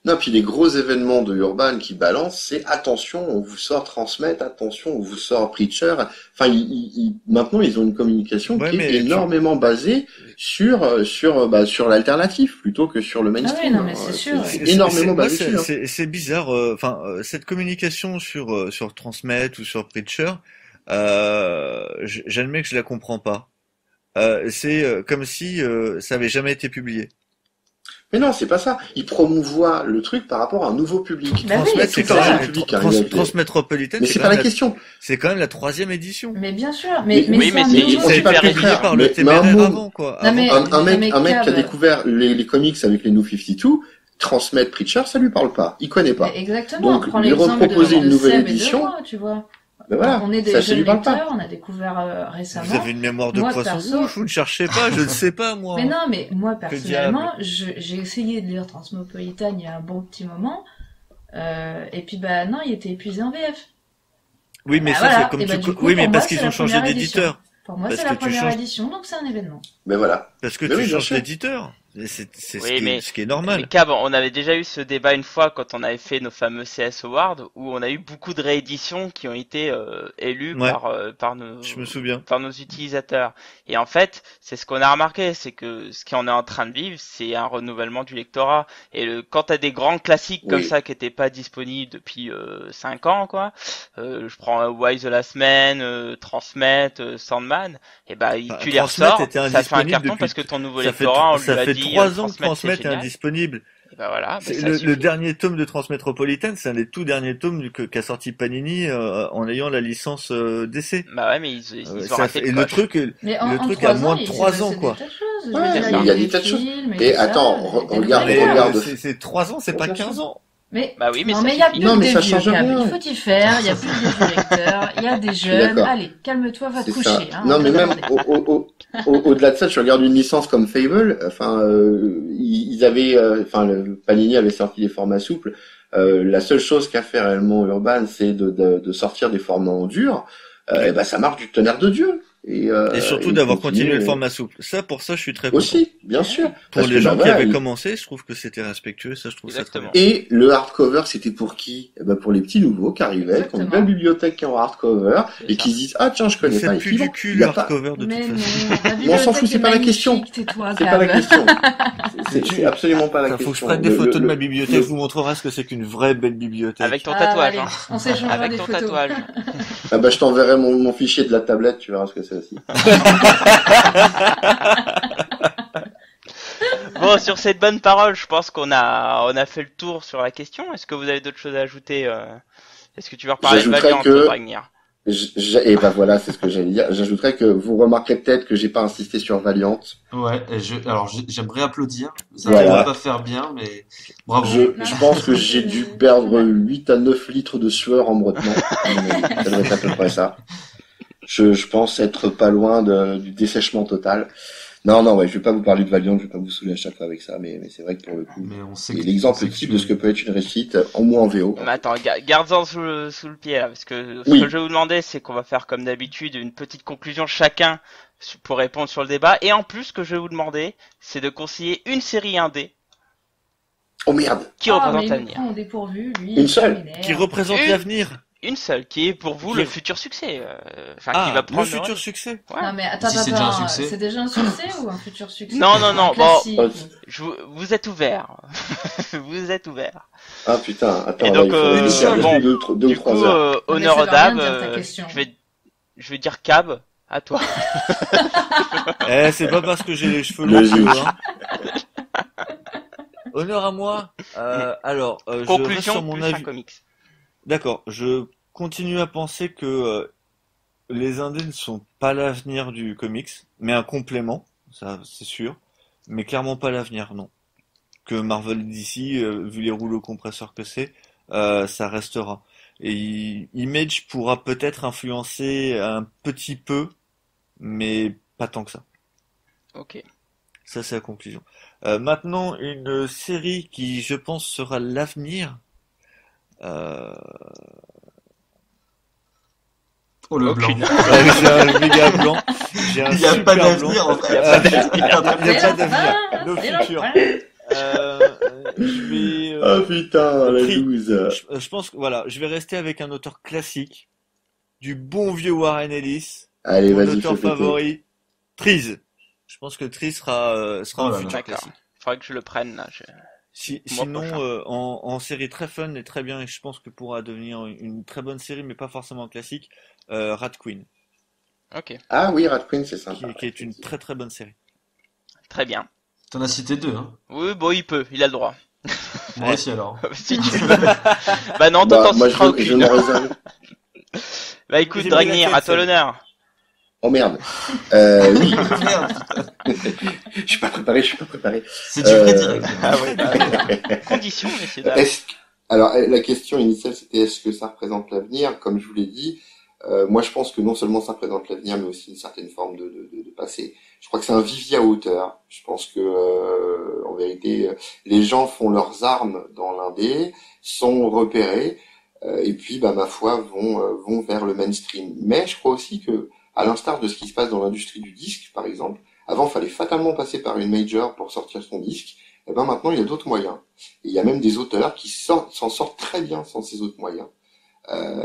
Non, puis les gros événements de Urban qui balancent, c'est attention, on vous sort Transmet, attention, on vous sort Preacher. Enfin, maintenant, ils ont une communication Ouais, qui mais est énormément basée sur l'alternatif plutôt que sur le mainstream. Ah oui, non, mais c'est sûr. C'est énormément moi, basé dessus. Hein. c'est bizarre. Cette communication sur Transmet ou sur Preacher, j'admets que je la comprends pas. C'est comme si ça avait jamais été publié. Mais non, c'est pas ça. Ils promouvoient le truc par rapport à un nouveau public. Bah oui, Transmet, c'est c'est ça. quand même public qui arrive avec les- Transmétropolitaine, Mais c'est pas la question. c'est quand même la 3e édition. Mais bien sûr, Mais- mais oui, c'est mais un c'est- nouveau- Ça a été pas le publié contraire. par Mais le un Téméraire mot- avant, quoi. Non, Avant. mais- Un mec qui a Cab- découvert les comics avec les New 52, Transmet Preacher, ça lui parle pas. Il connaît pas. Mais exactement, Donc, on prend lui l'exemple reproposer de une nouvelle Seb et de édition, moi, tu vois. Ben voilà, On est des ça jeunes lui parle pas. lecteurs, on a découvert récemment. Vous avez une mémoire de Moi, poisson perso- rouge, vous ne cherchez pas, je ne sais pas, moi. Mais non, mais moi Que personnellement, j'ai essayé de lire Transmopolitan il y a un bon petit moment, et puis bah non, il était épuisé en VF. Oui, mais Bah ça, voilà. c'est comme Et bah, tout. du coup, Oui, pour mais moi, parce c'est qu'ils la ont changé première édition. d'éditeur. Pour moi, Parce c'est la que tu première changes- édition, donc c'est un événement. Mais voilà. Parce que Mais tu oui, bien changes sûr. d'éditeur. Et c'est Oui, mais- ce qui est normal. Mais Cab, on avait déjà eu ce débat une fois quand on avait fait nos fameux CS Awards où on a eu beaucoup de rééditions qui ont été élues Ouais. par nos Je me souviens. par nos utilisateurs. Et en fait, c'est ce qu'on a remarqué, c'est que ce qu'on est en train de vivre, c'est un renouvellement du lectorat. Et quand t'as des grands classiques comme Oui. ça qui étaient pas disponibles depuis 5 ans, quoi. Je prends Why the Last Man, Transmet, Sandman. Et ben Enfin, tu les Transmet ressors, était ça fait un indisponible carton depuis- parce que ton nouveau Ça fait, lectorat, on lui ça a fait dit 3 ans que Transmet, Transmet c'est est génial. indisponible. Et ben voilà, C'est ça le suffit. dernier tome de Transmétropolitane, c'est un des tout derniers tomes qu'a sorti Panini en ayant la licence DC. Bah ouais, mais ils ont Ça raté fait- le et le coche. truc, Mais le en truc 3 a moins ans, de il s'est 3 passé ans, des quoi. tas de choses. Je Ouais, veux dire, il y a eu des des tas de choses. films Et tout ça, attends, des regarde- nouvelles. regarde- C'est 3 ans, c'est pas Bien sûr. 15 ans. Mais, Bah oui, mais non, ça mais il y a suffit. plus Non, mais des ça vieux change câbles. rien. Il faut y faire, il y a plus des vieux lecteurs, il y a des jeunes. d'accord. Allez, calme-toi, va te C'est ça. coucher. Hein, Non, on mais va même demander. au-delà de ça, tu regardes une licence comme Fable, enfin, ils avaient, le Panini avait sorti des formats souples. La seule chose qu'a fait réellement Urban, c'est de sortir des formats en dur. Et ben, ça marche du tonnerre de Dieu. Et surtout ils d'avoir continuent, continué le format souple. Ça, pour ça, je suis très content. aussi, bien sûr. Pour Parce les que, gens bah, qui voilà, avaient ils- commencé, je trouve que c'était respectueux. Ça, je trouve ça très Exactement. bien. Et le hardcover, c'était pour qui? Eh ben, pour les petits nouveaux qui arrivaient, qui ont une belle Exactement. bibliothèque qui est en hardcover, C'est et ça. qui se disent, ah, tiens, je connais C'est pas. Et plus puis, du bon, cul, il y le a pas, hardcover, de Mais toute non, façon. la Mais on s'en bibliothèque fout, c'est est pas la question. magnifique, tais-toi, C'est pas la Cab. question. C'est absolument pas la Ça, question. faut que je prenne des Le- photos de le- ma bibliothèque, le- je vous montrerai ce que c'est qu'une vraie belle bibliothèque. Avec ton Ah, tatouage, allez, hein. on s'échangera Avec des ton photos. tatouage. Ah bah, je t'enverrai mon fichier de la tablette, tu verras ce que c'est aussi. Bon, sur cette bonne parole, je pense qu'on a fait le tour sur la question. Est-ce que vous avez d'autres choses à ajouter Est-ce que tu veux reparler de J'ajouterais Valiant, que- Dragnir? Et ben voilà, c'est ce que j'allais dire. J'ajouterais que vous remarquerez peut-être que j'ai pas insisté sur Valiant. Ouais, alors j'aimerais applaudir. Ça Voilà. va pas faire bien, mais bravo. Je pense que j'ai dû perdre 8 à 9 litres de sueur en me retenant. Ça doit être à peu près ça. Je pense être pas loin du dessèchement total. Non, ouais, je vais pas vous parler de Valiant, je vais pas vous saouler à chaque fois avec ça, mais c'est vrai que pour le coup, Mais on sait c'est que- l'exemple on sait que type tu- de ce que peut être une réussite, en moins en VO. Mais attends, garde-en sous le pied là, parce que ce Oui. que je vais vous demander, c'est qu'on va faire comme d'habitude une petite conclusion chacun pour répondre sur le débat. Et en plus, ce que je vais vous demander, c'est de conseiller une série indé Oh merde! qui mais représente il me l'avenir. prend au dépourvu, lui. Une seule. il m'énerve. Qui représente Une- l'avenir. Une seule, qui est pour vous Qui- le futur succès. Enfin, qui va Le prendre futur succès. Ouais. Non mais attends, Si c'est déjà un attends, succès. c'est déjà un succès ou un futur succès? Non, Un bon, classique. Vous êtes ouverts. Vous êtes ouverts. Ah putain, attends, Et là, donc, il faudrait que je bon, perde deux ou Du trois coup, heures. Non, mais honneur ça aux veut rien dames, dire, ta question. je vais dire Cab, à toi. C'est pas parce que j'ai les cheveux Le longs, Zik. hein. Honneur à moi. Alors, je reste Conclusion sur mon plus un avis. comics. D'accord, je continue à penser que les indés ne sont pas l'avenir du comics, mais un complément, ça c'est sûr, mais clairement pas l'avenir, non. Que Marvel et DC, vu les rouleaux compresseurs que c'est, ça restera. Et Image pourra peut-être influencer un petit peu, mais pas tant que ça. Ok. Ça c'est la conclusion. Maintenant, une série qui, je pense, sera l'avenir. Euh... Oh le blanc. Aucune. J'ai un méga blanc. J'ai un Il n'y a pas super d'avenir blanc. en fait. Il y a pas d'avenir. Il n'y a pas C'est d'avenir. la No fin, c'est la future. fin. Je vais. Ah putain, la Tri- loose. je pense que voilà, je vais rester avec un auteur classique, du bon vieux Warren Ellis, Allez, mon vas-y, auteur fais péter. favori, Trees. Je pense que Trees sera Oh un là là. futur D'accord. classique. Faudrait que je le prenne là. Mois Sinon, prochain. en série très fun et très bien, et je pense que pourra devenir une très bonne série, mais pas forcément un classique, Rat Queen, Ok. Ah oui, Rat Queen, c'est sympa. qui est une très très bonne série. Très bien. T'en as cité 2, hein. Oui, bon, il a le droit. Moi aussi alors. Si tu veux. Bah non, toi Bah, t'en moi, citeras je aucune. m'en réserve. Bah écoute, J'ai pris la Dragnir, tête, à toi celle. l'honneur. Oh merde. Oui, Merde, je suis pas préparé. c'est du vrai direct. Ah ouais, bah, conditions, messieurs, dames. Alors, la question initiale, c'était est-ce que ça représente l'avenir? Comme je vous l'ai dit, moi, je pense que non seulement ça représente l'avenir, mais aussi une certaine forme de passé. Je crois que c'est un vivier à hauteur. Je pense que, en vérité, les gens font leurs armes dans l'indé, sont repérés, et puis, bah, ma foi, vont vers le mainstream. Mais je crois aussi que, à l'instar de ce qui se passe dans l'industrie du disque, par exemple, avant, fallait fatalement passer par une major pour sortir son disque. Et ben maintenant, il y a d'autres moyens. Et il y a même des auteurs qui s'en sortent très bien sans ces autres moyens.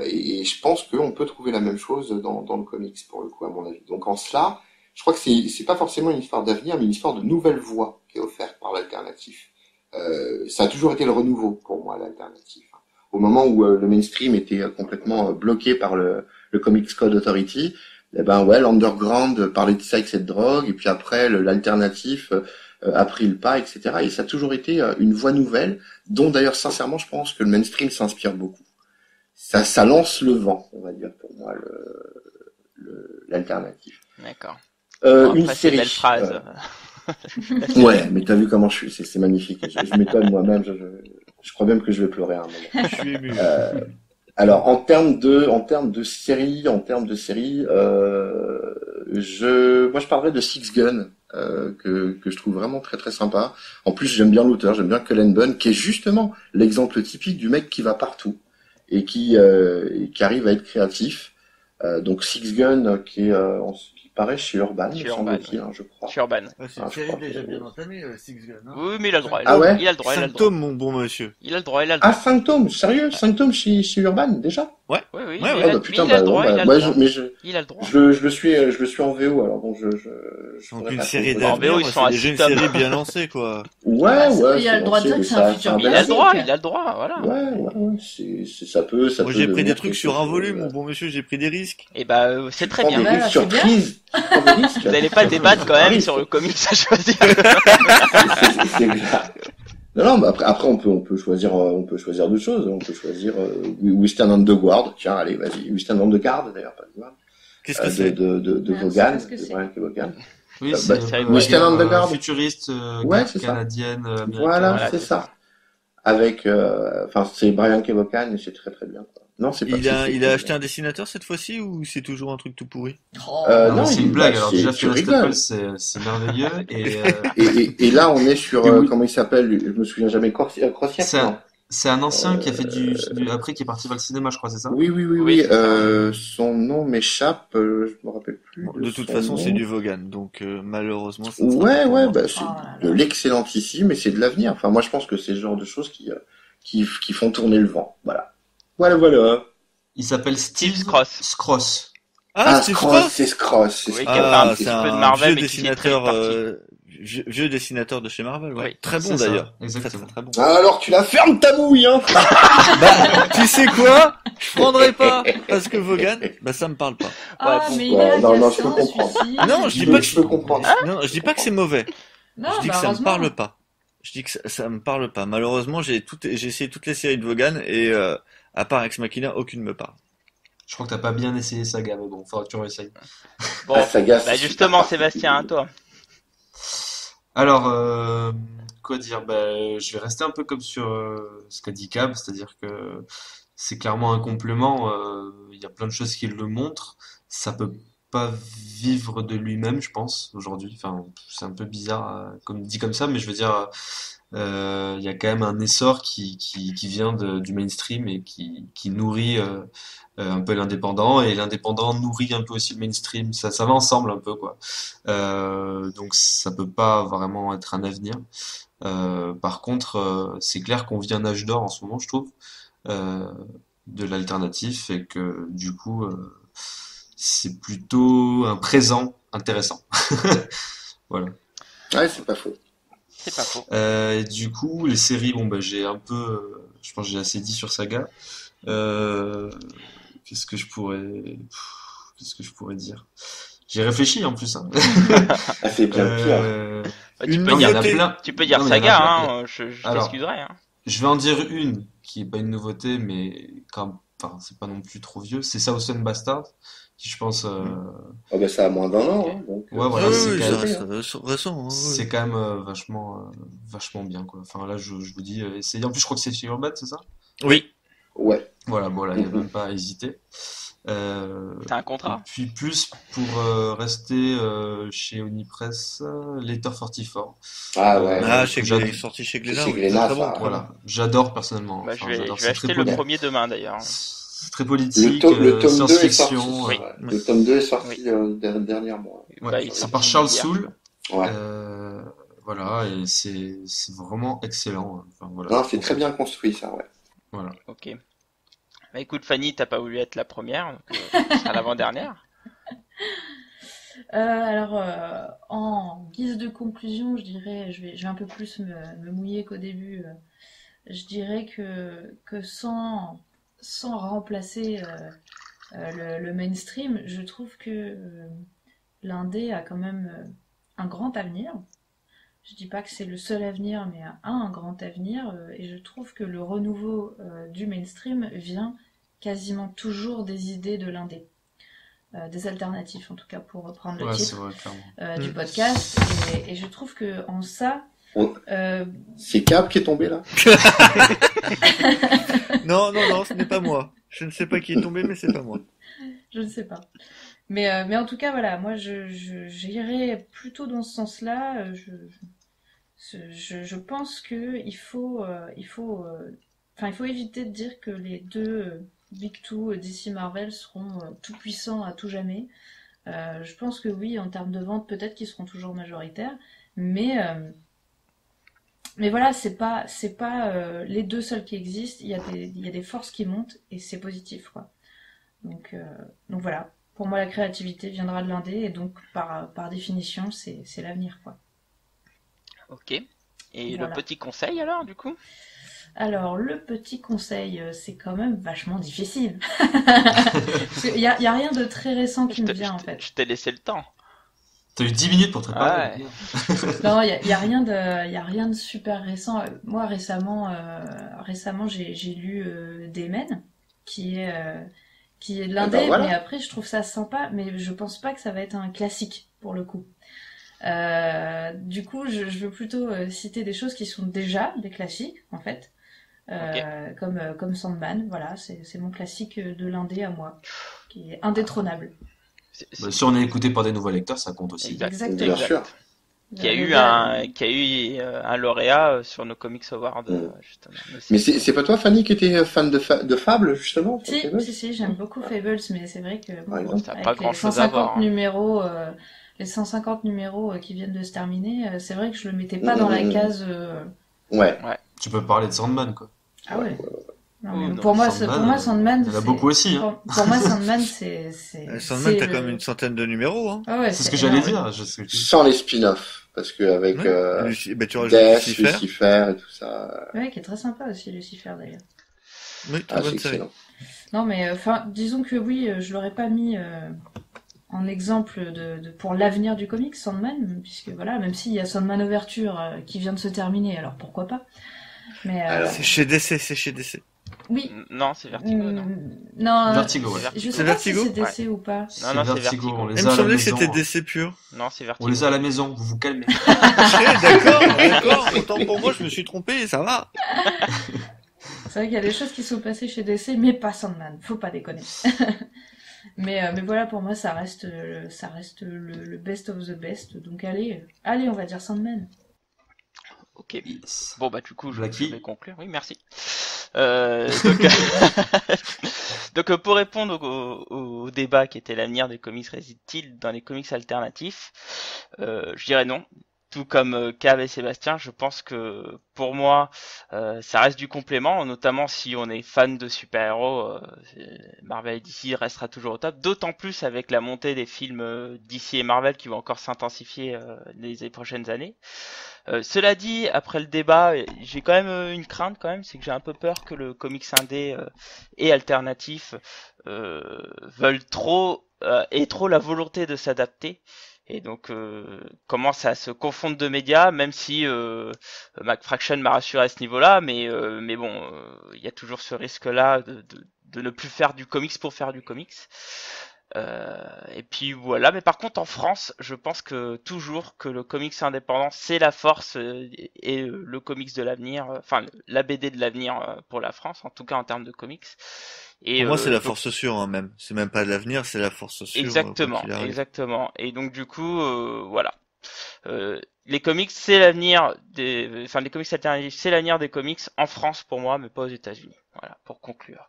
Et je pense qu'on peut trouver la même chose dans le comics, pour le coup, à mon avis. Donc en cela, je crois que c'est pas forcément une histoire d'avenir, mais une histoire de nouvelle voie qui est offerte par l'alternatif. Ça a toujours été le renouveau, pour moi, l'alternatif. Au moment où le mainstream était complètement bloqué par le Comics Code Authority, eh ben ouais, l'underground parlait de sexe et de drogue, et puis après, l'alternatif a pris le pas, etc. Et ça a toujours été une voie nouvelle, dont d'ailleurs, sincèrement, je pense que le mainstream s'inspire beaucoup. Ça lance le vent, on va dire, pour moi, l'alternatif. D'accord. Bon, Une après, ces série. belles phrases. Ouais, mais t'as vu comment je suis, c'est magnifique. Je m'étonne moi-même, je crois même que je vais pleurer à un moment. Je suis ému. Alors, en termes de série, moi je parlerais de Six Gun, que je trouve vraiment très très sympa. En plus, j'aime bien l'auteur, j'aime bien Cullen Bunn, qui est justement l'exemple typique du mec qui va partout et qui arrive à être créatif. Donc Six Gun, qui paraît chez Urban, Chez me Urban, semble-t-il, hein, je crois. Urban. C'est Ah, une je série crois déjà que- bien entamée, Six Gun. Hein. Oui, mais il a le droit. Ah ouais Il a le droit, il a le 5 droit. tomes, mon bon monsieur. Il a le droit, il a le Ah, droit. 5 tomes, sérieux? 5 tomes chez Urban, déjà? Oui, oui, Ouais, il ouais, a, Ah, bah, mais putain, il a le bon, droit, il a moi, le droit. Il a le droit. je le suis en VO, alors bon, je Donc pourrais une pas série trop- En d'avenir, VO, ils sont à c'est déjà une 6 tomes. série bien lancée, quoi. Ouais, Ah, ça, ouais. il a le droit de dire que c'est un futur Il a le classique. droit, il a le droit, voilà. Ouais, ça peut Moi, j'ai pris des devenir trucs quelque sur un chose, volume, mon bon monsieur, j'ai pris des risques. Et bah, c'est très prends bien. des Voilà, risques c'est sur bien. Trees. Prends des risques. Vous n'allez pas débattre quand même Risque. sur le comics à choisir. C'est clair. Non, non, mais après on peut choisir d'autres choses. On peut choisir Western Underground. Tiens, allez, vas-y, Western Underground d'ailleurs, pas de Qu'est-ce que c'est? de Non, Vaughan, c'est pas ce que de c'est. Brian K. Vaughan. Oui, Bah, Western Underground. futuriste, Ouais, c'est ça. canadienne, américaine. Voilà, Voilà, c'est c'est ça. Avec, c'est Brian K. Vaughan et c'est très très bien. Quoi. Non, c'est pas. Il a acheté un dessinateur cette fois-ci ou c'est toujours un truc tout pourri? Oh. Non, c'est une blague. Alors déjà, tu Fiona rigoles. Staples, c'est merveilleux. Et là, on est sur, Et oui. comment il s'appelle? Je me souviens jamais. Crossière, C'est non? c'est un ancien qui a fait après qui est parti vers le cinéma, je crois, c'est ça? Oui, Oui, c'est ça. son nom m'échappe, je me rappelle plus Bon, de de toute son façon, c'est nom. du Vaughan, donc malheureusement, ça ne sera pas Ouais, pour ouais, moi. bah, c'est Oh là de là. l'excellentissime et c'est de l'avenir. Enfin, moi, je pense que c'est le genre de choses qui font tourner le vent. Voilà. Voilà. Il s'appelle Steve Scross. Scross. Ah, Steve Scross! C'est Scross, c'est Oui, Scross. qui a fait un Ah, petit c'est peu de un Marvel, vieux mais qui est très dessinateur, parti. vieux dessinateur de chez Marvel, ouais. Oui. Très bon C'est ça, d'ailleurs. exactement. Très bon. Ah, alors, tu la fermes ta bouille, hein! Bah, tu sais quoi? Je prendrai pas, parce que Vaughan, bah, ça me parle pas. Ah, bon. mais il est Ouais, non, je peux agaçant, comprendre. celui-ci. Non, je dis pas que Je peux comprendre. non, je dis pas que c'est mauvais. Non, Je dis bah, que ça me heureusement. parle pas. Je dis que ça me parle pas. Malheureusement, j'ai essayé toutes les séries de Vaughan et, à part Ex Machina, aucune me parle. Je crois que t'as pas bien essayé Saga, mais bon, faudra que tu réessayes. Bon, Ah, Saga, bah c'est justement, super Sébastien, à particulier. toi. Alors, quoi dire? Je vais rester un peu comme sur ce qu'a dit Cab, c'est-à-dire que c'est clairement un complément. Il y a plein de choses qui le montrent. Ça peut pas vivre de lui-même, je pense, aujourd'hui. Enfin, c'est un peu bizarre, comme dit comme ça, mais je veux dire, il y a quand même un essor qui vient du mainstream et qui nourrit un peu l'indépendant, et l'indépendant nourrit un peu aussi le mainstream. Ça va ensemble un peu, quoi. Donc ça peut pas vraiment être un avenir. Par contre, c'est clair qu'on vit un âge d'or en ce moment, je trouve, euh, de l'alternatif, et que du coup, c'est plutôt un présent intéressant. Voilà. Ouais, c'est pas faux. C'est pas faux. Et du coup, les séries, bon, bah, j'ai un peu, je pense que j'ai assez dit sur Saga. Euh, qu'est-ce que je pourrais, qu'est-ce que je pourrais dire? J'ai réfléchi en plus, hein. Ah, c'est bien pire. Bah, Une Non, mais il y en a nouveauté. plein. tu peux dire Non, mais il y en a Saga, plein. hein, je Alors, t'excuserai. Hein. je vais en dire une qui est pas une nouveauté, mais enfin, c'est pas non plus trop vieux. C'est Southern Bastard, qui je pense, Ah, bah, ça a moins d'un an, Ok. hein, donc, ouais, Ah voilà, oui, c'est oui, quand ça même, reste récent, hein, c'est oui. quand même vachement bien, quoi. Enfin, là, je vous dis, essayez. En plus, je crois que c'est chez Urban, c'est ça? Oui. ouais. Voilà, bon, là, il n'y a Mhm. même pas à hésiter. T'as un Et contrat. puis plus pour rester chez Onipress, Letter 44. Ah, ouais. Ah, Que j'ad- sorti chez C'est Glénat, chez oui. Glénat, Très bon, ça. très bon. voilà, j'adore personnellement. Bah, Enfin, j'adore. je vais C'est très acheter le poli- premier demain d'ailleurs. c'est très Le politique, tome 2 est sorti. science-fiction. Oui. Ouais. Le tome 2 est sorti Oui. dernièrement. Ouais, Bah, il est c'est par sorti Charles hier. Soule. Ouais. Voilà, et c'est vraiment excellent. Enfin, voilà, Non, je c'est trouve très bien construit, ça, ouais. Voilà. Ok. Bah écoute Fanny, t'as pas voulu être la première, donc ce sera l'avant-dernière. En guise de conclusion, je dirais, je vais un peu plus me mouiller qu'au début. Je dirais que sans remplacer le mainstream, je trouve que l'indé a quand même un grand avenir. Je dis pas que c'est le seul avenir, mais a un grand avenir. Et je trouve que le renouveau du mainstream vient quasiment toujours des idées de l'indé. Des alternatifs en tout cas pour reprendre le Ouais, c'est titre vrai, clairement. du podcast et je trouve que en ça On- euh, C'est Cap qui est tombé, là? Non, ce n'est pas moi. Je ne sais pas qui est tombé, mais c'est pas moi. je ne sais pas mais en tout cas voilà moi j'irais plutôt dans ce sens-là. Je pense que il faut éviter de dire que les deux Big Two DC Marvel seront tout puissants à tout jamais. Je pense que oui, en termes de vente, peut-être qu'ils seront toujours majoritaires, mais voilà, c'est pas les deux seuls qui existent. Il y a des forces qui montent et c'est positif, quoi. Donc voilà. Pour moi, la créativité viendra de l'indé et donc par définition, c'est l'avenir, quoi. Ok. Et Voilà. le petit conseil alors du coup? Alors, le petit conseil, c'est quand même vachement difficile. Parce qu'il y a rien de très récent qui me vient, en fait. Je t'ai laissé le temps. T'as eu 10 minutes pour te préparer. Ouais. Non, y a rien de super récent. Moi, récemment, j'ai lu Daemon, qui est l'un des, voilà. mais après, je trouve ça sympa, mais je pense pas que ça va être un classique, pour le coup. Du coup, je veux plutôt citer des choses qui sont déjà des classiques, en fait. Comme Sandman, voilà, c'est mon classique de l'indé à moi, qui est indétrônable. Si on est écouté par des nouveaux lecteurs, ça compte aussi. Exactement. Bien sûr. Qui a eu un lauréat sur nos Comics Awards, justement. Mais c'est pas toi, Fanny, qui était fan de Fable, justement? Si, j'aime beaucoup Fables, mais c'est vrai que Ouais, bon, ça a avec pas les grand-chose à 150 voir, hein. numéros, les 150 numéros qui viennent de se terminer, c'est vrai que je le mettais pas dans la case. Ouais. Tu peux parler de Sandman, quoi. Ah ouais. Non, mais non, pour moi, Sandman, Sandman, il y en a beaucoup aussi, hein. Pour moi, Sandman, c'est. Sandman, t'as le- quand même une centaine de numéros, hein. Ah ouais, C'est ce que j'allais énorme. dire. Je sais que- Sans les spin-offs. Parce que avec Bah, tu rajoutes Death, Lucifer. Lucifer et tout ça. Ouais, qui est très sympa aussi, Lucifer d'ailleurs. Oui, très Ah, c'est bonne série. excellent. Non, mais enfin, disons que oui, je l'aurais pas mis en exemple pour l'avenir du comics, Sandman, puisque voilà, même s'il y a Sandman Overture qui vient de se terminer, alors pourquoi pas. Mais Alors, C'est chez DC. oui. Non, c'est Vertigo, non. Non, Vertigo, ouais. je C'est sais pas si Vertigo c'est DC ou pas. Non, non, c'est Vertigo, Vertigo. on les Il a me à la semblait que maison. c'était DC pur. Non, c'est On Vertigo. les a à la maison, vous vous calmez. D'accord. Autant pour moi, je me suis trompé, ça va. C'est vrai qu'il y a des choses qui sont passées chez DC, mais pas Sandman, faut pas déconner. mais voilà, pour moi, ça reste le best of the best. Donc allez, on va dire Sandman. Ok. Yes. Bon, bah, du coup, je Blacky. vais conclure. Oui, merci. Donc, pour répondre au débat qui était l'avenir des comics réside-t-il dans les comics alternatifs, je dirais non. Tout comme Cave et Sébastien, je pense que pour moi, ça reste du complément, notamment si on est fan de super-héros. Marvel et DC restera toujours au top, d'autant plus avec la montée des films DC et Marvel qui vont encore s'intensifier les prochaines années. Cela dit, après le débat, j'ai quand même une crainte quand même, c'est que j'ai un peu peur que le comics indé et alternatif veulent trop aient trop la volonté de s'adapter et donc commence à se confondre de médias, même si McFraction m'a rassuré à ce niveau-là, mais bon, il y a toujours ce risque-là de ne plus faire du comics pour faire du comics. Et puis voilà, mais par contre en France, je pense que toujours que le comics indépendant c'est la force et le comics de l'avenir, enfin la BD de l'avenir pour la France, en tout cas en termes de comics. Et Pour moi, c'est la donc, force sûre, hein, même. C'est même pas de l'avenir, c'est la force sûre. exactement, quoi qu'il arrive. exactement. Et donc du coup, voilà. Les comics, c'est l'avenir des, enfin les comics alternatifs, c'est l'avenir des comics en France pour moi, mais pas aux États-Unis. Voilà, pour conclure.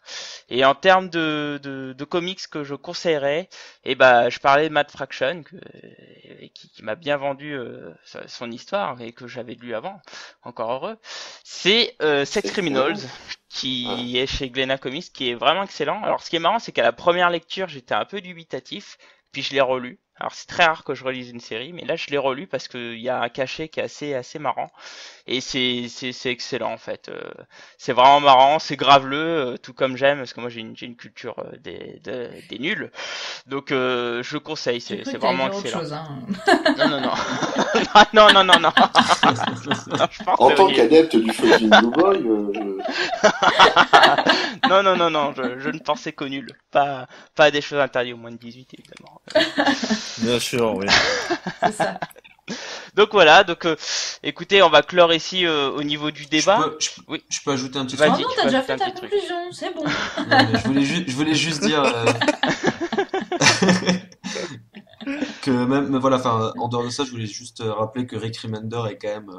Et en termes de comics que je conseillerais, eh ben, je parlais de Matt Fraction, qui m'a bien vendu son histoire et que j'avais lu avant, encore heureux. C'est Sex Criminals, qui est chez Glénat Comics, qui est vraiment excellent. Alors, ce qui est marrant, c'est qu'à la première lecture, j'étais un peu dubitatif, puis je l'ai relu. Alors c'est très rare que je relise une série, mais là je l'ai relu parce qu'il y a un cachet qui est assez marrant et c'est excellent en fait. C'est vraiment marrant, c'est graveleux, tout comme j'aime parce que moi j'ai une culture des nuls, donc je conseille, c'est vraiment excellent. Chose, hein. Non. non, non. Non, je pense En que tant oui. qu'adepte du fucking Blue Boy, non, je ne pensais qu'aux nuls, pas à des choses interdites au moins de 18 évidemment. Bien sûr, oui. C'est ça. Donc voilà, donc écoutez, on va clore ici au niveau du débat. Oui. Je peux ajouter un petit Vas-y. truc. Oh non, tu t'as vas déjà ajouter fait un ta petit truc. conclusion, c'est bon. Non, mais je voulais juste dire que même voilà, enfin en dehors de ça, je voulais juste rappeler que Rick Remender est quand même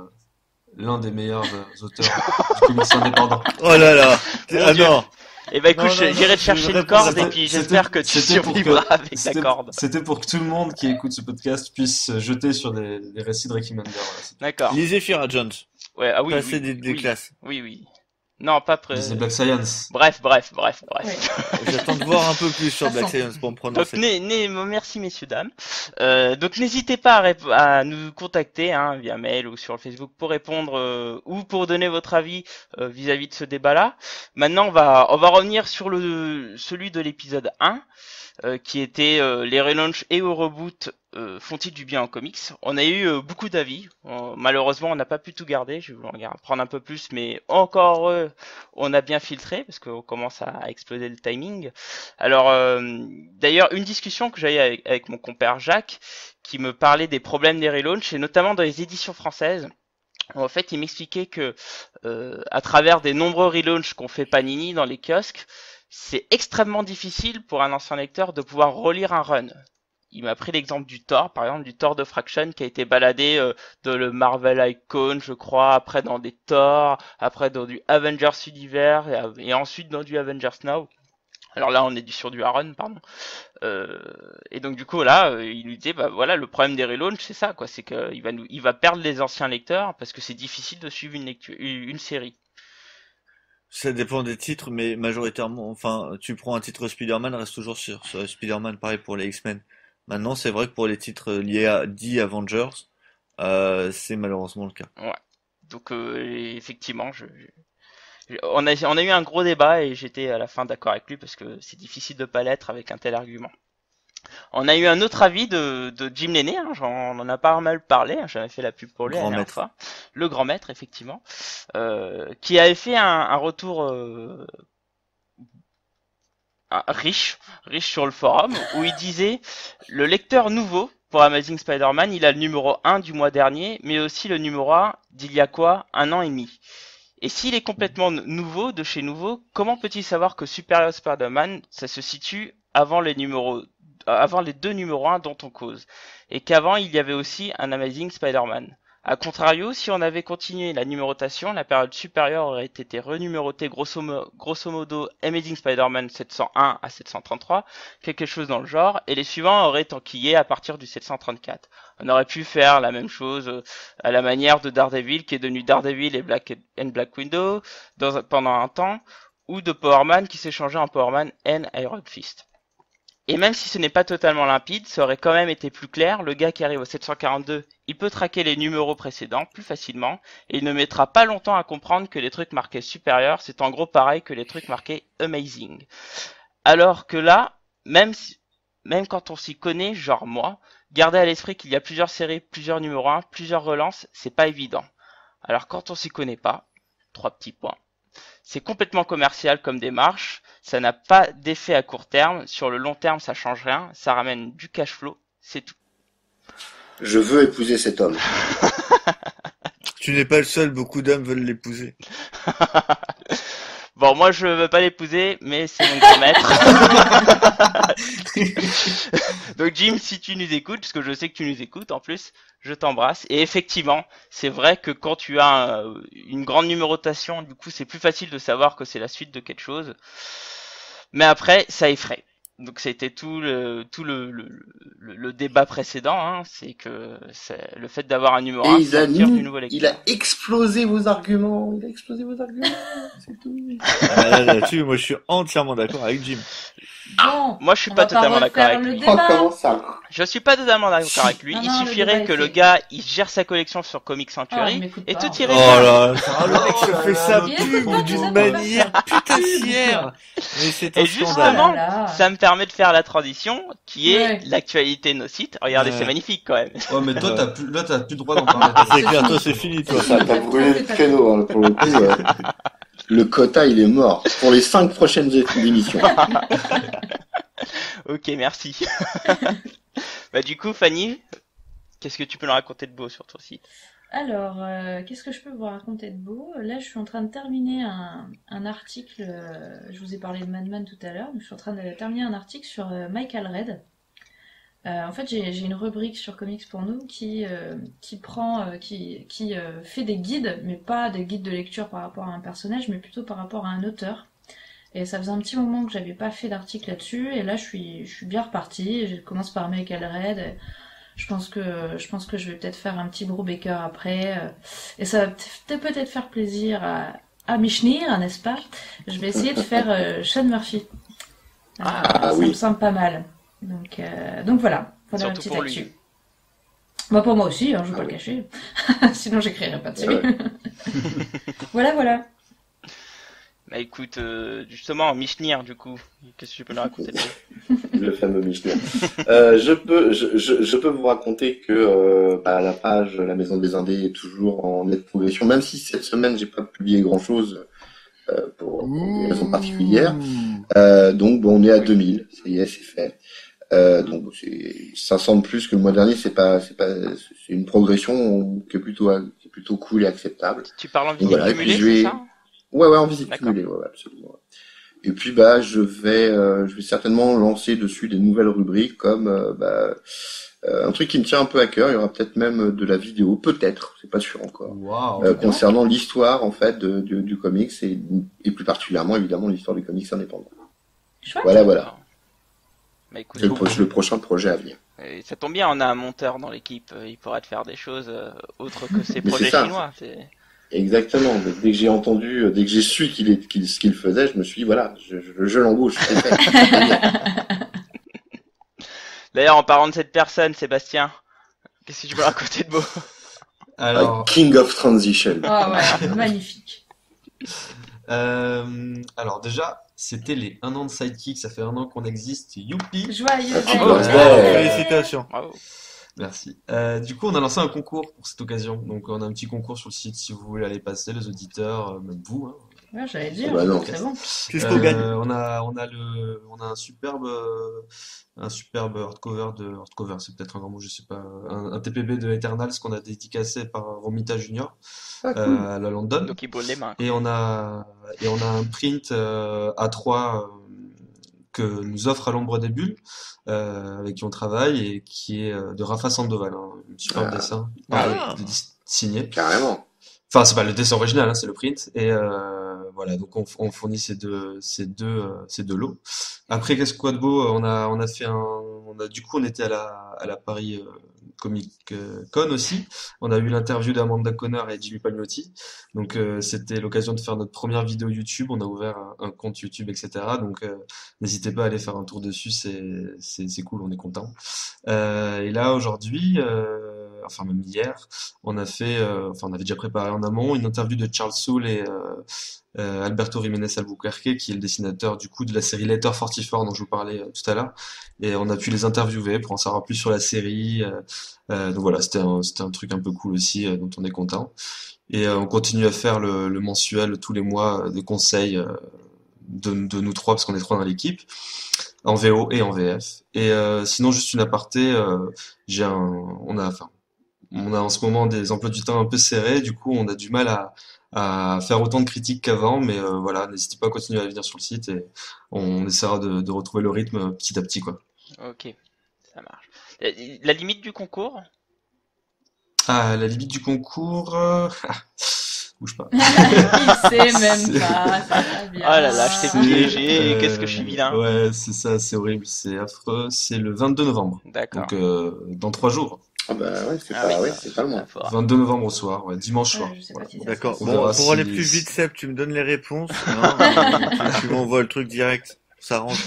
l'un des meilleurs auteurs du comics indépendant. Oh là là. Mon Ah Dieu. non. Et bah écoute, Non, non, j'irai non, te chercher je une réponds- corde et puis j'espère que tu survivras avec la c'était- corde. C'était pour que tout le monde qui écoute ce podcast puisse se jeter sur les récits de Rick Remender. Voilà, c'est tout. D'accord. Lisez Fira Jones. Ouais, ah oui, Passez oui, des oui. classes. Oui. Non, pas prêt. Disney Black Science. Bref. Ouais. J'attends de voir un peu plus sur Ça Black sent. Science pour me Donc prononcer. merci messieurs dames. Donc n'hésitez pas à nous contacter via mail ou sur le Facebook pour répondre ou pour donner votre avis vis-à-vis de ce débat-là. Maintenant on va revenir sur celui de l'épisode 1 qui était les relaunchs et au reboot font-ils du bien en comics. On a eu beaucoup d'avis. Malheureusement, on n'a pas pu tout garder. Je vais vous en prendre un peu plus, mais encore on a bien filtré parce qu'on commence à exploser le timing. Alors, d'ailleurs, une discussion que j'avais avec mon compère Jacques, qui me parlait des problèmes des relaunchs et notamment dans les éditions françaises. En fait, il m'expliquait que à travers des nombreux relaunchs qu'ont fait Panini dans les kiosques, c'est extrêmement difficile pour un ancien lecteur de pouvoir relire un run. Il m'a pris l'exemple du Thor, par exemple du Thor de Fraction qui a été baladé dans le Marvel Icon, je crois, après dans des Thor, après dans du Avengers Universe et ensuite dans du Avengers Now. Alors là, on est sur du Aaron, pardon. Et donc du coup là, il lui disait, bah voilà, le problème des relaunchs, c'est ça, quoi, c'est que il va perdre les anciens lecteurs parce que c'est difficile de suivre une série. Ça dépend des titres, mais majoritairement, enfin, tu prends un titre Spider-Man, reste toujours sur Spider-Man, pareil pour les X-Men. Maintenant, c'est vrai que pour les titres liés à The Avengers, c'est malheureusement le cas. Ouais. Donc effectivement, on a eu un gros débat et j'étais à la fin d'accord avec lui parce que c'est difficile de pas l'être avec un tel argument. On a eu un autre avis de Jim Lenné, hein, on en a pas mal parlé, hein, j'avais fait la pub pour lui la dernière fois. Le grand maître, effectivement, qui avait fait un retour riche sur le forum, où il disait « Le lecteur nouveau pour Amazing Spider-Man, il a le numéro 1 du mois dernier, mais aussi le numéro 1 d'il y a quoi, 1 an et demi. Et s'il est complètement nouveau, de chez nouveau, comment peut-il savoir que Superior Spider-Man, ça se situe avant les deux numéros 1 dont on cause, et qu'avant il y avait aussi un Amazing Spider-Man. A contrario, si on avait continué la numérotation, la période supérieure aurait été renumérotée grosso modo Amazing Spider-Man 701 à 733, quelque chose dans le genre, et les suivants auraient enquillé à partir du 734. On aurait pu faire la même chose à la manière de Daredevil, qui est devenu Daredevil et Black Widow pendant un temps, ou de Power Man qui s'est changé en Power Man and Iron Fist. Et même si ce n'est pas totalement limpide, ça aurait quand même été plus clair, le gars qui arrive au 742, il peut traquer les numéros précédents plus facilement, et il ne mettra pas longtemps à comprendre que les trucs marqués supérieurs, c'est en gros pareil que les trucs marqués amazing. Alors que là, même quand on s'y connaît, genre moi, garder à l'esprit qu'il y a plusieurs séries, plusieurs numéros 1, plusieurs relances, c'est pas évident. Alors quand on s'y connaît pas, 3 petits points. C'est complètement commercial comme démarche, ça n'a pas d'effet à court terme, sur le long terme ça change rien, ça ramène du cash flow, c'est tout. Je veux épouser cet homme. Tu n'es pas le seul, beaucoup d'hommes veulent l'épouser. Bon, moi je veux pas l'épouser, mais c'est mon grand maître. Donc Jim, si tu nous écoutes, parce que je sais que tu nous écoutes en plus, je t'embrasse. Et effectivement, c'est vrai que quand tu as une grande numérotation, du coup c'est plus facile de savoir que c'est la suite de quelque chose. Mais après, ça effraie. Donc c'était tout le débat précédent, hein, c'est que le fait d'avoir un numéro 1, ça attire du nouveau lecteur. Il a explosé vos arguments, c'est tout. Là-dessus, moi je suis entièrement d'accord avec Jim. Bon, moi je suis pas totalement d'accord avec lui. Comment ça? Je suis pas totalement d'accord avec lui. Il suffirait que le gars il gère sa collection sur Comic Sanctuary et tout irait bien. Oh là, le mec se fait sa pub d'une manière putassière. Mais c'est un et justement, ça me permet de faire la transition qui est l'actualité de nos sites. Regardez, c'est magnifique quand même. Ouais, mais toi t'as plus le droit d'en parler. C'est clair, toi c'est fini, toi. Ça t'a brûlé le créneau, hein, pour le coup. Le quota, il est mort pour les 5 prochaines émissions. Ok, merci. Bah du coup, Fanny, qu'est-ce que tu peux nous raconter de beau sur ton site? Alors, qu'est-ce que je peux vous raconter de beau? Là, je suis en train de terminer un article. Je vous ai parlé de Madman tout à l'heure, mais je suis en train de terminer un article sur Michael Red. En fait, j'ai une rubrique sur Comics pour nous qui fait des guides, mais pas des guides de lecture par rapport à un personnage, mais plutôt par rapport à un auteur. Et ça faisait un petit moment que j'avais pas fait d'article là-dessus, et là je suis bien repartie. Je commence par Michael Red. Je pense que je vais peut-être faire un petit Brubaker après, et ça va peut-être faire plaisir à Michnir, n'est-ce pas? Je vais essayer de faire Sean Murphy. Ça me semble pas mal. Donc voilà la petite actu. Bah pour moi aussi, hein, je vais pas le cacher. Sinon j'écrirai pas dessus. Voilà. Bah écoute, justement, Michnir, du coup, qu'est-ce que tu peux nous raconter? Le fameux Michelin. Je peux vous raconter que la page La Maison des Indés est toujours en nette progression, même si cette semaine j'ai pas publié grand-chose pour des raisons particulières. Donc bon, on est à 2000, ça y est, c'est fait. Donc c'est 500 de plus que le mois dernier, c'est une progression qui est plutôt cool et acceptable. Tu parles en Donc visite voilà, et puis cumulée, c'est ça? Ouais, en visite D'accord. cumulée, ouais, absolument. Et puis je vais certainement lancer dessus des nouvelles rubriques comme un truc qui me tient un peu à cœur. Il y aura peut-être même de la vidéo, peut-être, c'est pas sûr encore, Waouh. concernant l'histoire en fait du comics et plus particulièrement évidemment l'histoire du comics indépendant. Chouette. Voilà. Bah écoute, C'est le prochain projet à venir. ça tombe bien, on a un monteur dans l'équipe, il pourra te faire des choses autres que ces Mais projets c'est ça. chinois. Exactement. Donc, dès que j'ai su ce qu'il faisait, je me suis dit voilà, je l'embauche. C'est fait. D'ailleurs, en parlant de cette personne, Sébastien, qu'est-ce que tu peux raconter de beau? Alors, King of Transition. Ah ouais, magnifique. alors déjà, c'était les 1 an de Sidekick, ça fait 1 an qu'on existe, youpi! Joyeux Bravo. anniversaire. Félicitations. Bravo. Merci. Du coup, on a lancé un concours pour cette occasion. Donc, on a un petit concours sur le site si vous voulez aller passer, les auditeurs, même vous. Hein. Ouais, j'allais dire, Bah non. c'est bon. Qu'est-ce qu'on gagne? On a un superbe hardcover, c'est peut-être un grand mot, je sais pas, un TPB de Eternals qu'on a dédicacé par Romita Junior Ah, cool. à la London. Donc il brûle les mains. Et on a un print A3 que nous offre à l'ombre des bulles, avec qui on travaille et qui est de Rafa Sandoval, hein, un superbe Ah. dessin, Ah. signé. Carrément. Enfin, c'est pas le dessin original, hein, c'est le print. Et voilà, donc on fournit ces deux lots. Après, qu'est-ce quoi de beau? On a fait du coup, on était à la Paris Comic Con aussi. On a eu l'interview d'Amanda Conner et Jimmy Palmiotti. Donc c'était l'occasion de faire notre première vidéo YouTube. On a ouvert un compte YouTube, etc. Donc n'hésitez pas à aller faire un tour dessus, c'est cool, on est content. Et là aujourd'hui, enfin même hier, on avait déjà préparé en amont une interview de Charles Soule et Alberto Jiménez Albuquerque, qui est le dessinateur du coup de la série Letter 44 dont je vous parlais tout à l'heure. Et on a pu les interviewer pour en savoir plus sur la série. Donc voilà, c'était un truc un peu cool aussi, dont on est content. Et on continue à faire le mensuel tous les mois de conseils de nous trois, parce qu'on est trois dans l'équipe, en VO et en VF. Et sinon, juste une aparté, on a en ce moment des emplois du temps un peu serrés, du coup on a du mal à faire autant de critiques qu'avant, mais voilà, n'hésitez pas à continuer à venir sur le site et on essaiera de retrouver le rythme petit à petit, quoi. Ok, ça marche. La limite du concours? Ah, la limite du concours, bouge pas. Il sait même C'est- pas, ça va bien. Oh là là, je t'ai piégé, Euh, qu'est-ce que je suis vilain. Ouais, c'est ça, c'est horrible, c'est affreux. C'est le 22 novembre, D'accord. donc dans 3 jours. Ah bah ouais, c'est Ah pas, oui, ouais, c'est pas loin. ça fera. 22 novembre au soir, ouais, dimanche soir. Je sais Voilà. pas si ça D'accord. se On passe. verra Bon, pour aller si- plus vite, Seb, tu me donnes les réponses. Non, tu m'envoies le truc direct. Ça rentre.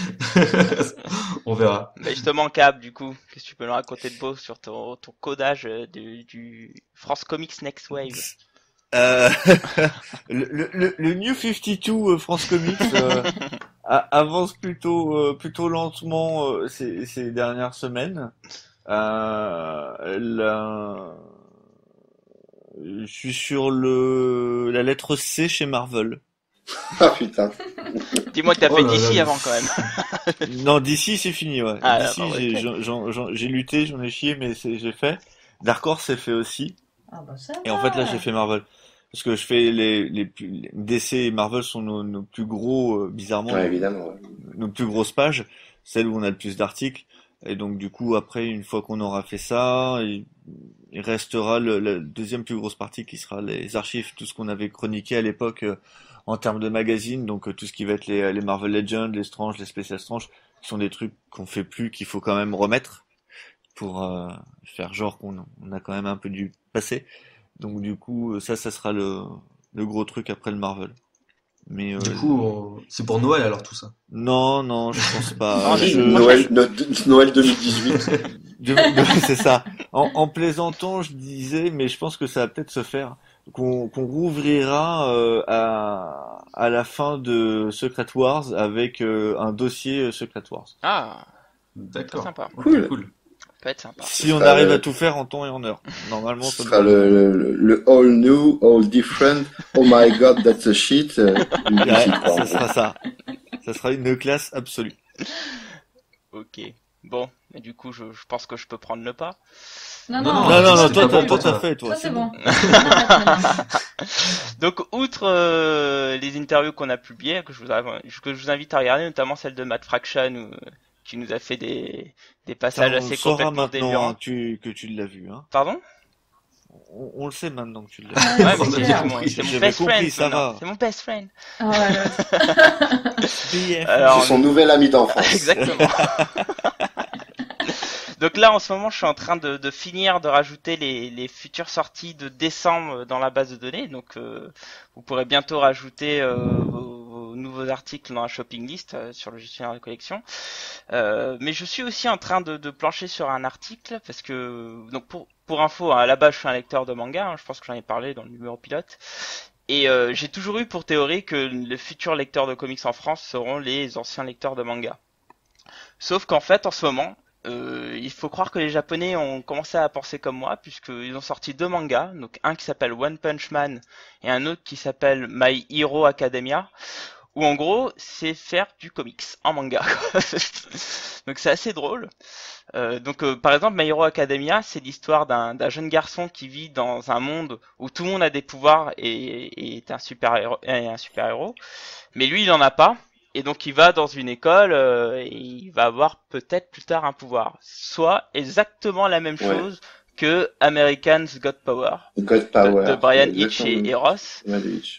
On verra. Bah justement, Cap, du coup, qu'est-ce que tu peux nous raconter de beau sur ton codage du France Comics Next Wave? Euh, le New 52 France Comics avance plutôt lentement ces dernières semaines. Je suis sur la lettre C chez Marvel. Ah putain. Dis-moi que t'as Oh fait là d'ici là. avant quand même. Non, d'ici c'est fini, ouais. Ah, D'ici d'accord, j'ai lutté, j'en ai chié, mais j'ai fait. Dark Horse c'est fait aussi. Ah bah ça Et en fait là j'ai fait Marvel. Parce que je fais les DC et Marvel sont nos plus gros, bizarrement, Ouais, évidemment. Ouais. nos plus grosses pages, celles où on a le plus d'articles. Et donc du coup après une fois qu'on aura fait ça, il restera la deuxième plus grosse partie qui sera les archives, tout ce qu'on avait chroniqué à l'époque en termes de magazines, donc tout ce qui va être les Marvel Legends, les Strange, les Special Strange, qui sont des trucs qu'on fait plus, qu'il faut quand même remettre pour faire genre qu'on a quand même un peu dû passer. Donc du coup ça sera le gros truc après le Marvel. Mais Du coup, c'est pour Noël alors tout ça. non, je pense pas. Non, Je- Noël 2018. C'est ça. En plaisantant, je disais, mais je pense que ça va peut-être se faire. qu'on rouvrira à la fin de Secret Wars avec un dossier Secret Wars. Ah, D'accord. sympa. Ok, cool. Peut être sympa. Si on arrive à tout faire en temps et en heure. Normalement, Ce ça sera le all new, all different. Oh my god, that's a shit. Ouais, ça sera ça. Ça sera une classe absolue. Ok. Bon, mais du coup, je pense que je peux prendre le pas. Non, Non, Non, c'était toi, pas pour t'as toi. fait, toi. Ça, c'est bon. Donc, outre les interviews qu'on a publiées, que je vous invite à regarder, notamment celle de Matt Fraction, qui nous a fait des passages On assez saura complètement maintenant délirants. que tu l'as vu. Hein. Pardon? On le sait maintenant que tu l'as vu. Ah, Ouais, c'est mais clair. c'est mon J'avais best compris, friend. ça maintenant. va. C'est mon best friend. Ah, ouais, BF. Alors, C'est son nouvel ami d'enfance. exactement. Donc là, en ce moment, je suis en train de finir de rajouter les futures sorties de décembre dans la base de données. Donc, vous pourrez bientôt rajouter vos nouveaux articles dans la shopping list sur le gestionnaire de collection. Mais je suis aussi en train de plancher sur un article parce que, donc pour info, hein, à la base, je suis un lecteur de manga. Hein, je pense que j'en ai parlé dans le numéro pilote. Et j'ai toujours eu pour théorie que les futurs lecteurs de comics en France seront les anciens lecteurs de manga. Sauf qu'en fait, en ce moment, il faut croire que les Japonais ont commencé à penser comme moi, puisqu'ils ont sorti 2 mangas, donc un qui s'appelle One Punch Man et un autre qui s'appelle My Hero Academia, où en gros, c'est faire du comics en manga. Donc c'est assez drôle. Par exemple, My Hero Academia, c'est l'histoire d'un jeune garçon qui vit dans un monde où tout le monde a des pouvoirs et est un super-héros, mais lui, il en a pas. Et donc il va dans une école et il va avoir peut-être plus tard un pouvoir. Soit exactement la même chose que American's Got Power, God Power. de Brian Hitch et Ross.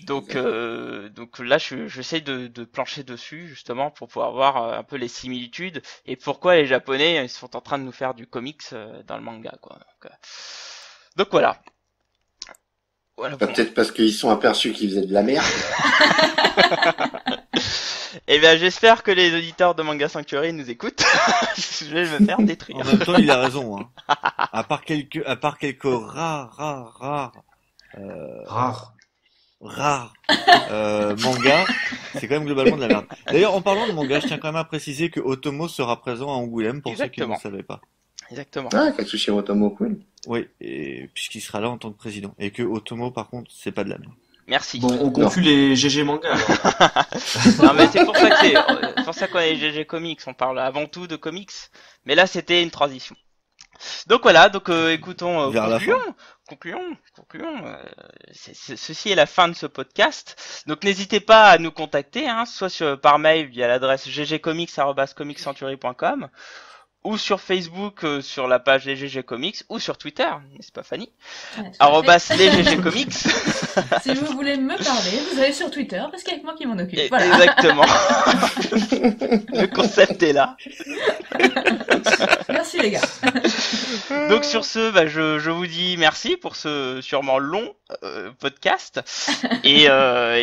Donc là j'essaye de plancher dessus justement pour pouvoir voir un peu les similitudes et pourquoi les Japonais ils sont en train de nous faire du comics dans le manga quoi. Donc voilà. Voilà. Peut-être parce qu'ils sont aperçus qu'ils faisaient de la merde. Eh bien, j'espère que les auditeurs de Manga Sanctuary nous écoutent. Je vais me faire détruire. En même temps, il a raison. Hein. À part quelques rares mangas, c'est quand même globalement de la merde. D'ailleurs, en parlant de manga, je tiens quand même à préciser que Otomo sera présent à Angoulême pour ceux qui ne le savaient pas. Exactement. Ah, Katsushiro Otomo, cool. Oui, et puisqu'il sera là en tant que président. Et que Otomo, par contre, c'est pas de la merde. Merci. Bon, on conclut les GG manga. Non, mais c'est pour ça que c'est pour ça qu'on est GG Comics. On parle avant tout de comics. Mais là, c'était une transition. Donc voilà. Donc écoutons. Concluons. Ceci est la fin de ce podcast. Donc n'hésitez pas à nous contacter, hein, soit par mail via l'adresse ggcomics@comicscentury.com. ou sur Facebook, sur la page les GG Comics, ou sur Twitter, n'est-ce pas Fanny? Les GG Comics. Si vous voulez me parler, vous allez sur Twitter, parce qu'il y a que moi qui m'en occupe. Voilà. Exactement. Le concept est là. Merci les gars. Donc sur ce, je vous dis merci pour ce sûrement long podcast. Et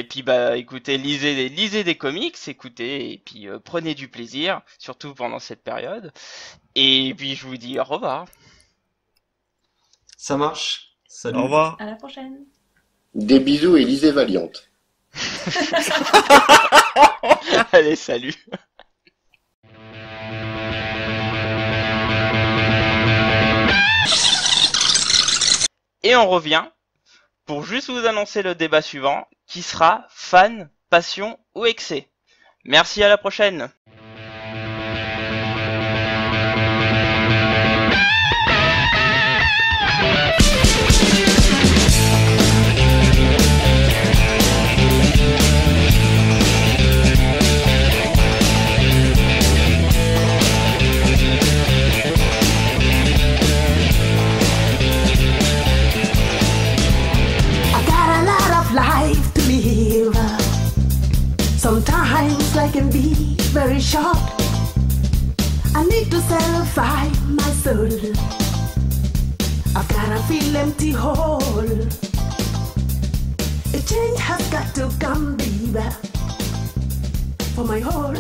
puis écoutez, lisez des comics, écoutez, et puis prenez du plaisir, surtout pendant cette période. Et puis je vous dis au revoir. Ça marche. Salut. Au revoir. À la prochaine. Des bisous et lisez Valiant. Allez, salut. Et on revient pour juste vous annoncer le débat suivant, qui sera fan, passion ou excès. Merci, à la prochaine. Sometimes life can be very short. I need to satisfy my soul. I've got a feel empty hole. A change has got to come, baby, for my whole